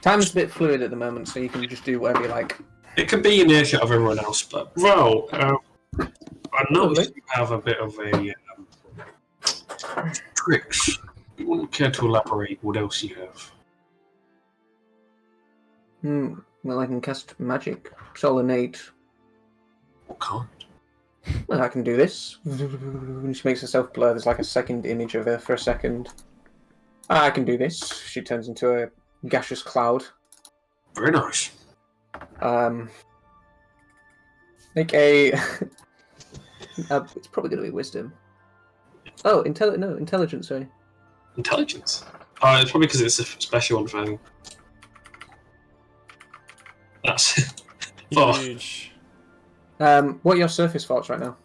Time's a bit fluid at the moment, so you can just do whatever you like. It can be in earshot of everyone else, but Val, I noticed you have a bit of a tricks. You wouldn't care to elaborate what else you have? Well, I can cast magic. Solinate. What kind? Well, I can do this. When she makes herself blur, there's like a second image of her for a second. I can do this. She turns into a gaseous cloud. Very nice. Make a... it's probably going to be wisdom. Oh, intelligence, sorry. Intelligence? It's probably because it's a special one for him. That's... Huge. What are your surface faults right now?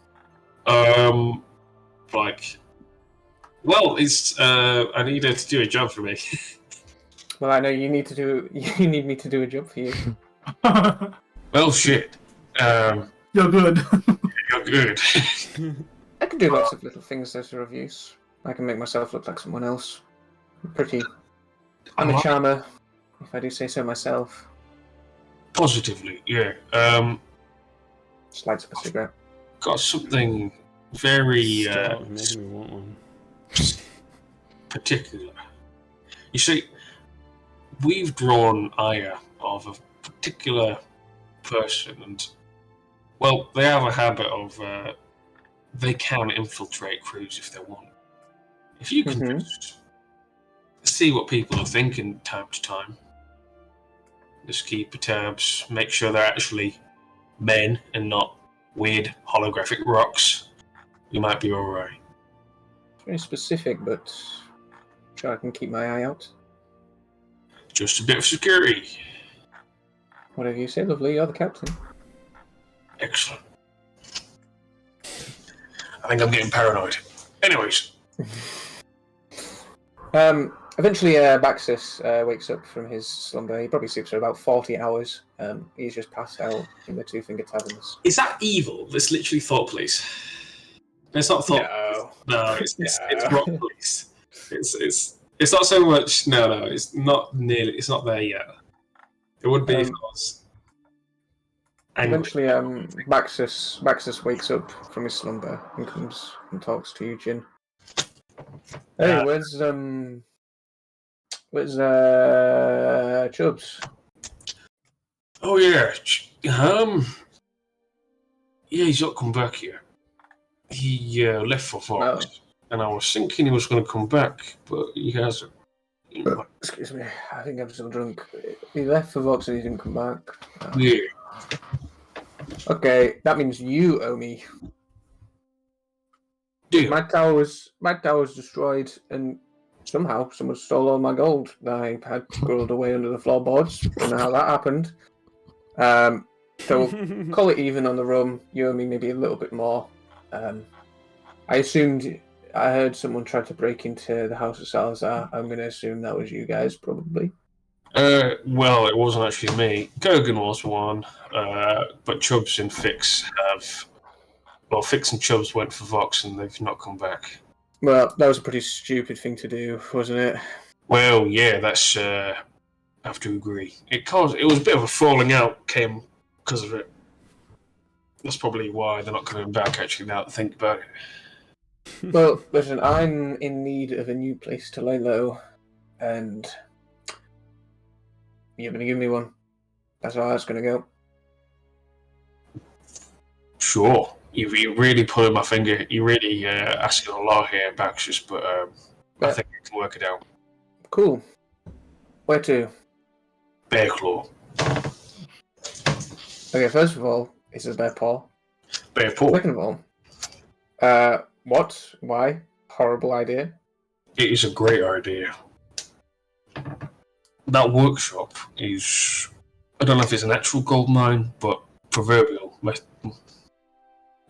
Well, it's I need her to do a job for me. Well, I know you need me to do a job for you. Well, shit. You're good. You're good. I can do lots of little things that are of use. I can make myself look like someone else. I'm a charmer, if I do say so myself. Positively, yeah. Just lights up a cigarette. Got something very Stop making me want one. particular. You see, we've drawn ire of a particular person, and well, they have a habit of they can infiltrate crews if they want. If you can just see what people are thinking time to time, just keep tabs, make sure they're actually men and not weird holographic rocks, you might be alright. Very specific, but sure I can keep my eye out. Just a bit of security. Whatever you say, lovely. You're the captain. Excellent. I think I'm getting paranoid. Anyways. Eventually, Baxis wakes up from his slumber. He probably sleeps for about 40 hours. He's just passed out in the Two Finger Taverns. Is that evil? That's literally Thought Police. It's not Thought. No, it's Rock Police. It's not so much. No, it's not nearly. It's not there yet. It would be if it was. Eventually, Baxus wakes up from his slumber and comes and talks to you, Jin. Hey, where's Chubbs? Oh yeah, yeah, he's not come back yet. He left for Fox, and I was thinking he was going to come back, but he hasn't. Excuse me, I think I'm still drunk. He left for Vox and he didn't come back. Yeah. Okay, that means you owe me. Deal. My tower was destroyed, and somehow someone stole all my gold that I had squirreled away under the floorboards. Don't know how that happened. So call it even on the rum. You owe me maybe a little bit more. I assumed I heard someone try to break into the House of Salazar. I'm going to assume that was you guys, probably. Well, it wasn't actually me. Kogan was one, but Chubbs and Fix have. Well, Fix and Chubbs went for Vox, and they've not come back. Well, that was a pretty stupid thing to do, wasn't it? Well, yeah, that's. I have to agree. It was a bit of a falling out, came because of it. That's probably why they're not coming back. Actually, now that I think about it. Well, listen, I'm in need of a new place to lay low, and you're going to give me one. That's how it's going to go. Sure. You really pulling my finger. You're really asking a lot here, Baxus, but I think we can work it out. Cool. Where to? Bear Claw. Okay, first of all, it's a bear paw. Bear Paw. Second of all, what? Why? Horrible idea. It is a great idea. That workshop is... I don't know if it's an actual gold mine, but proverbial.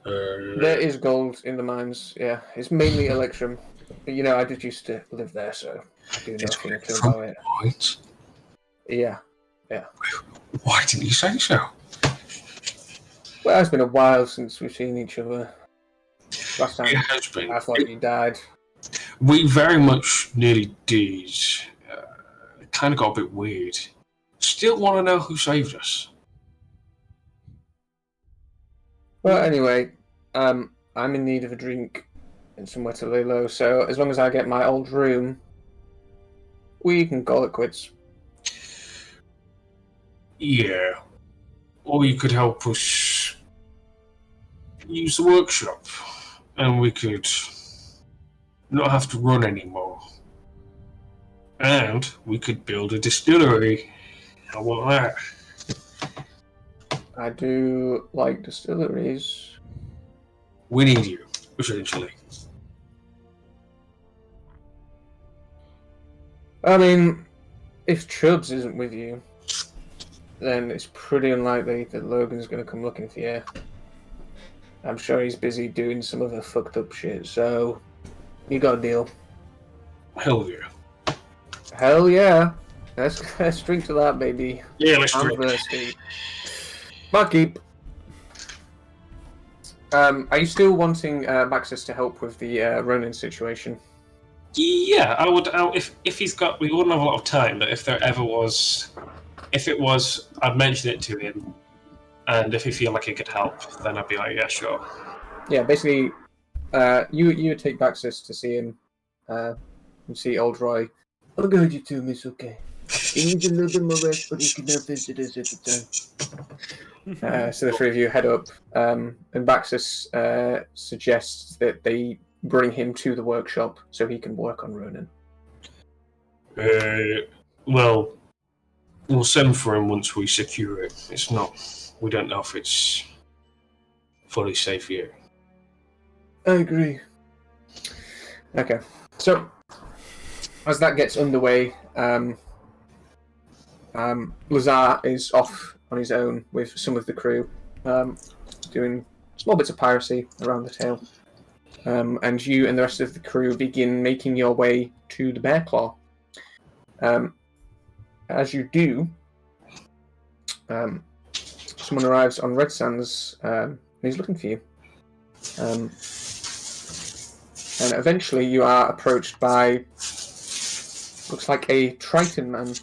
There is gold in the mines, yeah. It's mainly Electrum. But, you know, I did used to live there, so I do know a thing or two about it. Right? Yeah. Why didn't you say so? Well, it's been a while since we've seen each other. Last time It has been. I thought you died. We very much nearly did. It kind of got a bit weird. Still want to know who saved us. Well, anyway, I'm in need of a drink and somewhere to lay low, so as long as I get my old room, we can call it quits. Yeah. Or you could help us use the workshop, and we could not have to run anymore. And we could build a distillery. How about that? I do like distilleries. We need you, essentially. I mean, if Chubbs isn't with you, then it's pretty unlikely that Logan's going to come looking for you. I'm sure he's busy doing some other fucked up shit, so you got a deal. Hell yeah. Hell yeah. Let's drink to that, baby. Yeah, let's I'm drink. thirsty. Barkeep. Are you still wanting Maxis to help with the Ronin situation? Yeah, I would. If he's got, we wouldn't have a lot of time. But if there ever was, I'd mention it to him, and if he feel like he could help, then I'd be like, yeah, sure. Yeah, basically, you would take Maxis to see him, and see old Roy. I'll guide you to him. It's okay. He needs a little bit more rest, but he can have visitors at the time. So the three of you head up, and Baxus suggests that they bring him to the workshop so he can work on Ronin. Well, we'll send for him once we secure it. It's not. We don't know if it's fully safe yet. I agree. Okay, so as that gets underway, Lazar is off on his own with some of the crew, doing small bits of piracy around the tail. And you and the rest of the crew begin making your way to the Bear Claw. As you do, someone arrives on Red Sands, and he's looking for you. And eventually you are approached by, looks like a Triton man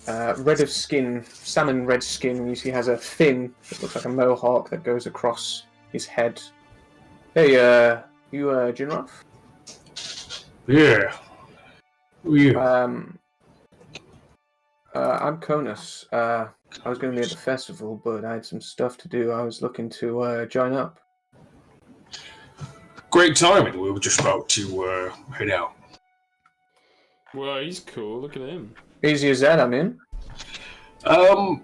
red of skin, salmon red skin. You see, he has a fin that looks like a mohawk that goes across his head. Hey, you Jinroth? Yeah. Who are you? I'm Conus. I was going to be at the festival, but I had some stuff to do. I was looking to join up. Great timing. We were just about to head out. Well, he's cool. Look at him. Easy as that, I'm in. Yeah.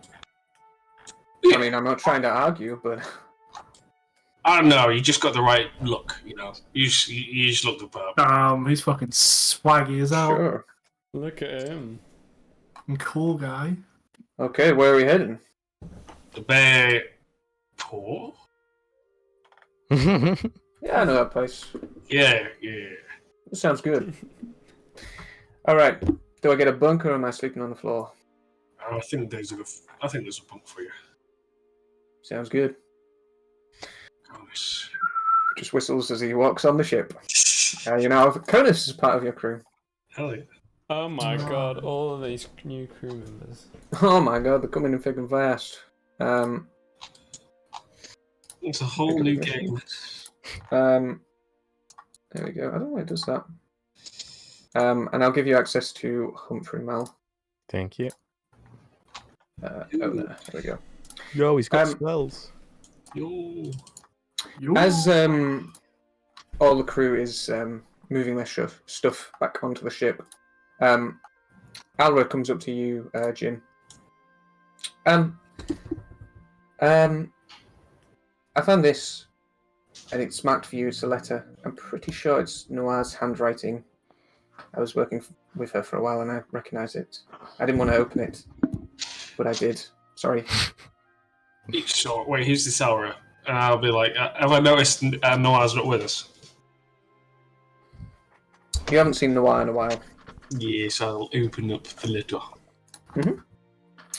I mean, I'm not trying to argue, but... I don't know, you just got the right look, you know. You just look the part. He's fucking swaggy as hell. Sure. Look at him. Cool guy. Okay, where are we heading? The Bear Paw? Yeah, I know that place. Yeah. That sounds good. Alright, do I get a bunk or am I sleeping on the floor? I think there's a bunk for you. Sounds good. Conus. Just whistles as he walks on the ship. You know, Conus is part of your crew. Hell yeah. Oh my god, all of these new crew members. Oh my god, they're coming in thick and fast. It's a whole new game. There we go. I don't know why it does that. And I'll give you access to Humphrey Mal. Thank you. There we go. Yo, he's got spells. Yo. As all the crew is moving their stuff back onto the ship, Alra comes up to you, Jin. I found this, and it's marked for you. It's a letter. I'm pretty sure it's Noir's handwriting. I was working with her for a while, and I recognise it. I didn't want to open it, but I did. Sorry. So, wait, who's this Aura? And I'll be like, have I noticed Noah's not with us? You haven't seen Noir in a while. Yes, I'll open up the letter.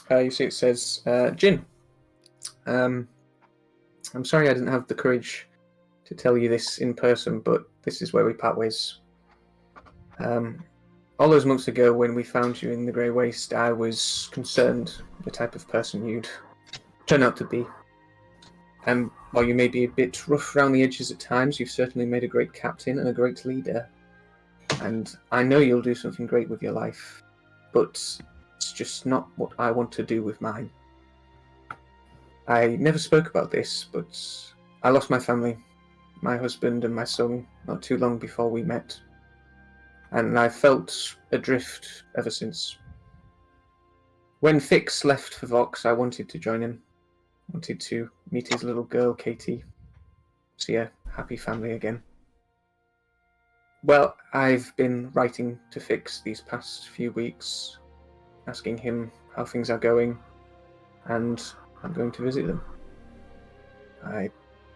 You see it says, Jin, I'm sorry I didn't have the courage to tell you this in person, but this is where we part ways. All those months ago when we found you in the Grey Waste, I was concerned the type of person you'd turn out to be. And while you may be a bit rough around the edges at times, you've certainly made a great captain and a great leader. And I know you'll do something great with your life, but it's just not what I want to do with mine. I never spoke about this, but I lost my family, my husband and my son, not too long before we met. And I felt adrift ever since. When Fix left for Vox, I wanted to join him. Wanted to meet his little girl, Katie. See a happy family again. Well, I've been writing to Fix these past few weeks, asking him how things are going, and I'm going to visit them. I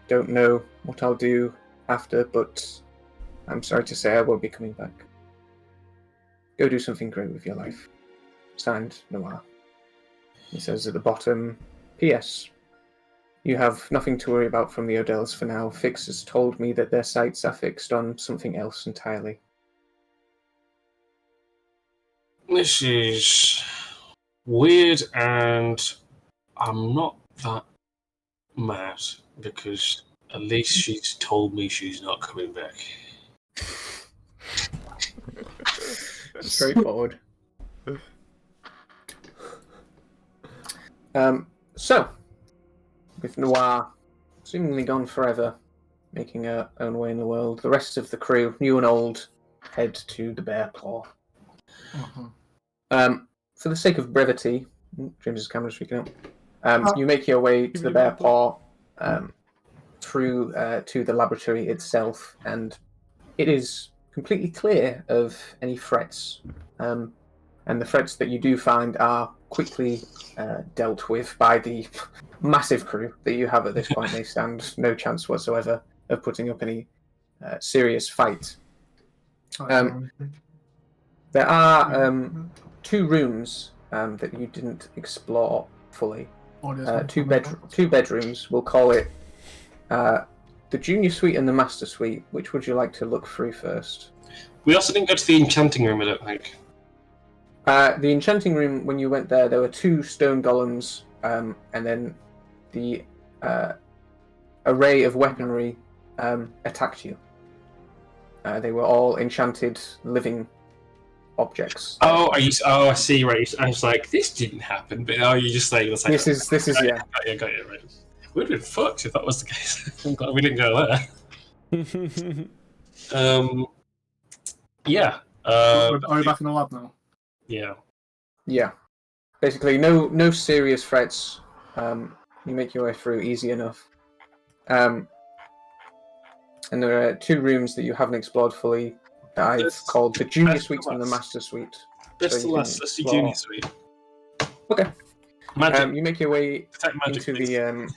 don't know what I'll do after, but I'm sorry to say I won't be coming back. Go do something great with your life. Signed, Noir. He says at the bottom, P.S. You have nothing to worry about from the Odells for now. Fix has told me that their sights are fixed on something else entirely. This is weird, and I'm not that mad, because at least she's told me she's not coming back. Straightforward. So, with Noir seemingly gone forever, making her own way in the world, the rest of the crew, new and old, head to the Bear Claw. For the sake of brevity, James's camera's freaking out. You make your way to the Bear Paw through to the laboratory itself, and it is completely clear of any threats. And the threats that you do find are quickly dealt with by the massive crew that you have at this point. They stand no chance whatsoever of putting up any serious fight. There are 2 rooms that you didn't explore fully. Two bedrooms. We'll call it the Junior Suite and the Master Suite. Which would you like to look through first? We also didn't go to the enchanting room, I don't think. The enchanting room, when you went there were 2 stone golems, and then the array of weaponry attacked you. They were all enchanted living objects. Oh, I see. Right, I was like, this didn't happen, but you just like, This is yeah. Got you. Right. We'd have been fucked if that was the case. I'm glad we didn't go there. Yeah. Are we back in the lab now? Yeah. Yeah. Basically, no serious threats. You make your way through easy enough. And there are 2 rooms that you haven't explored fully that I've called the Junior Suite and the Master Suite. Let's do Junior Suite. Okay. Magic. You make your way Magic, into please. the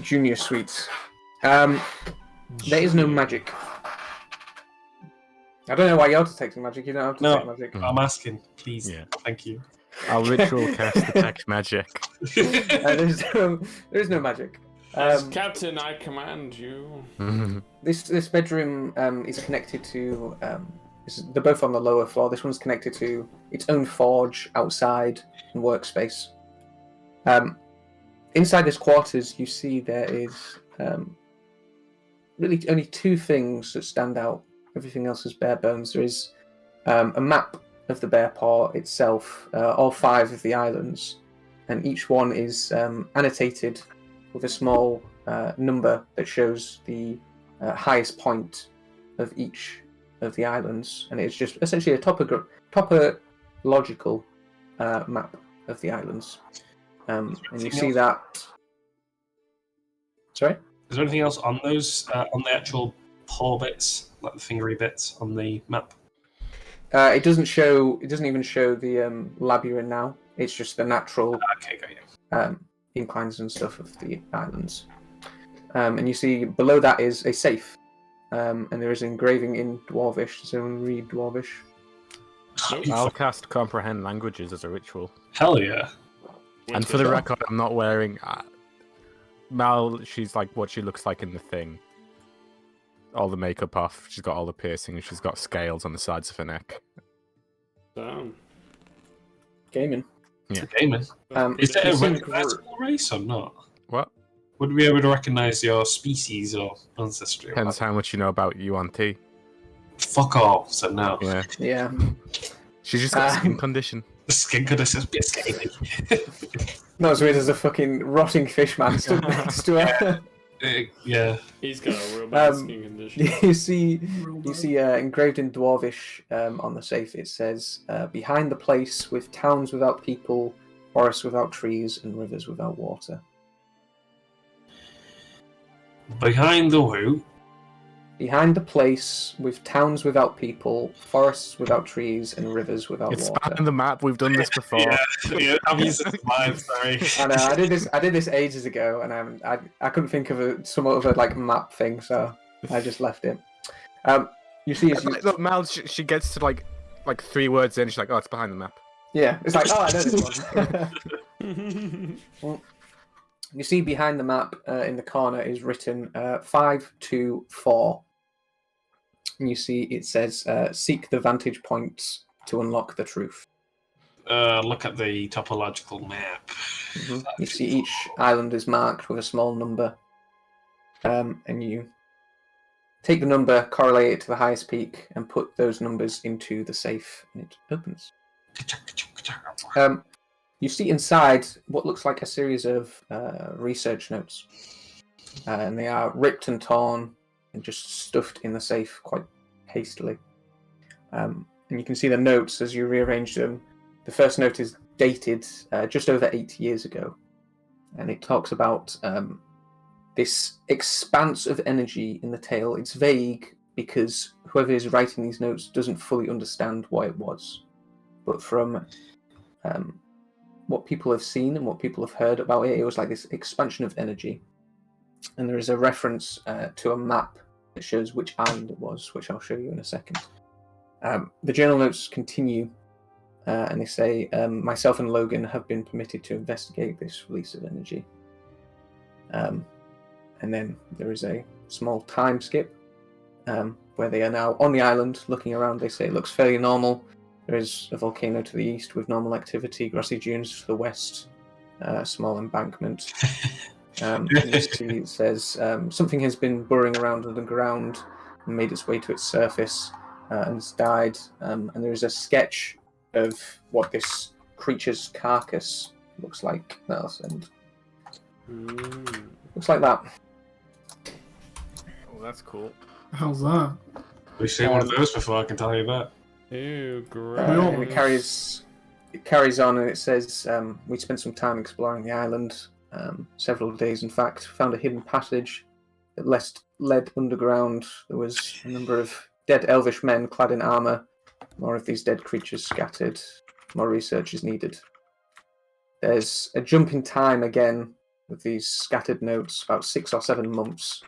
Junior Suite. There is no magic. I don't know why you're detecting magic. You don't have to detect magic. I'm asking, please. Yeah. Thank you. I'll ritual cast detect magic. There is no magic. As Captain, I command you. This bedroom is connected to. They're both on the lower floor. This one's connected to its own forge outside and workspace. Inside this quarters, you see there is really only 2 things that stand out. Everything else is bare bones. There is a map of the Bear Paw itself, all 5 of the islands, and each one is annotated with a small number that shows the highest point of each of the islands, and it's just essentially a topological map of the islands. And you see that. Sorry? Is there anything else on those, on the actual paw bits, like the fingery bits on the map? It doesn't even show the lab you're in now. It's just the natural Okay, got you. inclines and stuff of the islands. And you see below that is a safe. And there is engraving in Dwarvish. Does anyone read Dwarvish? I'll cast comprehend languages as a ritual. Hell yeah. And for the record, I'm not wearing. Mal, she's like what she looks like in the thing. All the makeup off. She's got all the piercings. She's got scales on the sides of her neck. Damn. Gaming. Yeah. Gaming. Is it a you seem recognizable race or not? What? Would we be able to recognize your species or ancestry? Depends how much you know about UNT. Fuck off, so no. Yeah. Yeah. She's just got skin condition. The skin condition is a bit scaly. Not as weird as a fucking rotting fish man stood next to her. Yeah. He's got a real bad skin condition. You see engraved in Dwarvish on the safe, it says, behind the place with towns without people, forests without trees, and rivers without water. Behind the who? Behind the place with towns without people, forests without trees, and rivers without It's water. behind the map. We've done this before. Yeah, I'm using mine, sorry. I know, I did this ages ago, and I couldn't think of somewhat of a like map thing, so I just left it. You see, as you... Look, Mal, she gets to like 3 words in. She's like, "Oh, it's behind the map." Yeah, it's like, oh, I know this one. Well, you see behind the map in the corner is written 524. And you see it says, seek the vantage points to unlock the truth. Look at the topological map. Mm-hmm. You see each island is marked with a small number. And you take the number, correlate it to the highest peak, and put those numbers into the safe, and it opens. You see inside what looks like a series of research notes. And they are ripped and torn and just stuffed in the safe quite hastily. And you can see the notes as you rearrange them. The first note is dated just over 8 years ago. And it talks about this expanse of energy in the tale. It's vague because whoever is writing these notes doesn't fully understand what it was. But from what people have seen and what people have heard about it, it was like this expansion of energy. And there is a reference to a map that shows which island it was, which I'll show you in a second. The journal notes continue, and they say, myself and Logan have been permitted to investigate this release of energy. And then there is a small time skip where they are now on the island looking around. They say it looks fairly normal. There is a volcano to the east with normal activity, grassy dunes to the west, a small embankment. You see it says something has been burrowing around underground and made its way to its surface and has died. And there is a sketch of what this creature's carcass looks like. That'll send. Looks like that. Oh, that's cool. How's that? We've seen one of those before, I can tell you that. Ew, gross. And it carries on, and it says we spent some time exploring the island, several days in fact. Found a hidden passage that led underground. There was a number of dead elvish men clad in armor. More of these dead creatures scattered. More research is needed. There's a jump in time again with these scattered notes, about 6 or 7 months.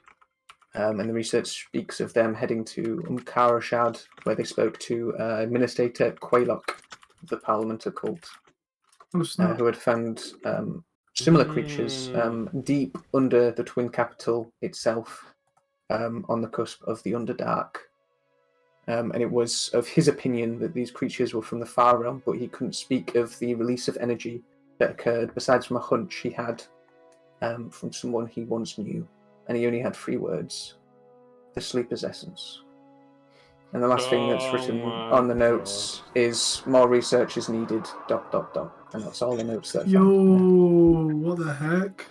And the research speaks of them heading to Umkarashad, where they spoke to Administrator Quaylock of the Parliament Occult, who had found similar creatures deep under the twin capital itself, on the cusp of the Underdark. And it was of his opinion that these creatures were from the Far Realm, but he couldn't speak of the release of energy that occurred, besides from a hunch he had from someone he once knew. And he only had 3 words: the sleeper's essence. And the last thing that's written on the notes is more research is needed, ... And that's all the notes that Yo, what the heck?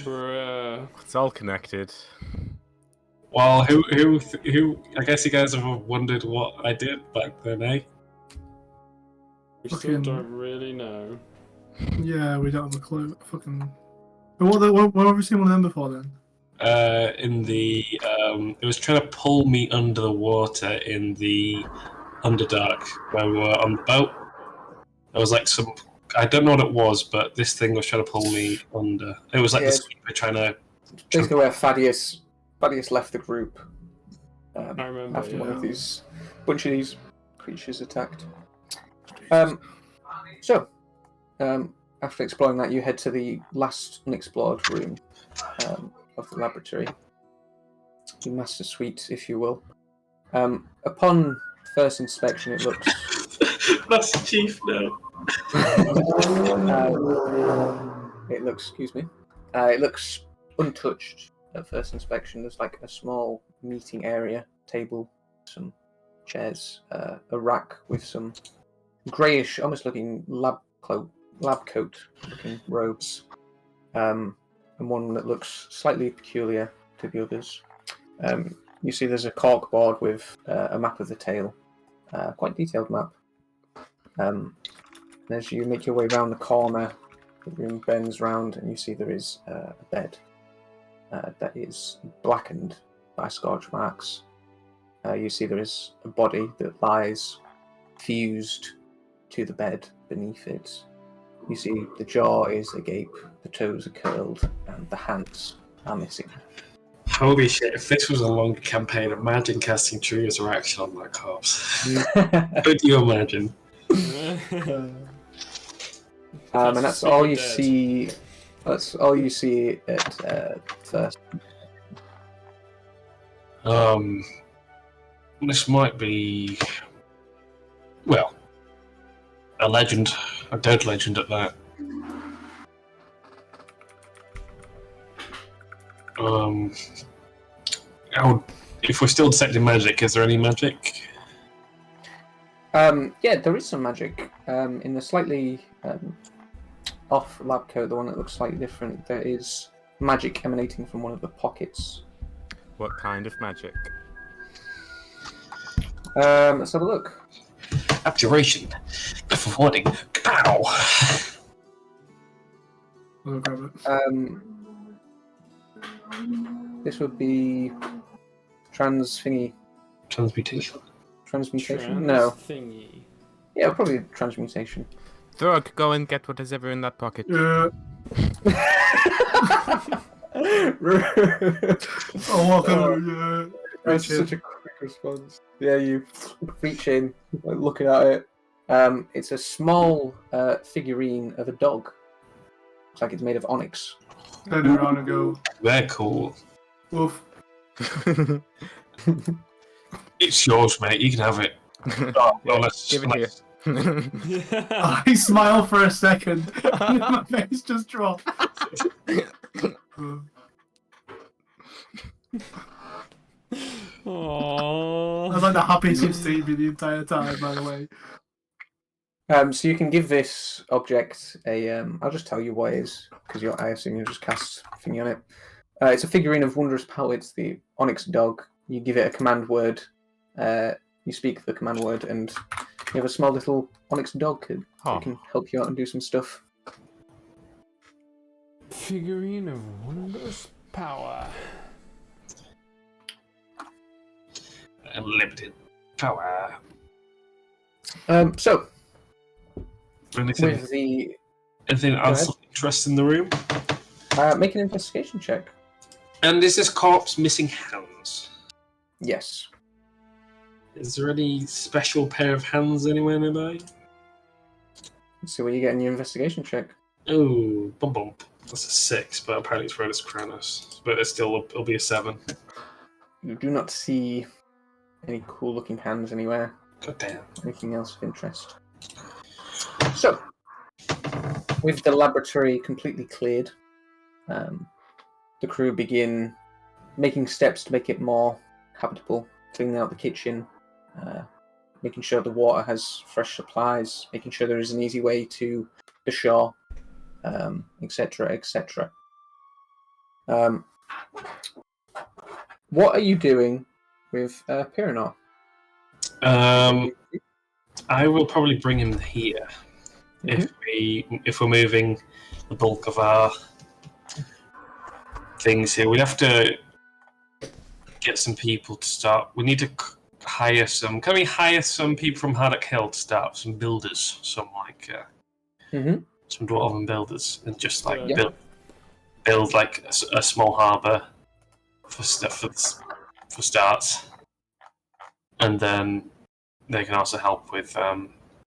Bruh. It's all connected. Well, who? I guess you guys have wondered what I did back then, eh? We still don't really know. Yeah, we don't have a clue. Fucking. What have we seen one of them before then? It was trying to pull me under the water in the Underdark where we were on the boat. There was like some, I don't know what it was, but this thing was trying to pull me under. It was like the sleeper trying to. Basically, where Thaddeus left the group I remember, after one of these bunch of these creatures attacked. After exploring that, you head to the last unexplored room of the laboratory, the master suite, if you will. Upon first inspection, it looks. Master Chief now. It looks untouched at first inspection. There's like a small meeting area, table, some chairs, a rack with some greyish, almost looking lab coat looking robes, and one that looks slightly peculiar to the others. You see there's a cork board with a map of the tail, quite detailed map. And as you make your way around the corner, the room bends round and you see there is a bed that is blackened by scorch marks. You see there is a body that lies fused to the bed beneath it. You see the jaw is agape, the toes are curled, and the hands are missing. Holy shit, if this was a longer campaign, imagine casting True Resurrection on that corpse. Could you imagine? And that's all you see. That's all you see at first. This might be, well, a legend, a dead legend at that. If we're still detecting magic, is there any magic? Yeah, there is some magic. In the slightly off lab coat, the one that looks slightly different, there is magic emanating from one of the pockets. What kind of magic? Let's have a look. Abjuration. For warning. Pow! I'll grab it. This would be transmutation. Transmutation? No. Thingy. Yeah, probably transmutation. Throg, go and get what is ever in that pocket. Yeah. Oh, walk over, yeah. That's such a quick response. Yeah, you reach in, like, looking at it. It's a small figurine of a dog. Looks like it's made of onyx. Turn around and go. They're cool. Woof. It's yours, mate. You can have it. Oh, Give it here. I smile for a second, and then my face just drops. Aww. I was like the happiest you've seen me the entire time, by the way. So you can give this object a. I'll just tell you what it is because I assume you just cast thingy on it. It's a figurine of wondrous power. It's the Onyx dog. You give it a command word. You speak the command word, and you have a small little Onyx dog who can help you out and do some stuff. Figurine of wondrous power. Unlimited power. So Anything, with the anything else of interest in the room? make an investigation check. And is this corpse missing hands? Yes. Is there any special pair of hands anywhere nearby? Let's see what you get in your investigation check. Oh, bump bump. That's a 6, but apparently it's Rhodus Kranos. But it'll be a 7. You do not see any cool-looking hands anywhere. God damn. Anything else of interest? So, with the laboratory completely cleared, the crew begin making steps to make it more habitable, cleaning out the kitchen, making sure the water has fresh supplies, making sure there is an easy way to the shore, etc., etc. What are you doing with Piranor? I will probably bring him here if we're moving the bulk of our things here. We'd have to get some people to start. We need to hire some. Can we hire some people from Haddock Hill to start some builders, some dwarven builders, and just like build like a small harbour for starts, and then they can also help with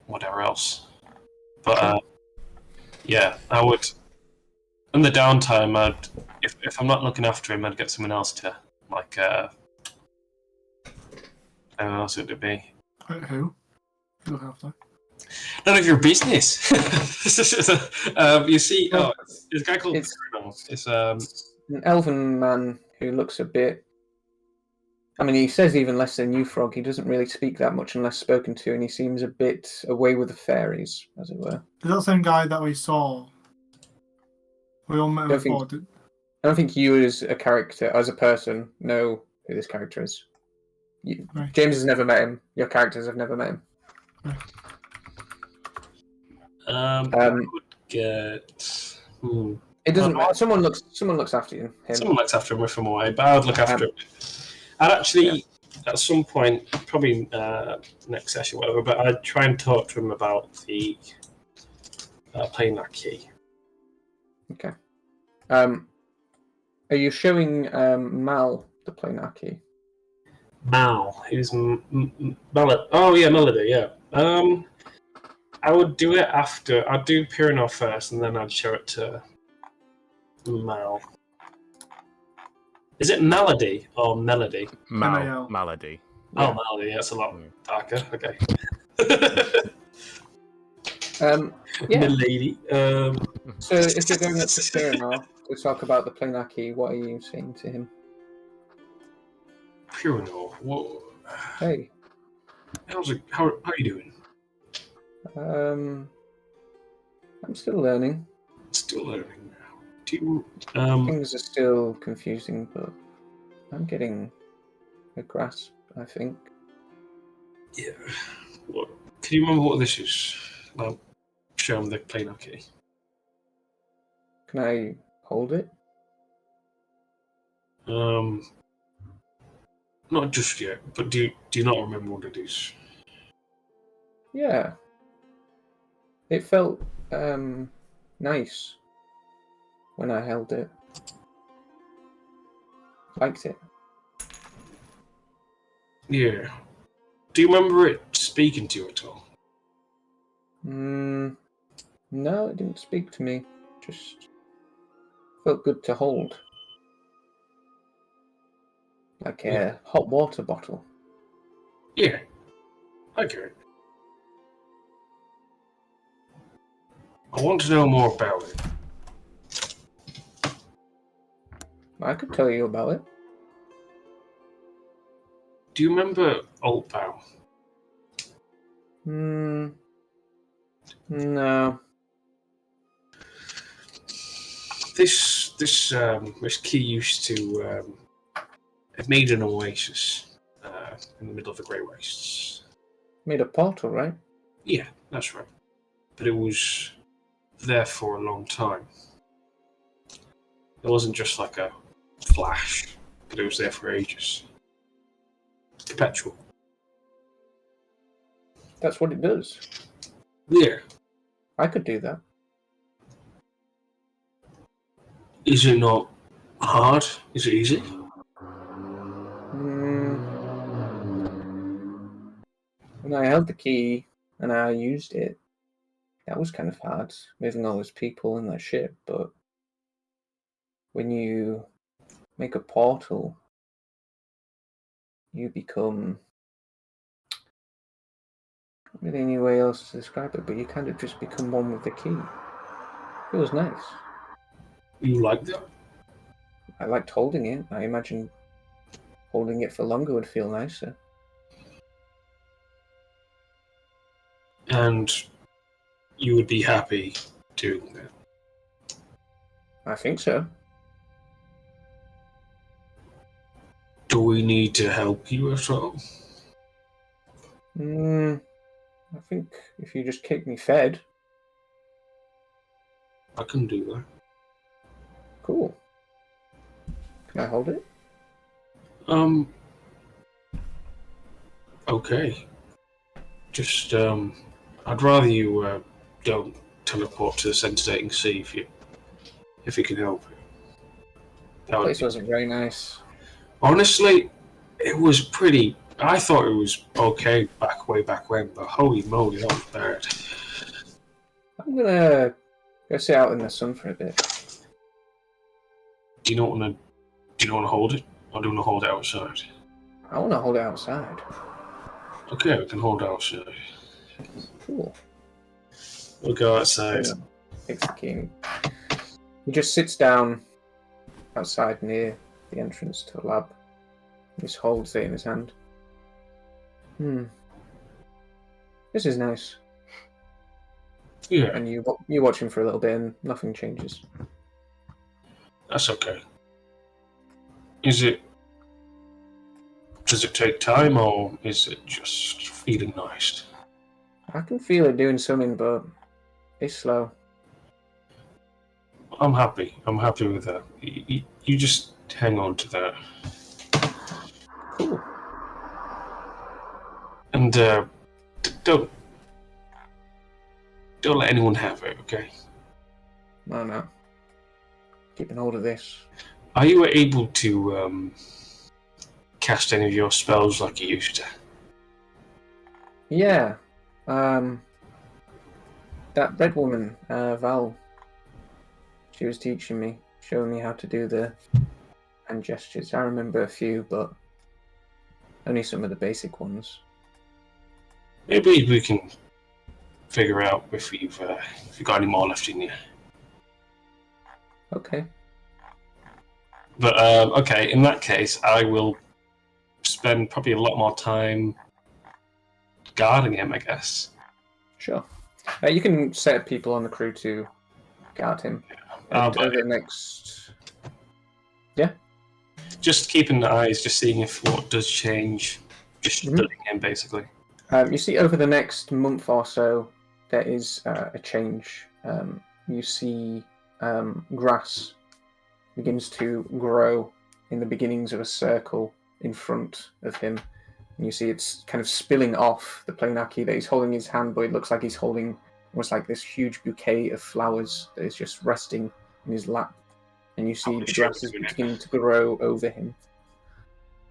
whatever else. But yeah, I would. In the downtime, if I'm not looking after him, I'd get someone else to like. Who else would it be? Who? Look after. None of your business. You see, there's a guy called. It's an elven man who looks a bit. I mean, he says even less than you, Frog. He doesn't really speak that much unless spoken to, and he seems a bit away with the fairies, as it were. Is that the same guy that we saw? We all met before. I don't think you, as a character, as a person, know who this character is. Right. James has never met him. Your characters have never met him. I would get. It doesn't. Someone looks after you. Someone looks after him from away, but I would look after him. I'd actually, at some point, probably next session, or whatever, but I'd try and talk to him about the planar key. Okay. Are you showing Mal the planar key? Mal, who's Melody? Oh yeah, Melody. Yeah. I would do it after. I'd do Piranor first, and then I'd show it to Mal. Is it Melody or Melody? Melody. Oh, Melody. That's a lot darker. Okay. Yeah. Milady. So if you're going up to Piranor to talk about the planar key, what are you saying to him? Piranor. Whoa. Hey. How are you doing? I'm still learning. Still learning. Do you, Things are still confusing, but I'm getting a grasp, I think. Yeah. What? Can you remember what this is? I'll show him the planar key. Can I hold it? Not just yet, but do you not remember what it is? Yeah. It felt nice when I held it. Liked it. Yeah. Do you remember it speaking to you at all? No, it didn't speak to me. Just felt good to hold. Like a hot water bottle. Yeah. I get it. I want to know more about it. I could tell you about it. Do you remember Altbow? No. This key used to have made an oasis in the middle of the Grey Wastes. Made a portal, right? Yeah, that's right. But it was there for a long time. It wasn't just like a flash, but it was there for ages. Perpetual. That's what it does. Yeah. I could do that. Is it not hard? Is it easy? When I held the key and I used it, that was kind of hard, moving all those people in that ship, but when you make a portal, you become... not really any way else to describe it, but you kind of just become one with the key. It was nice. You like that? I liked holding it. I imagine holding it for longer would feel nicer. And you would be happy doing that? I think so. Do we need to help you at all? I think if you just keep me fed. I can do that. Cool. Can I hold it? Okay. Just, I'd rather you, don't teleport to the scintillating sea if you can help it. The place wasn't very nice. Honestly, it was pretty... I thought it was okay way back when, but holy moly, that was bad. I'm gonna go sit out in the sun for a bit. Do you not want to hold it? Or do you want to hold it outside? I want to hold it outside. Okay, we can hold it outside. Cool. We'll go outside. Takes the key. He just sits down outside near the entrance to the lab. He just holds it in his hand. This is nice. Yeah. And you watch him for a little bit and nothing changes. That's okay. Does it take time, or is it just feeling nice? I can feel it doing something, but it's slow. I'm happy. I'm happy with that. You just hang on to that. Cool. And don't let anyone have it, okay? No. Keeping hold of this. Are you able to cast any of your spells like you used to? Yeah. That red woman, Val, she was teaching me, showing me how to do the hand gestures. I remember a few, but only some of the basic ones. Maybe we can figure out if you've got any more left in you. Okay. But okay, in that case, I will spend probably a lot more time guarding him, I guess. Sure. You can set people on the crew to guard him. Over the next... Yeah? Just keeping the eyes, just seeing if what does change. Just studying him, basically. You see, over the next month or so, there is a change. You see grass begins to grow in the beginnings of a circle in front of him. And you see it's kind of spilling off the Planaki that he's holding in his hand, but it looks like he's holding almost like this huge bouquet of flowers that is just resting in his lap. And you see the grass is beginning to grow over him.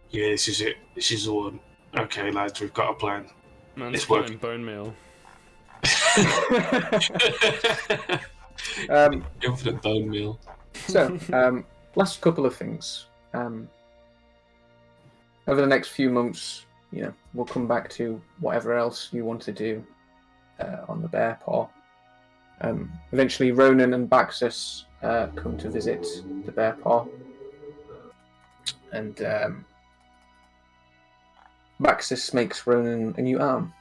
Yeah, this is it. This is the one. Okay, lads, we've got a plan. Man, it's working. Bone meal. Infinite bone meal. So, last couple of things. Over the next few months, we'll come back to whatever else you want to do on the Bear Paw. Eventually, Ronan and Baxus come to visit the Bear Paw, and Baxus makes Ronan a new arm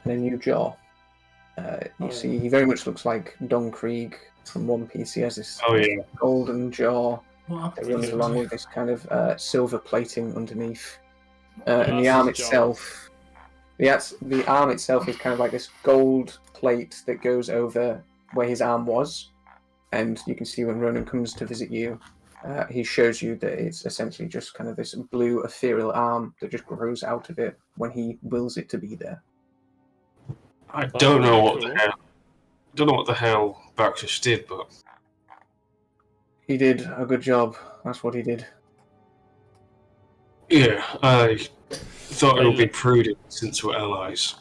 and a new jaw. You see, he very much looks like Don Krieg from One Piece. He has this golden jaw that runs along with this kind of silver plating underneath, and the arm itself. The arm itself is kind of like this gold plate that goes over where his arm was, and you can see when Ronan comes to visit you, he shows you that it's essentially just kind of this blue ethereal arm that just grows out of it when he wills it to be there. I don't know what the hell Baxus did, but he did a good job. That's what he did. Yeah, I thought it would be prudent since we're allies.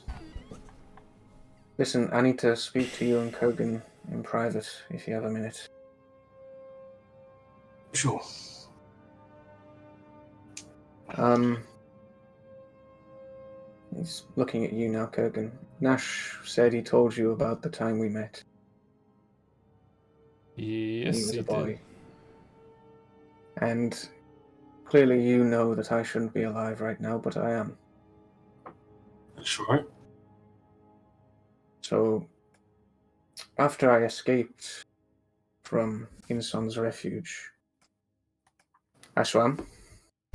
Listen, I need to speak to you and Kogan in private if you have a minute. Sure. He's looking at you now, Kogan. Nash said he told you about the time we met. Yes, he was a boy. did. And clearly you know that I shouldn't be alive right now, but I am. That's right. So, after I escaped from Inson's refuge, I swam,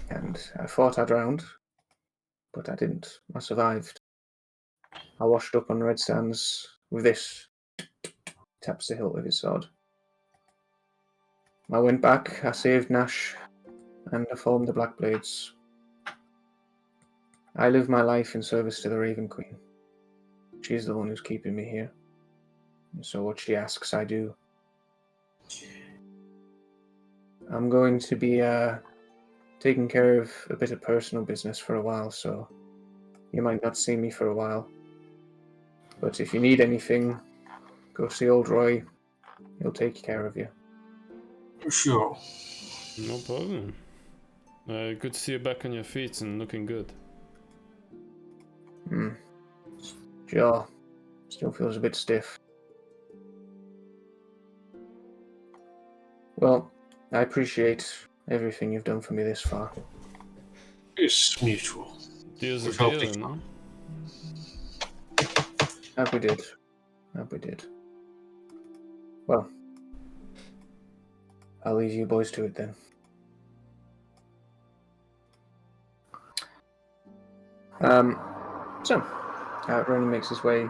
and I thought I drowned, but I didn't. I survived. I washed up on Red Sands with this. Taps the hilt of his sword. I went back, I saved Nash, and I formed the Black Blades. I live my life in service to the Raven Queen. She's the one who's keeping me here. And so what she asks, I do. I'm going to be taking care of a bit of personal business for a while, so you might not see me for a while. But if you need anything, go see old Roy. He'll take care of you. Sure. No problem. Good to see you back on your feet and looking good. Jaw still feels a bit stiff. Well, I appreciate everything you've done for me this far. It's mutual. Deal's a deal, no? That we did. Well, I'll leave you boys to it then. Ronan makes his way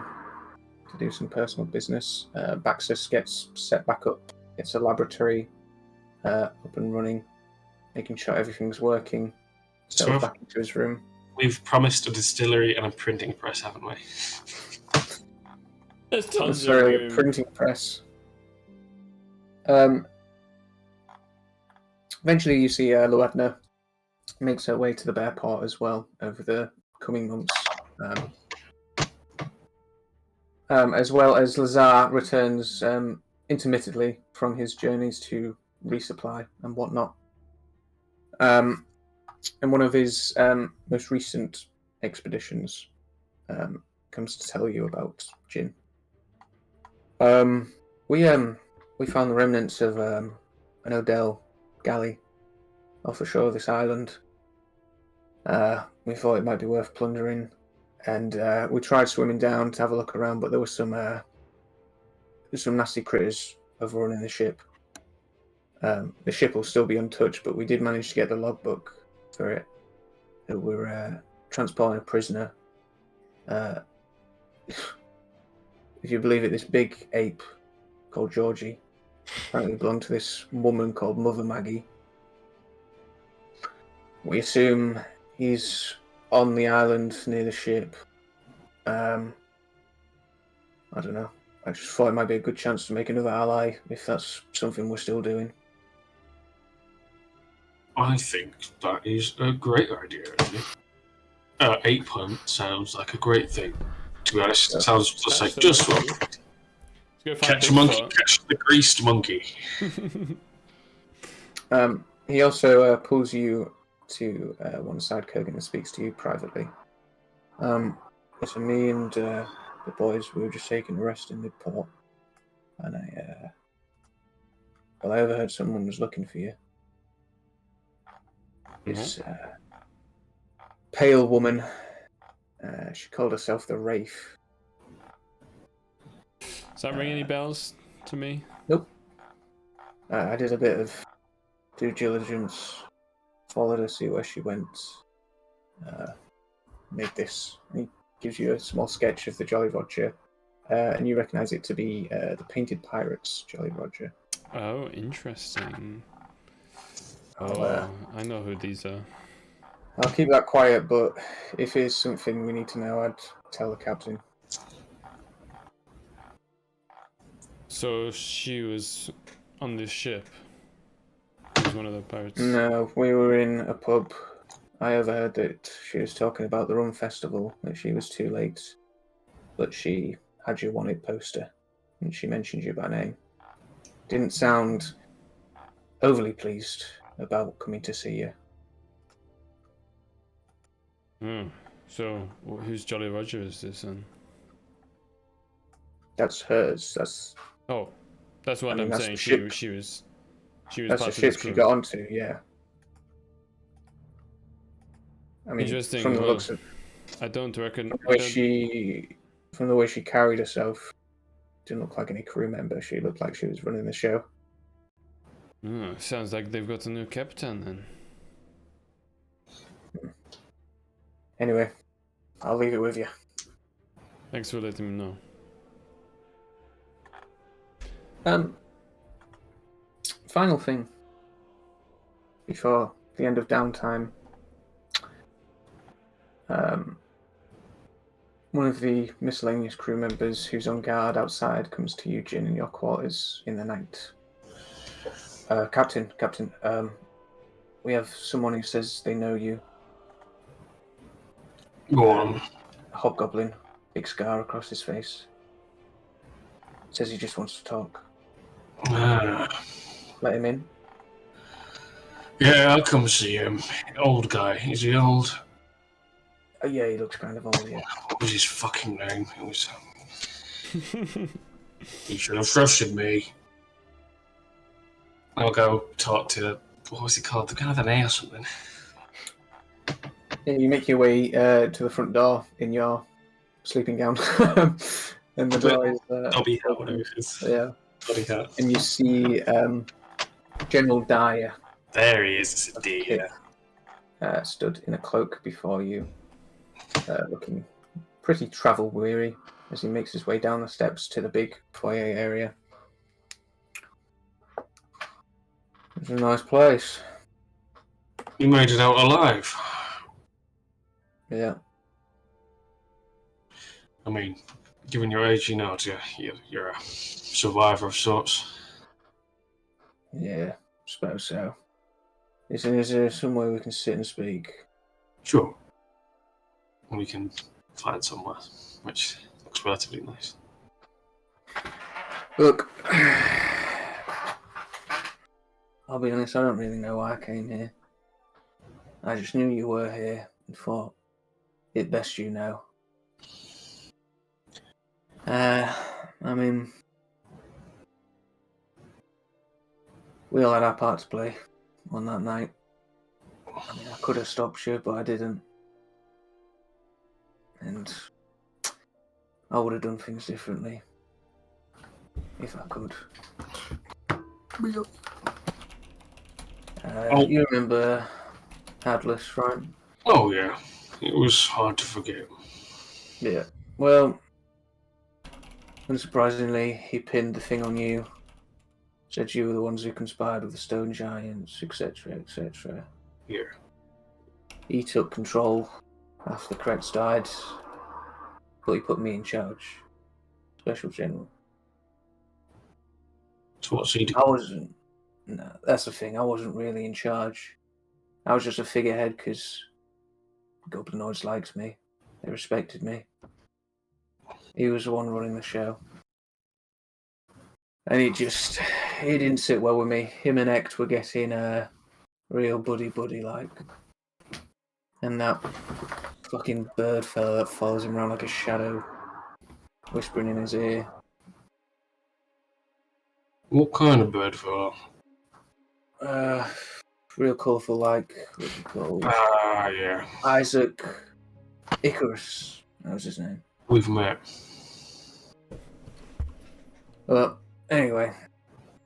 to do some personal business. Baxus gets set back up. It's a laboratory up and running, making sure everything's working. Settles back into his room. We've promised a distillery and a printing press, haven't we? There's Not tons necessarily of a room. printing press. Eventually, you see Luedna makes her way to the Bear Paw as well over the coming months. As well as Lazar returns intermittently from his journeys to resupply and whatnot. And one of his most recent expeditions comes to tell you about Jin. We found the remnants of an Odell galley off the shore of this island. We thought it might be worth plundering, and we tried swimming down to have a look around, but there was some nasty critters overrunning the ship. The ship will still be untouched, but we did manage to get the logbook for it. That we're transporting a prisoner. If you believe it, this big ape called Georgie apparently belonged to this woman called Mother Maggie. We assume he's on the island near the ship. I don't know. I just thought it might be a good chance to make another ally, if that's something we're still doing. I think that is a great idea, actually. Ape hunt sounds like a great thing. To be honest, it sounds just like just what. Catch a monkey, catch the greased monkey. He also pulls you to one side, Kogan, and speaks to you privately. Listen, me and the boys, we were just taking a rest in the port. and I overheard someone was looking for you. This pale woman. She called herself the Wraith. Does that ring any bells to me? Nope. I did a bit of due diligence, followed her, see where she went. Made this. He gives you a small sketch of the Jolly Roger, and you recognise it to be the Painted Pirates Jolly Roger. Oh, interesting. I'll I know who these are. I'll keep that quiet, but if it's something we need to know, I'd tell the captain. So she was on this ship. She was one of the pirates. No, we were in a pub. I overheard that she was talking about the Rum Festival, that she was too late, but she had your wanted poster, and she mentioned you by name. Didn't sound overly pleased about coming to see you. So whose Jolly Roger is this then? That's hers. That's that's what I'm that's saying. the ship. She was That's part the of ship this she crew. got onto. Yeah. I mean, Interesting. from the Well, looks of I don't reckon. from the way she carried herself, didn't look like any crew member. She looked like she was running the show. Sounds like they've got a new captain then. Anyway, I'll leave it with you. Thanks for letting me know. Final thing before the end of downtime. One of the miscellaneous crew members who's on guard outside comes to Eugene in your quarters in the night. Captain, we have someone who says they know you. Go on. A hobgoblin, big scar across his face. Says he just wants to talk. Let him in. Yeah, I'll come see him. Old guy. Is he old? Yeah, he looks kind of old, yeah. What was his fucking name? It was. He should have trusted me. I'll go talk to. What was he called? The guy with an A or something. Yeah, you make your way to the front door in your sleeping gown. And the door is Dobby hat, open. whatever it is. Yeah. Dobby hat. And you see General Dyer There he is, it's a D, yeah. stood in a cloak before you, looking pretty travel weary as he makes his way down the steps to the big foyer area. It's a nice place. You made it out alive. Yeah. I mean, given your age, you know, you're a survivor of sorts. Yeah, suppose so. Is there some way we can sit and speak? Sure. We can find somewhere, which looks relatively nice. Look, I'll be honest, I don't really know why I came here. I just knew you were here and thought it best you know. I mean, we all had our part to play on that night. I mean, I could have stopped you, but I didn't. And I would have done things differently if I could. You remember Atlas, right? Oh, yeah. It was hard to forget. Yeah. Well, unsurprisingly, he pinned the thing on you. Said you were the ones who conspired with the stone giants, etc., etc. Yeah. He took control after the Kretz died, but he put me in charge. Special General. So what's he doing? I wasn't. No, that's the thing. I wasn't really in charge. I was just a figurehead because Goblinoids liked me. They respected me. He was the one running the show. And it didn't sit well with me. Him and Ect were getting real buddy like. And that fucking bird fella that follows him around like a shadow, whispering in his ear. What kind of bird fella? Real colourful, like what do you call Ah, yeah. Isaac Icarus. That was his name. We've met. Well, anyway,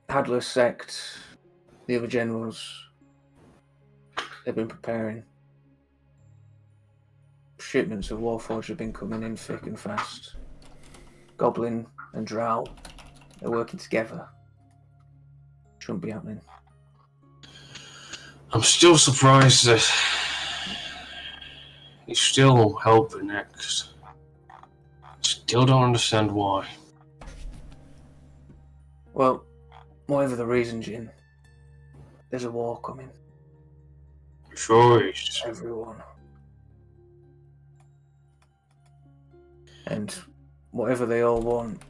Hadler sect, the other generals, they've been preparing. Shipments of Warforged have been coming in thick and fast. Goblin and Drow, they're working together. Shouldn't be happening. I'm still surprised that he's still helping next. Still don't understand why. Well, whatever the reason, Jin, there's a war coming. Sure is. Everyone. And whatever they all want,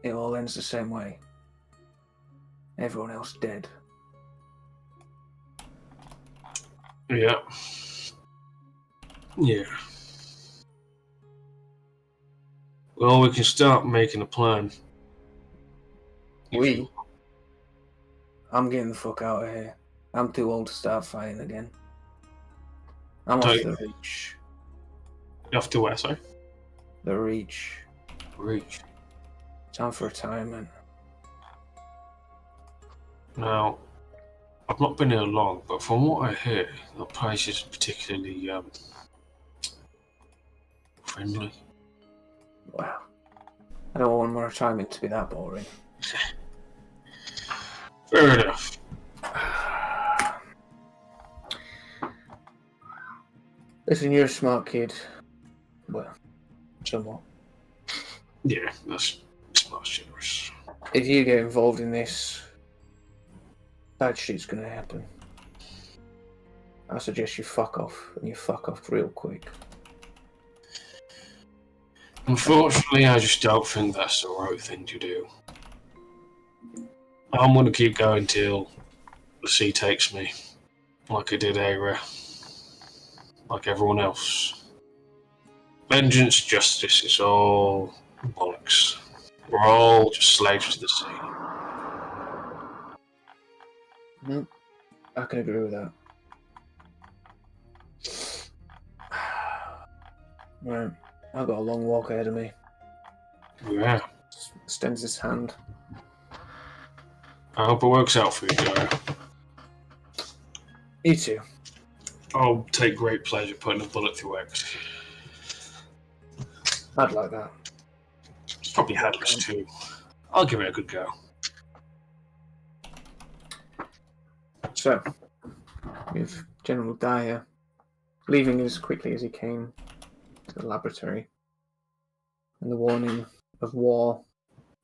it all ends the same way. Everyone else dead. Yeah. Yeah. Well, we can start making a plan. I'm getting the fuck out of here. I'm too old to start fighting again. I'm off Don't- the Reach. You have to where, sorry? The Reach. Reach. Time for retirement. Now, I've not been here long, but from what I hear, the place isn't particularly friendly. Wow. I don't want my retirement to be that boring. Fair enough. Listen, you're a smart kid. Well, somewhat. Yeah, that's generous. If you get involved in this, bad shit's gonna happen. I suggest you fuck off, and you fuck off real quick. Unfortunately, I just don't think that's the right thing to do. I'm going to keep going till the sea takes me, like I did Aira, like everyone else. Vengeance, justice, it's all bollocks. We're all just slaves to the sea. I can agree with that. Right, I've got a long walk ahead of me. Yeah. Extends his hand. I hope it works out for you, Joe. You too. I'll take great pleasure putting a bullet through X. I'd like that. It's probably Hadless too. I'll give it a good go. So, with General Dyer leaving as quickly as he came to the laboratory, and the warning of war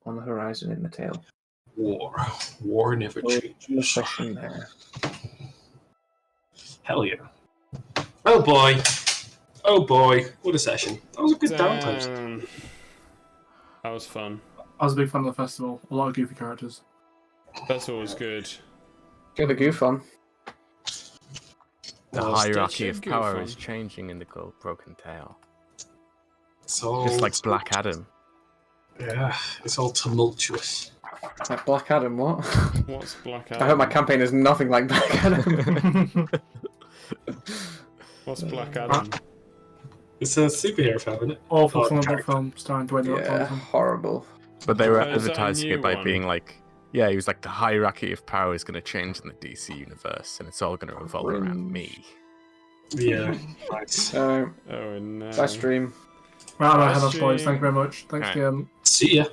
on the horizon in the tail. War never No changes. question there. Hell yeah. Oh boy. Oh boy. What a session. That was a good downtime. Damn. That was fun. I was a big fan of the festival. A lot of goofy characters. That's always good. Get the goof on. The Well, hierarchy Stitch of and power Goofon. is changing in the Broken Tale. It's all Just like Black Adam. Yeah, it's all tumultuous. Like Black Adam, what? What's Black I Adam? hope my campaign is nothing like Black Adam. What's Black Adam? It's a superhero film, isn't it? Awful Oh, comic book character. film starring Dwayne The Rock Yeah, Johnson. horrible. But they were Oh, is that a advertising new it by one? being like, yeah, he was like, the hierarchy of power is going to change in the DC universe, and it's all going to revolve around me. Yeah, right. So, Oh no. bye stream. Right, I Bye, had us boys. stream. Thank you very much. Thanks Alright. again. See ya.